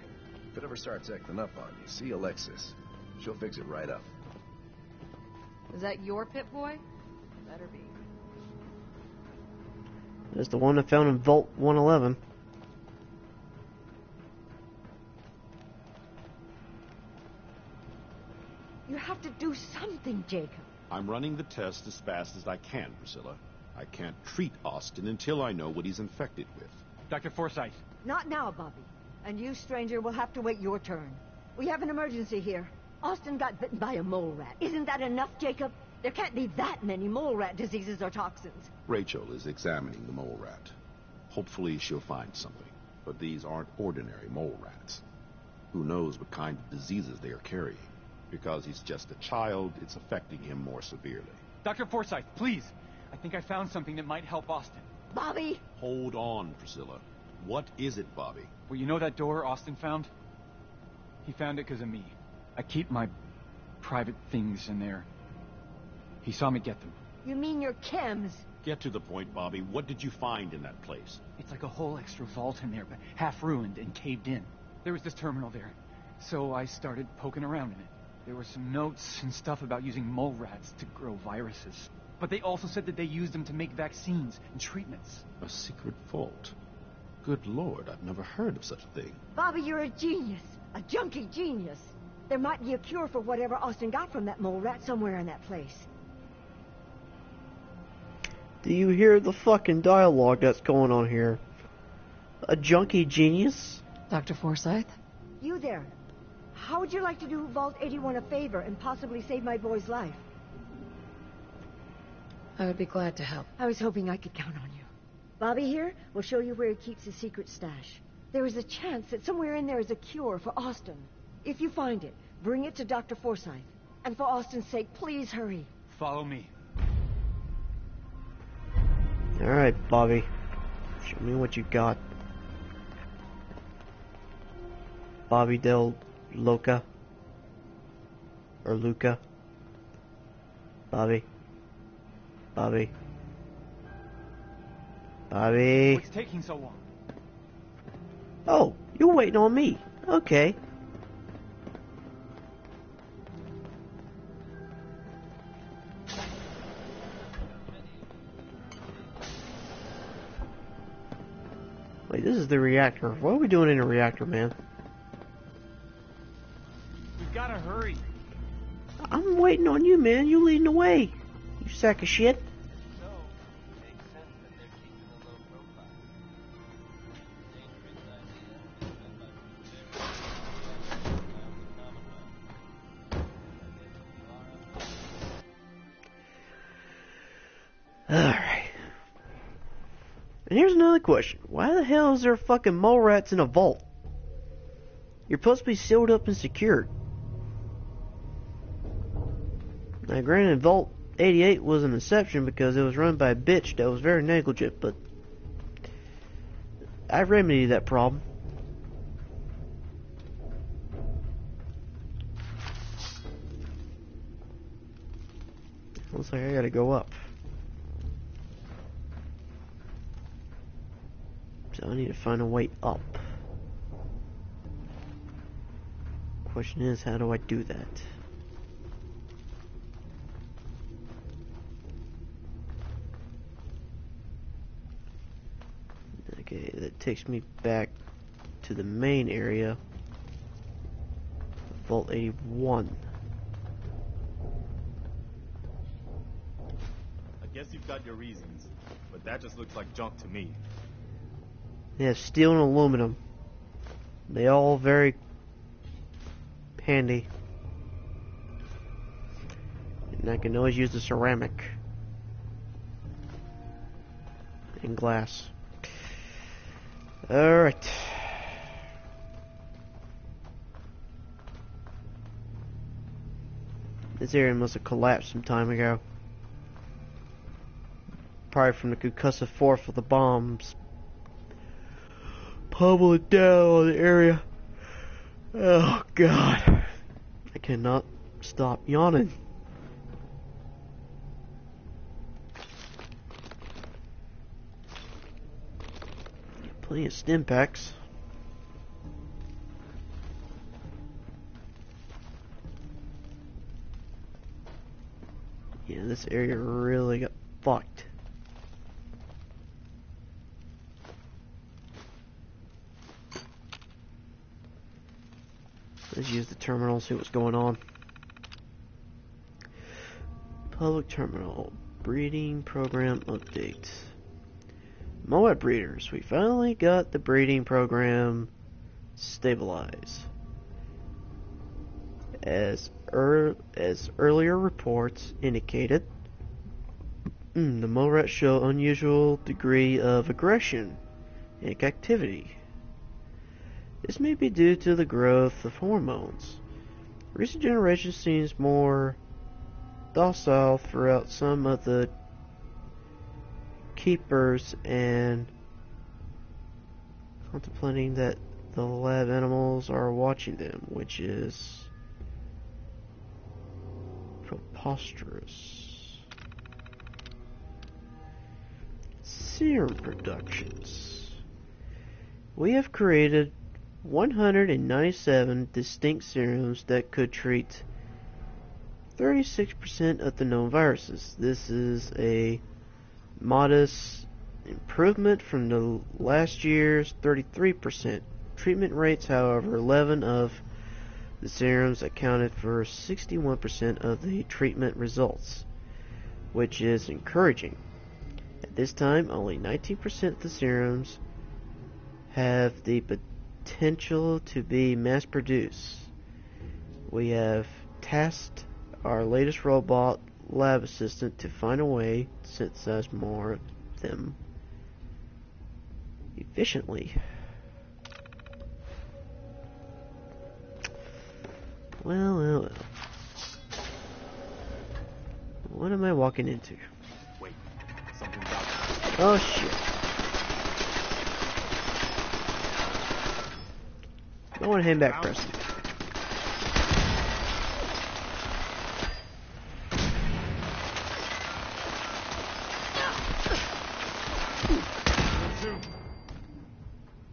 If it ever starts acting up on you, see Alexis. She'll fix it right up. Is that your Pip-Boy? Better be. That's the one I found in Vault 111. You have to do something, Jacob. I'm running the test as fast as I can, Priscilla. I can't treat Austin until I know what he's infected with. Dr. Forsyth. Not now, Bobby. And you, stranger, will have to wait your turn. We have an emergency here. Austin got bitten by a mole rat. Isn't that enough, Jacob? There can't be that many mole rat diseases or toxins. Rachel is examining the mole rat. Hopefully she'll find something. But these aren't ordinary mole rats. Who knows what kind of diseases they are carrying. Because he's just a child, it's affecting him more severely. Dr. Forsyth, please. I think I found something that might help Austin. Bobby! Hold on, Priscilla. What is it, Bobby? Well, you know that door Austin found? He found it because of me. I keep my private things in there. He saw me get them. You mean your chems? Get to the point, Bobby. What did you find in that place? It's like a whole extra vault in there, but half ruined and caved in. There was this terminal there, so I started poking around in it. There were some notes and stuff about using mole rats to grow viruses. But they also said that they used them to make vaccines and treatments. A secret vault? Good Lord, I've never heard of such a thing. Bobby, you're a genius. A junkie genius. There might be a cure for whatever Austin got from that mole rat somewhere in that place. Do you hear the fucking dialogue that's going on here? A junkie genius? Dr. Forsyth? You there. How would you like to do Vault 81 a favor and possibly save my boy's life? I would be glad to help. I was hoping I could count on you. Bobby here will show you where he keeps his secret stash. There is a chance that somewhere in there is a cure for Austin. If you find it, bring it to Dr. Forsyth. And for Austin's sake, please hurry. Follow me. Alright, Bobby. Show me what you got. Bobby Del Loca. Or Luca. Bobby. Bobby. Bobby. What's taking so long? Oh, you're waiting on me. Okay. Wait, this is the reactor. What are we doing in a reactor, man? We've gotta hurry. I'm waiting on you, man. You leading the way. You sack of shit. Alright. And here's another question. Why the hell is there fucking mole rats in a vault? You're supposed to be sealed up and secured. Now granted, Vault 88 was an exception because it was run by a bitch that was very negligent, but I remedied that problem. Looks like I gotta go up. So I need to find a way up. Question is, how do I do that? Okay, that takes me back to the main area. Vault 81. I guess you've got your reasons, but that just looks like junk to me. They have steel and aluminum. They all very handy. And I can always use the ceramic and glass. Alright. This area must have collapsed some time ago. Probably from the concussive force of the bombs pummeling down on the area. Oh god. I cannot stop yawning. Plenty of stim packs. Yeah, this area really got fucked. Let's use the terminal, see what's going on. Public terminal. Breeding program update. Moab breeders. We finally got the breeding program stabilized. As earlier reports indicated, the mole rats show unusual degree of aggression and activity. This may be due to the growth of hormones. Recent generations seems more docile throughout some of the keepers and contemplating that the lab animals are watching them, which is preposterous. Serum productions. We have created 197 distinct serums that could treat 36% of the known viruses. This is a modest improvement from the last year's 33%. Treatment rates, however, 11 of the serums accounted for 61% of the treatment results, which is encouraging. At this time, only 19% of the serums have the potential to be mass-produced. We have tasked our latest robot lab assistant to find a way to synthesize more of them efficiently. Well. What am I walking into? Wait, something's out there. Oh shit. I want to hand back, Preston.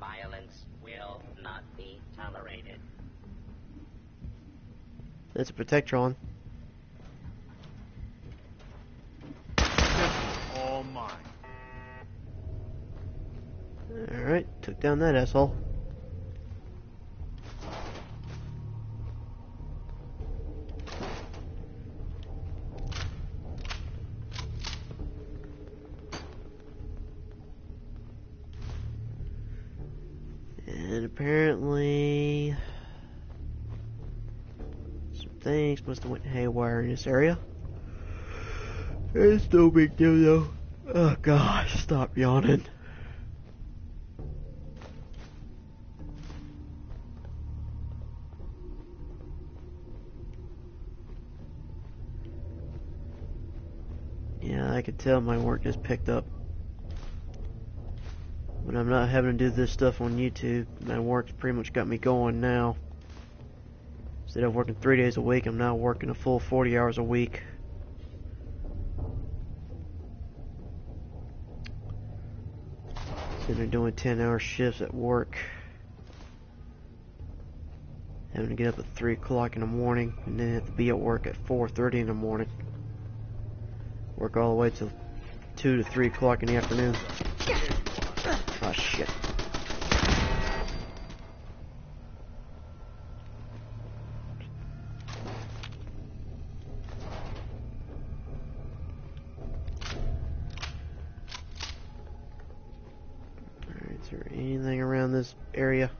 Violence will not be tolerated. That's a Protectron. All mine. Alright, took down that asshole. And apparently some things must have went haywire in this area. It's no big deal though. Oh gosh, stop yawning. Yeah, I could tell my work just picked up. When I'm not having to do this stuff on YouTube, my work's pretty much got me going now. Instead of working 3 days a week, I'm now working a full 40 hours a week. Sitting there doing 10-hour shifts at work. Having to get up at 3 o'clock in the morning, and then have to be at work at 4:30 in the morning. Work all the way till 2 to 3 o'clock in the afternoon. Oh shit. Alright, is there anything around this area?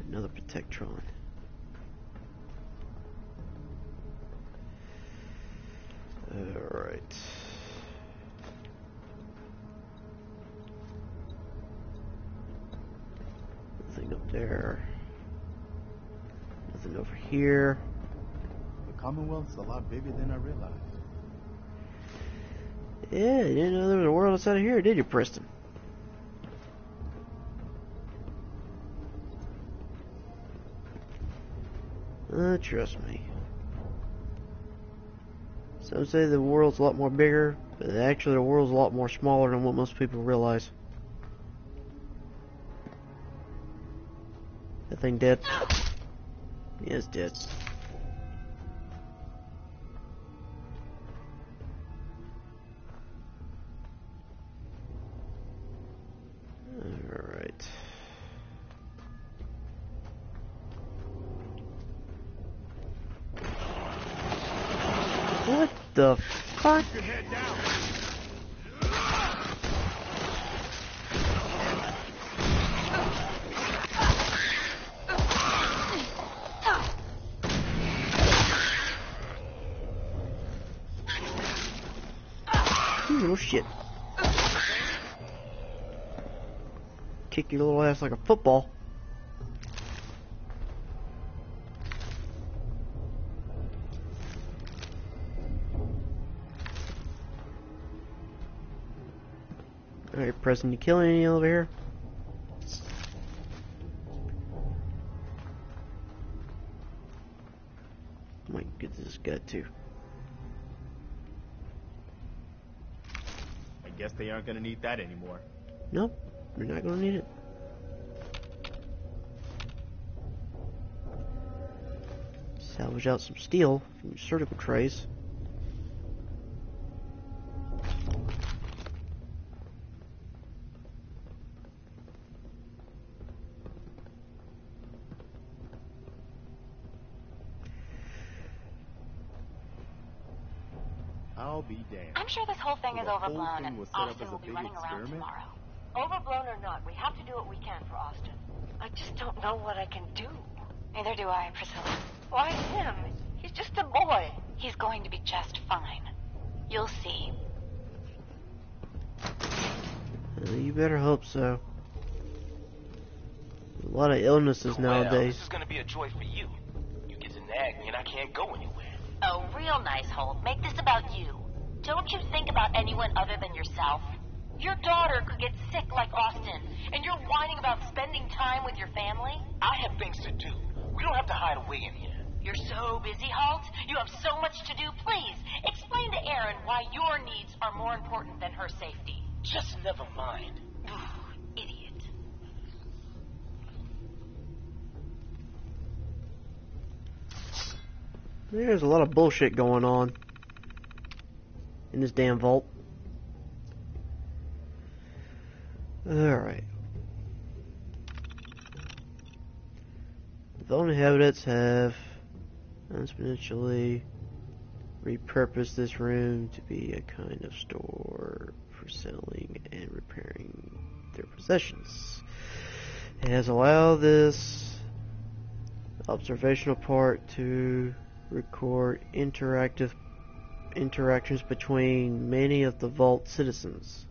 Another Protectron. Alright. Nothing up there. Nothing over here. The Commonwealth's a lot bigger than I realized. Yeah, you didn't know there was a world outside of here, did you, Preston? Trust me. Some say the world's a lot more bigger, but actually the world's a lot more smaller than what most people realize. That thing dead? Yeah, it's dead. Alright. What the fuck? Keep your head down. You little shit. Kick your little ass like a football. Alright, Preston, you killing any over here? Might get this guy too. I guess they aren't gonna need that anymore. Nope, you're not gonna need it. Salvage out some steel from your surgical trays. I'll be damned. I'm sure this whole thing is overblown, and was set up Austin as will a be big running around experiment? tomorrow. Overblown or not, we have to do what we can for Austin. I just don't know what I can do. Neither do I, Priscilla. Why him? He's just a boy. He's going to be just fine. You'll see. You better hope so. A lot of illnesses nowadays. This is gonna be a joy for you. You get to nag me and I can't go anywhere. Oh, real nice, Holt. Make this about you. Don't you think about anyone other than yourself? Your daughter could get sick like Austin, and you're whining about spending time with your family? I have things to do. We don't have to hide away in here. You're so busy, Holt. You have so much to do. Please, explain to Erin why your needs are more important than her safety. Just never mind. Idiot. There's a lot of bullshit going on in this damn vault. Alright. The vault inhabitants have exponentially repurposed this room to be a kind of store for selling and repairing their possessions. It has allowed this observational part to record interactions between many of the vault citizens.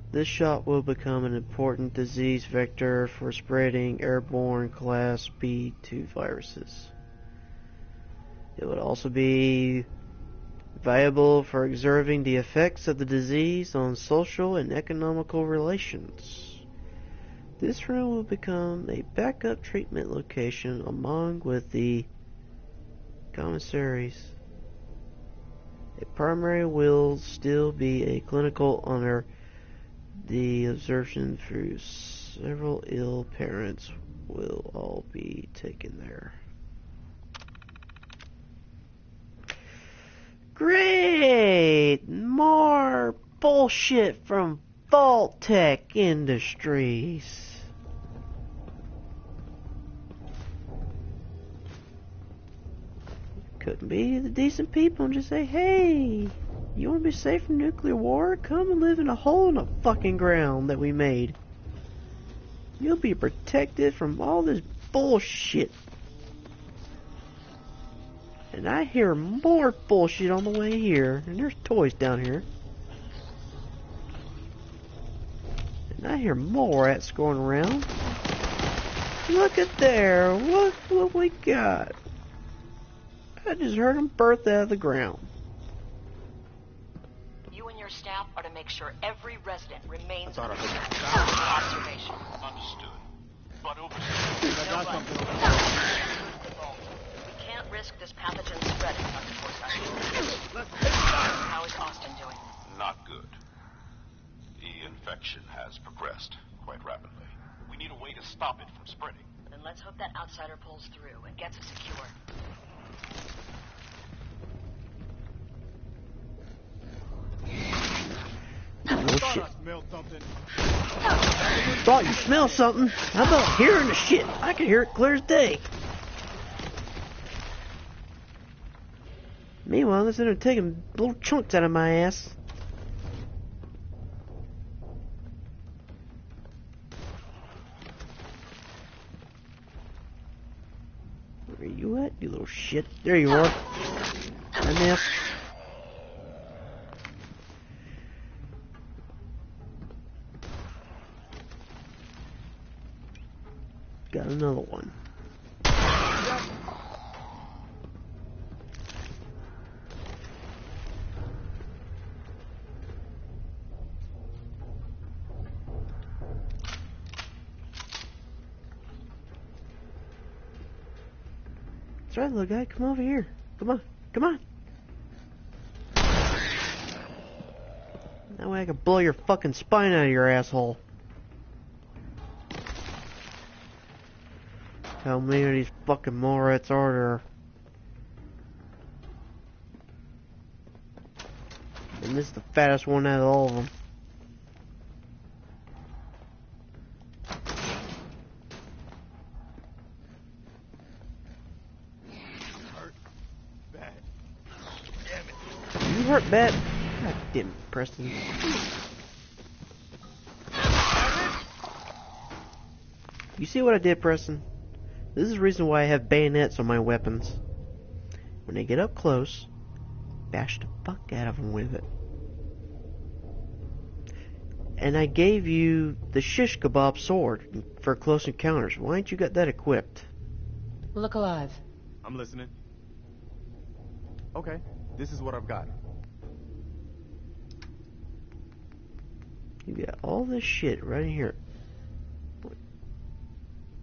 This shot will become an important disease vector for spreading airborne Class B2 viruses. It would also be valuable for observing the effects of the disease on social and economical relations. This room will become a backup treatment location along with the commissaries. A primary will still be a clinical under the observation through several ill parents will all be taken there. Great! More bullshit from Vault-Tec Industries. Couldn't be the decent people and just say, hey, you want to be safe from nuclear war? Come and live in a hole in the fucking ground that we made. You'll be protected from all this bullshit. And I hear more bullshit on the way here. And there's toys down here. And I hear more rats going around. Look at there. Look what we got. I just heard them birth out of the ground. You and your staff are to make sure every resident remains under observation. Understood. But over We can't risk this pathogen spreading, Dr. Forsyth. How is Austin doing? Not good. The infection has progressed quite rapidly. We need a way to stop it from spreading. Then let's hope that outsider pulls through and gets us secure. Oh shit. Something. Thought you smell something. How about hearing the shit? I can hear it clear as day. Meanwhile, they're sitting there taking little chunks out of my ass. Where are you at, you little shit? There you are. I missed. Got another one. That's right, little guy. Come over here. Come on. Come on. That way I can blow your fucking spine out of your asshole. How many of these fucking mole rats are there? And this is the fattest one out of all of them. Hurt bad. Damn it. You hurt bad? God damn it, Preston. You see what I did, Preston? This is the reason why I have bayonets on my weapons. When they get up close, bash the fuck out of them with it. And I gave you the shish kebab sword for close encounters. Why ain't you got that equipped? Look alive. I'm listening. Okay, this is what I've got. You got all this shit right here.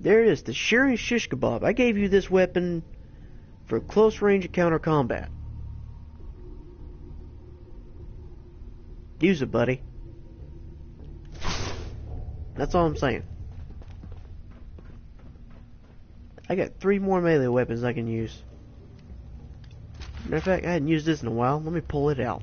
There it is, the shearing shish kebab. I gave you this weapon for close range encounter combat. Use it, buddy. That's all I'm saying. I got 3 more melee weapons I can use. Matter of fact, I hadn't used this in a while. Let me pull it out.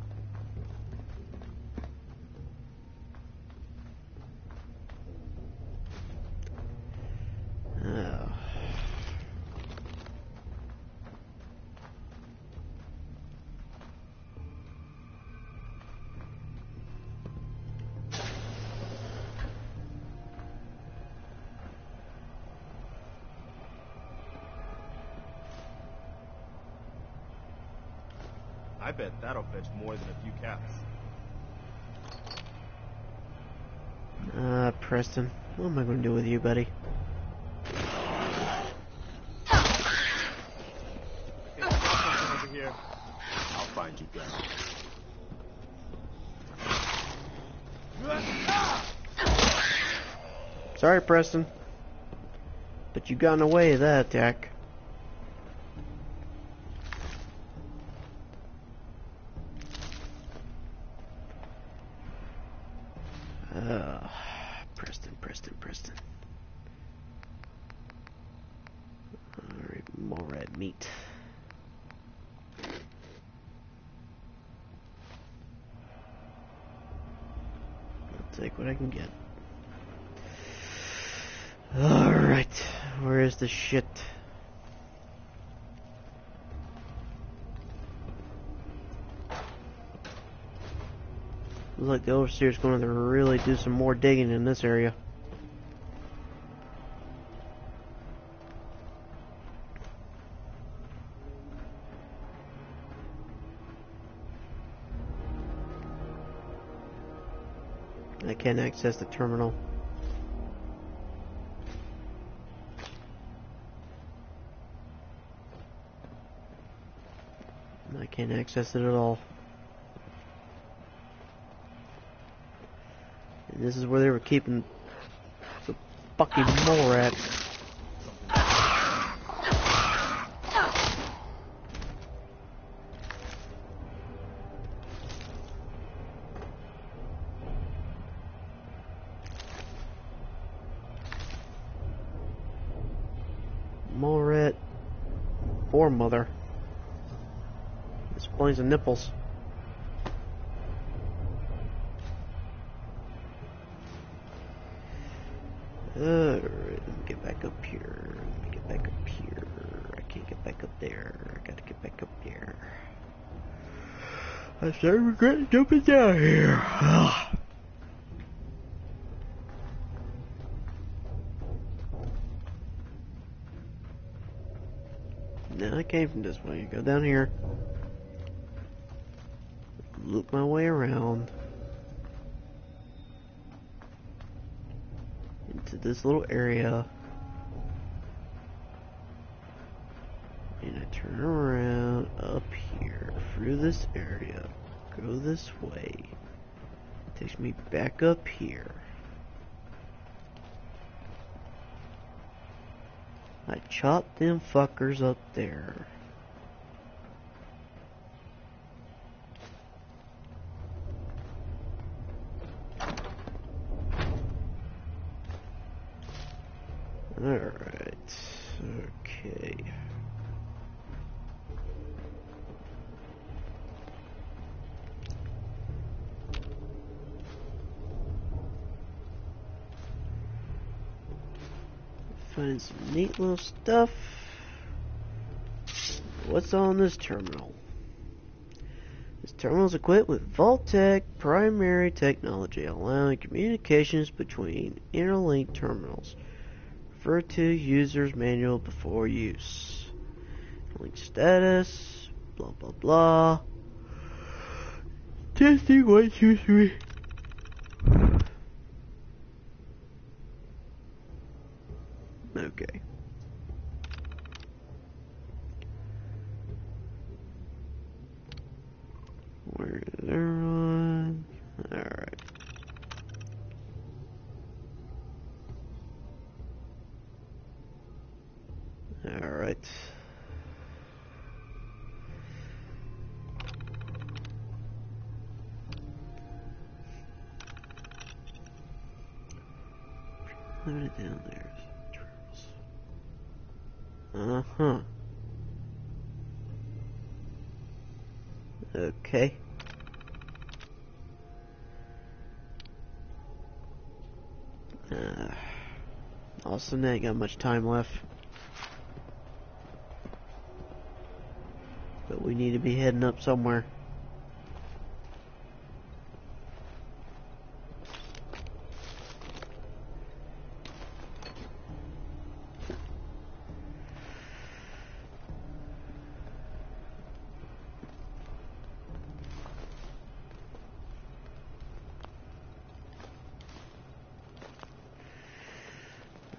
I bet that'll fetch more than a few caps. Preston, what am I going to do with you, buddy? Over here. I'll find you guys. Sorry, Preston, but you got in the way of that attack. Preston. Alright, more red meat. I'll take what I can get. Alright, where is the shit? Looks like the Overseer's going to really do some more digging in this area. I can't access the terminal. I can't access it at all. And this is where they were keeping the fucking mole rat. Mole rat or mother. Explains the nipples. Alright, let me get back up here. I can't get back up there. I gotta get back up there. I start regretting jumping down here. Now I came from this way. Go down here. Loop my way around into this little area, and I turn around up here through this area, go this way, takes me back up here. I chop them fuckers up there. Alright, okay. Find some neat little stuff. What's on this terminal? This terminal is equipped with Vault-Tec primary technology, allowing communications between interlinked terminals. Refer to user's manual before use. Link status, blah blah blah. Testing 1, 2, 3. Okay. Where is everyone? Alright. Alright. Leave it down there. Uh-huh. Okay. Austin ain't got much time left. But we need to be heading up somewhere.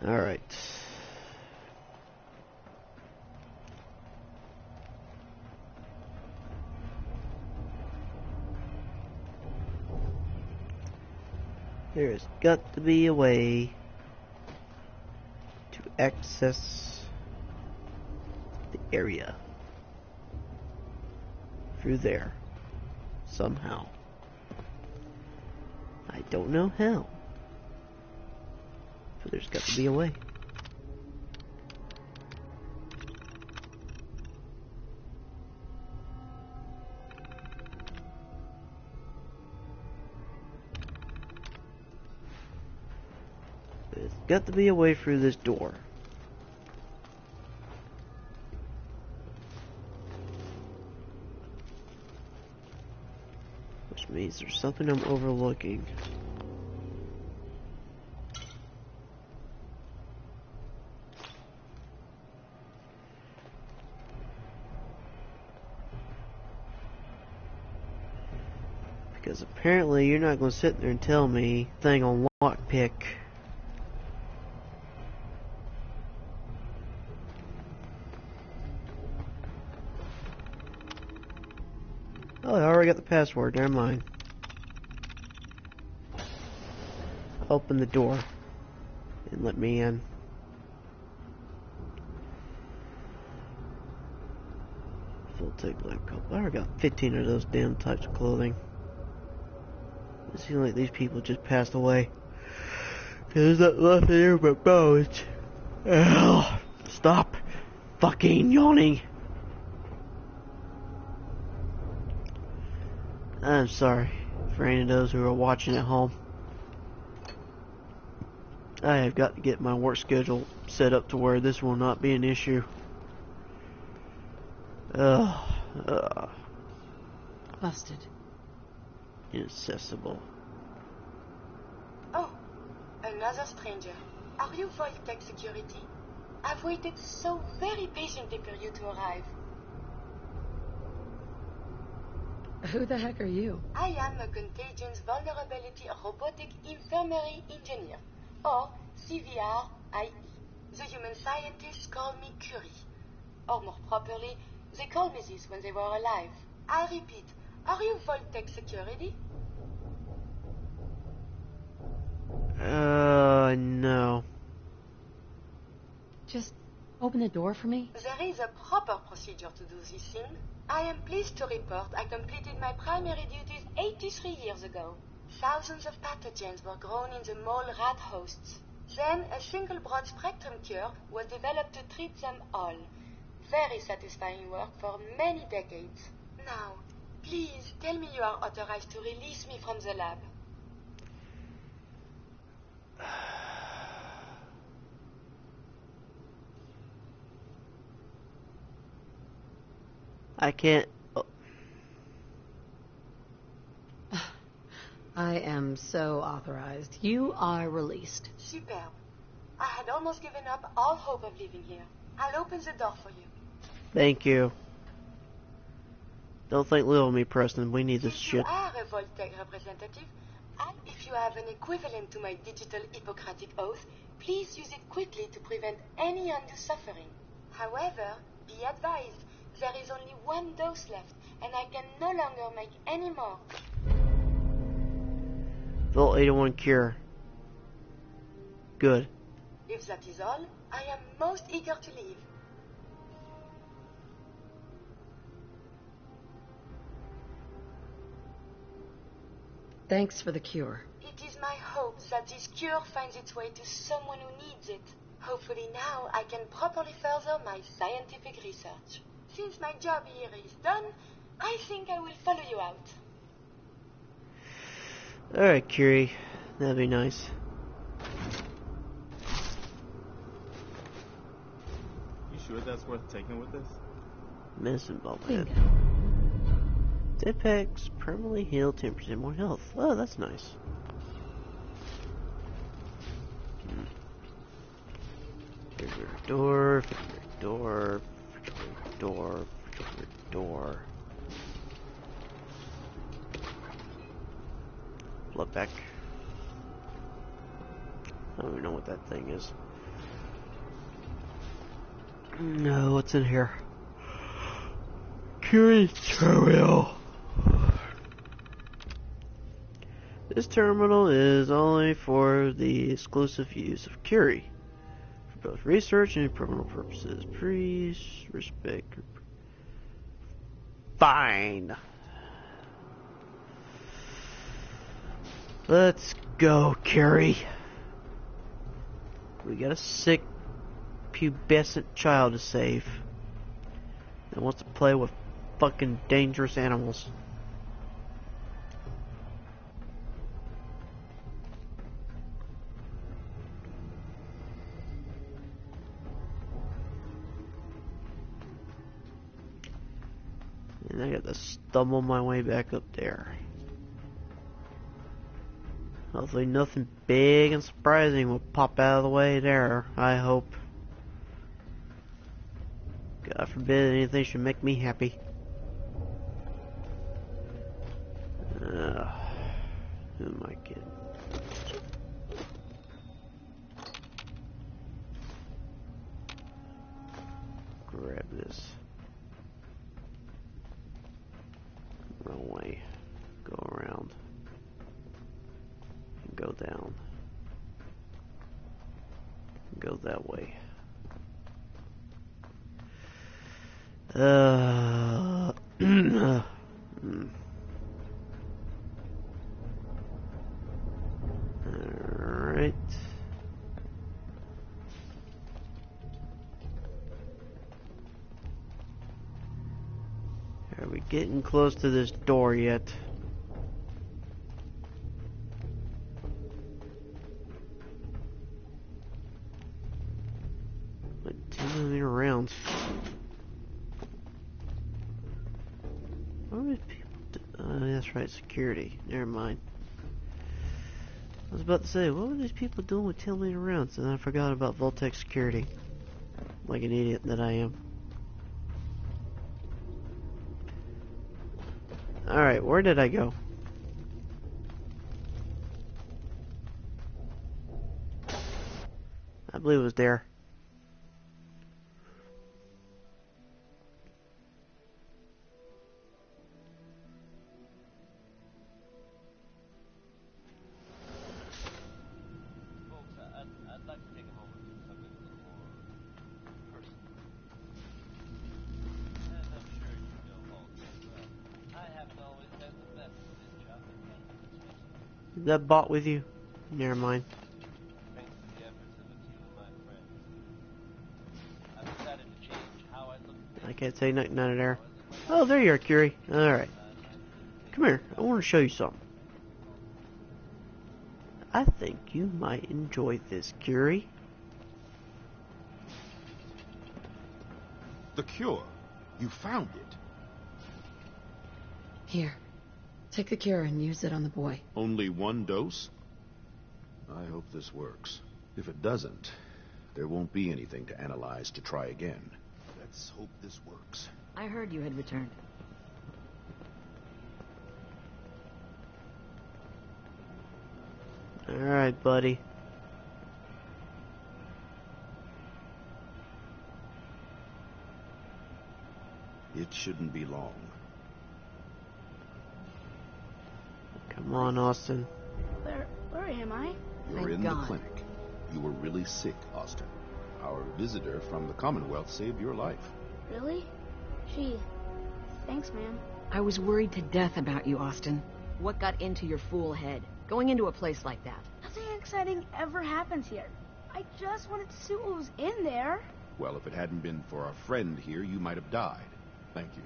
Alright. There's got to be a way to access the area through there somehow. I don't know how. But there's got to be a way. There's got to be a way through this door. Which means there's something I'm overlooking. Because apparently you're not going to sit there and tell me thing on lockpick. Oh, I already got the password. Never mind. Open the door and let me in. Full take black coat. I already got 15 of those damn types of clothing. It seems like these people just passed away. There's not left here but bones. Ugh, stop fucking yawning. I'm sorry for any of those who are watching at home. I have got to get my work schedule set up to where this will not be an issue. Busted. Inaccessible. Oh, another stranger. Are you Vault-Tec security? I've waited so very patiently for you to arrive. Who the heck are you? I am a Contagions Vulnerability Robotic Infirmary Engineer, or CVR-IE. The human scientists call me Curie. Or more properly, they called me this when they were alive. I repeat, are you Vault-Tec security? No. Just open the door for me? There is a proper procedure to do this thing. I am pleased to report I completed my primary duties 83 years ago. Thousands of pathogens were grown in the mole rat hosts. Then a single broad spectrum cure was developed to treat them all. Very satisfying work for many decades. Now, please tell me you are authorized to release me from the lab. I can't. Oh. I am so authorized. You are released. Superb. I had almost given up all hope of leaving here. I'll open the door for you. Thank you. Don't think little of me, Preston. We need this shit. You are a Vault-Tec representative. If you have an equivalent to my digital Hippocratic oath, please use it quickly to prevent any undue suffering. However, be advised, there is only one dose left, and I can no longer make any more. Vault 81 cure. Good. If that is all, I am most eager to leave. Thanks for the cure. It is my hope that this cure finds its way to someone who needs it. Hopefully now I can properly further my scientific research. Since my job here is done, I think I will follow you out. Alright, Curie. That'd be nice. You sure that's worth taking with us? Medicine ball pad. Dead packs permanently heal 10% more health. Oh, that's nice. Refrigerator door, refrigerator door, refrigerator door, refrigerator door. Blood pack. I don't even know what that thing is. No, what's in here? Curie terminal. This terminal is only for the exclusive use of Curie. For both research and criminal purposes. Please respect. Fine. Let's go, Curie. We got a sick, pubescent child to save that wants to play with fucking dangerous animals. And I got to stumble my way back up there. Hopefully nothing big and surprising will pop out of the way there, I hope. God forbid anything should make me happy. Who am I kidding? Grab this. Run away. Go around. And go down. Go that way. Alright. Are we getting close to this door yet? Like 2 million rounds. What are these people doing? That's right, security. Never mind. I was about to say, what were these people doing with 10 million rounds? And I forgot about Vault-Tec security. Like an idiot that I am. Alright, where did I go? I believe it was there. Is that bot with you? Never mind. I can't say nothing out of there. Oh, there you are, Curie. Alright. Come here. I want to show you something. I think you might enjoy this, Curie. The cure. You found it. Here. Take the cure and use it on the boy. Only one dose? I hope this works. If it doesn't, there won't be anything to analyze to try again. Let's hope this works. I heard you had returned. Alright, buddy. It shouldn't be long. Come on, Austin. Where am I? You're in the clinic. You were really sick, Austin. Our visitor from the Commonwealth saved your life. Really? Gee, thanks, man. I was worried to death about you, Austin. What got into your fool head? Going into a place like that? Nothing exciting ever happens here. I just wanted to see what was in there. Well, if it hadn't been for our friend here, you might have died. Thank you.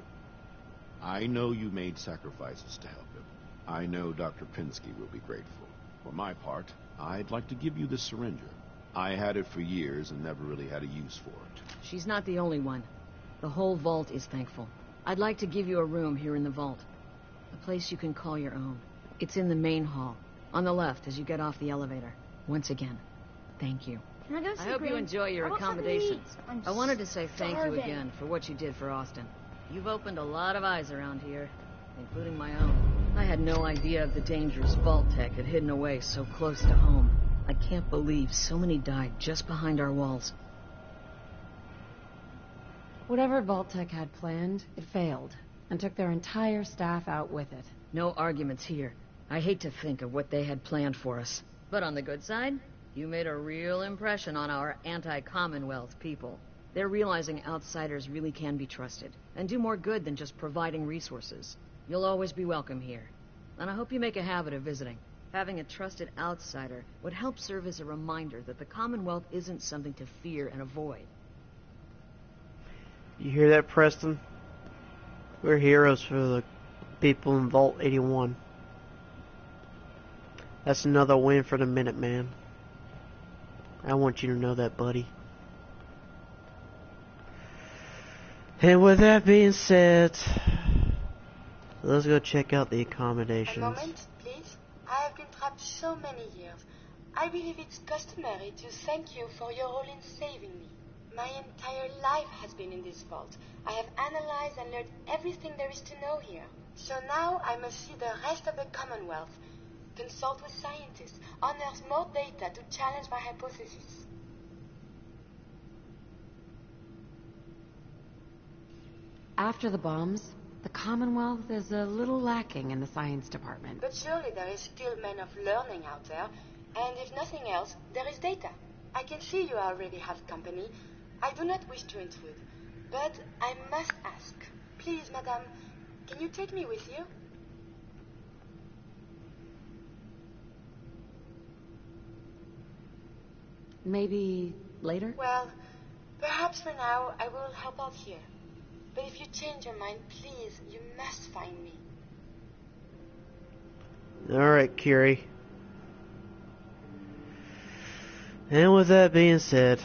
I know you made sacrifices to help him. I know Dr. Pinsky will be grateful. For my part, I'd like to give you this syringer. I had it for years and never really had a use for it. She's not the only one. The whole vault is thankful. I'd like to give you a room here in the vault. A place you can call your own. It's in the main hall. On the left as you get off the elevator. Once again, thank you. Can I go see I hope you Green? enjoy your I want something to accommodations. eat. I'm I wanted to say thank you starving. again for what you did for Austin. You've opened a lot of eyes around here, including my own. I had no idea of the dangers Vault Tech had hidden away so close to home. I can't believe so many died just behind our walls. Whatever Vault-Tec had planned, it failed, and took their entire staff out with it. No arguments here. I hate to think of what they had planned for us. But on the good side, you made a real impression on our anti-Commonwealth people. They're realizing outsiders really can be trusted, and do more good than just providing resources. You'll always be welcome here. And I hope you make a habit of visiting. Having a trusted outsider would help serve as a reminder that the Commonwealth isn't something to fear and avoid. You hear that, Preston? We're heroes for the people in Vault 81. That's another win for the Minuteman. I want you to know that, buddy. And with that being said, let's go check out the accommodations. A moment, please. I have been trapped so many years. I believe it's customary to thank you for your role in saving me. My entire life has been in this vault. I have analyzed and learned everything there is to know here. So now I must see the rest of the Commonwealth, consult with scientists, unearth more data to challenge my hypothesis. After the bombs, the Commonwealth is a little lacking in the science department. But surely there is still men of learning out there, and if nothing else, there is data. I can see you already have company. I do not wish to intrude, but I must ask. Please, madame, can you take me with you? Maybe later? Well, perhaps for now I will help out here. But if you change your mind, please, you must find me. Alright, Curie. And with that being said,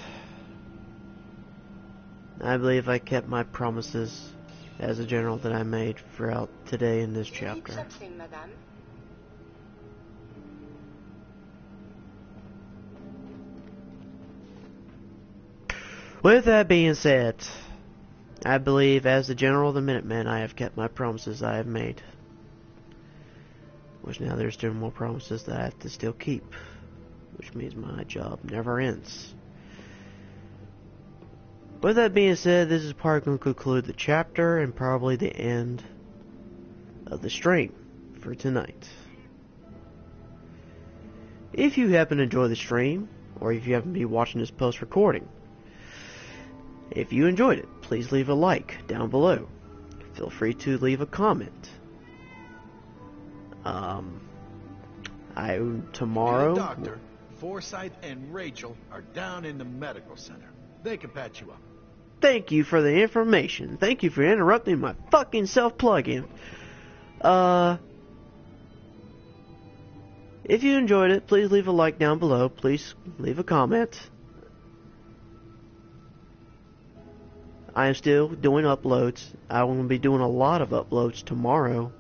I believe I kept my promises as a general that I made throughout today in this chapter. Something, madame. With that being said, I believe as the General of the Minutemen I have kept my promises I have made. Which now there's still more promises that I have to still keep. Which means my job never ends. With that being said, this is probably going to conclude the chapter and probably the end of the stream for tonight. If you happen to enjoy the stream, or if you happen to be watching this post-recording, if you enjoyed it, please leave a like down below. Feel free to leave a comment. Tomorrow... Your doctor, Forsyth, and Rachel are down in the medical center. They can patch you up. Thank you for the information. Thank you for interrupting my fucking self-plug-in. If you enjoyed it, please leave a like down below. Please leave a comment. I am still doing uploads. I will be doing a lot of uploads tomorrow.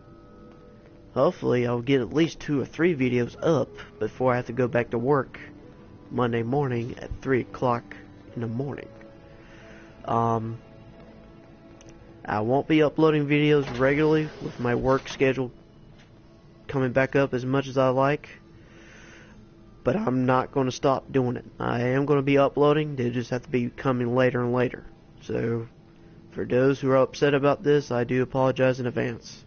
Hopefully I'll get at least 2 or 3 videos up before I have to go back to work Monday morning at 3 o'clock in the morning. I won't be uploading videos regularly with my work schedule coming back up as much as I like. But I'm not going to stop doing it. I am going to be uploading. They just have to be coming later and later. So, for those who are upset about this, I do apologize in advance.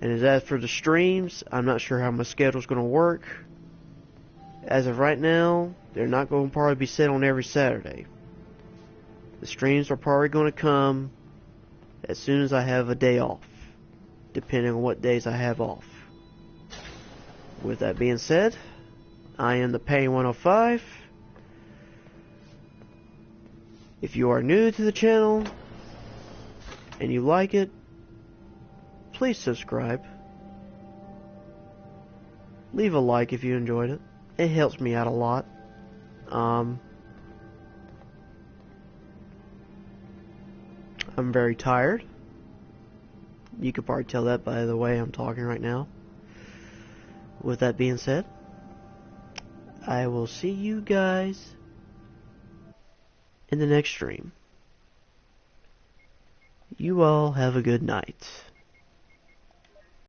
And as for the streams, I'm not sure how my schedule is going to work. As of right now, they're not going to probably be set on every Saturday. The streams are probably going to come as soon as I have a day off, depending on what days I have off. With that being said, I am the Pain 105. If you are new to the channel and you like it, please subscribe. Leave a like if you enjoyed it. It helps me out a lot. I'm very tired. You could probably tell that by the way I'm talking right now. With that being said, I will see you guys in the next stream. You all have a good night.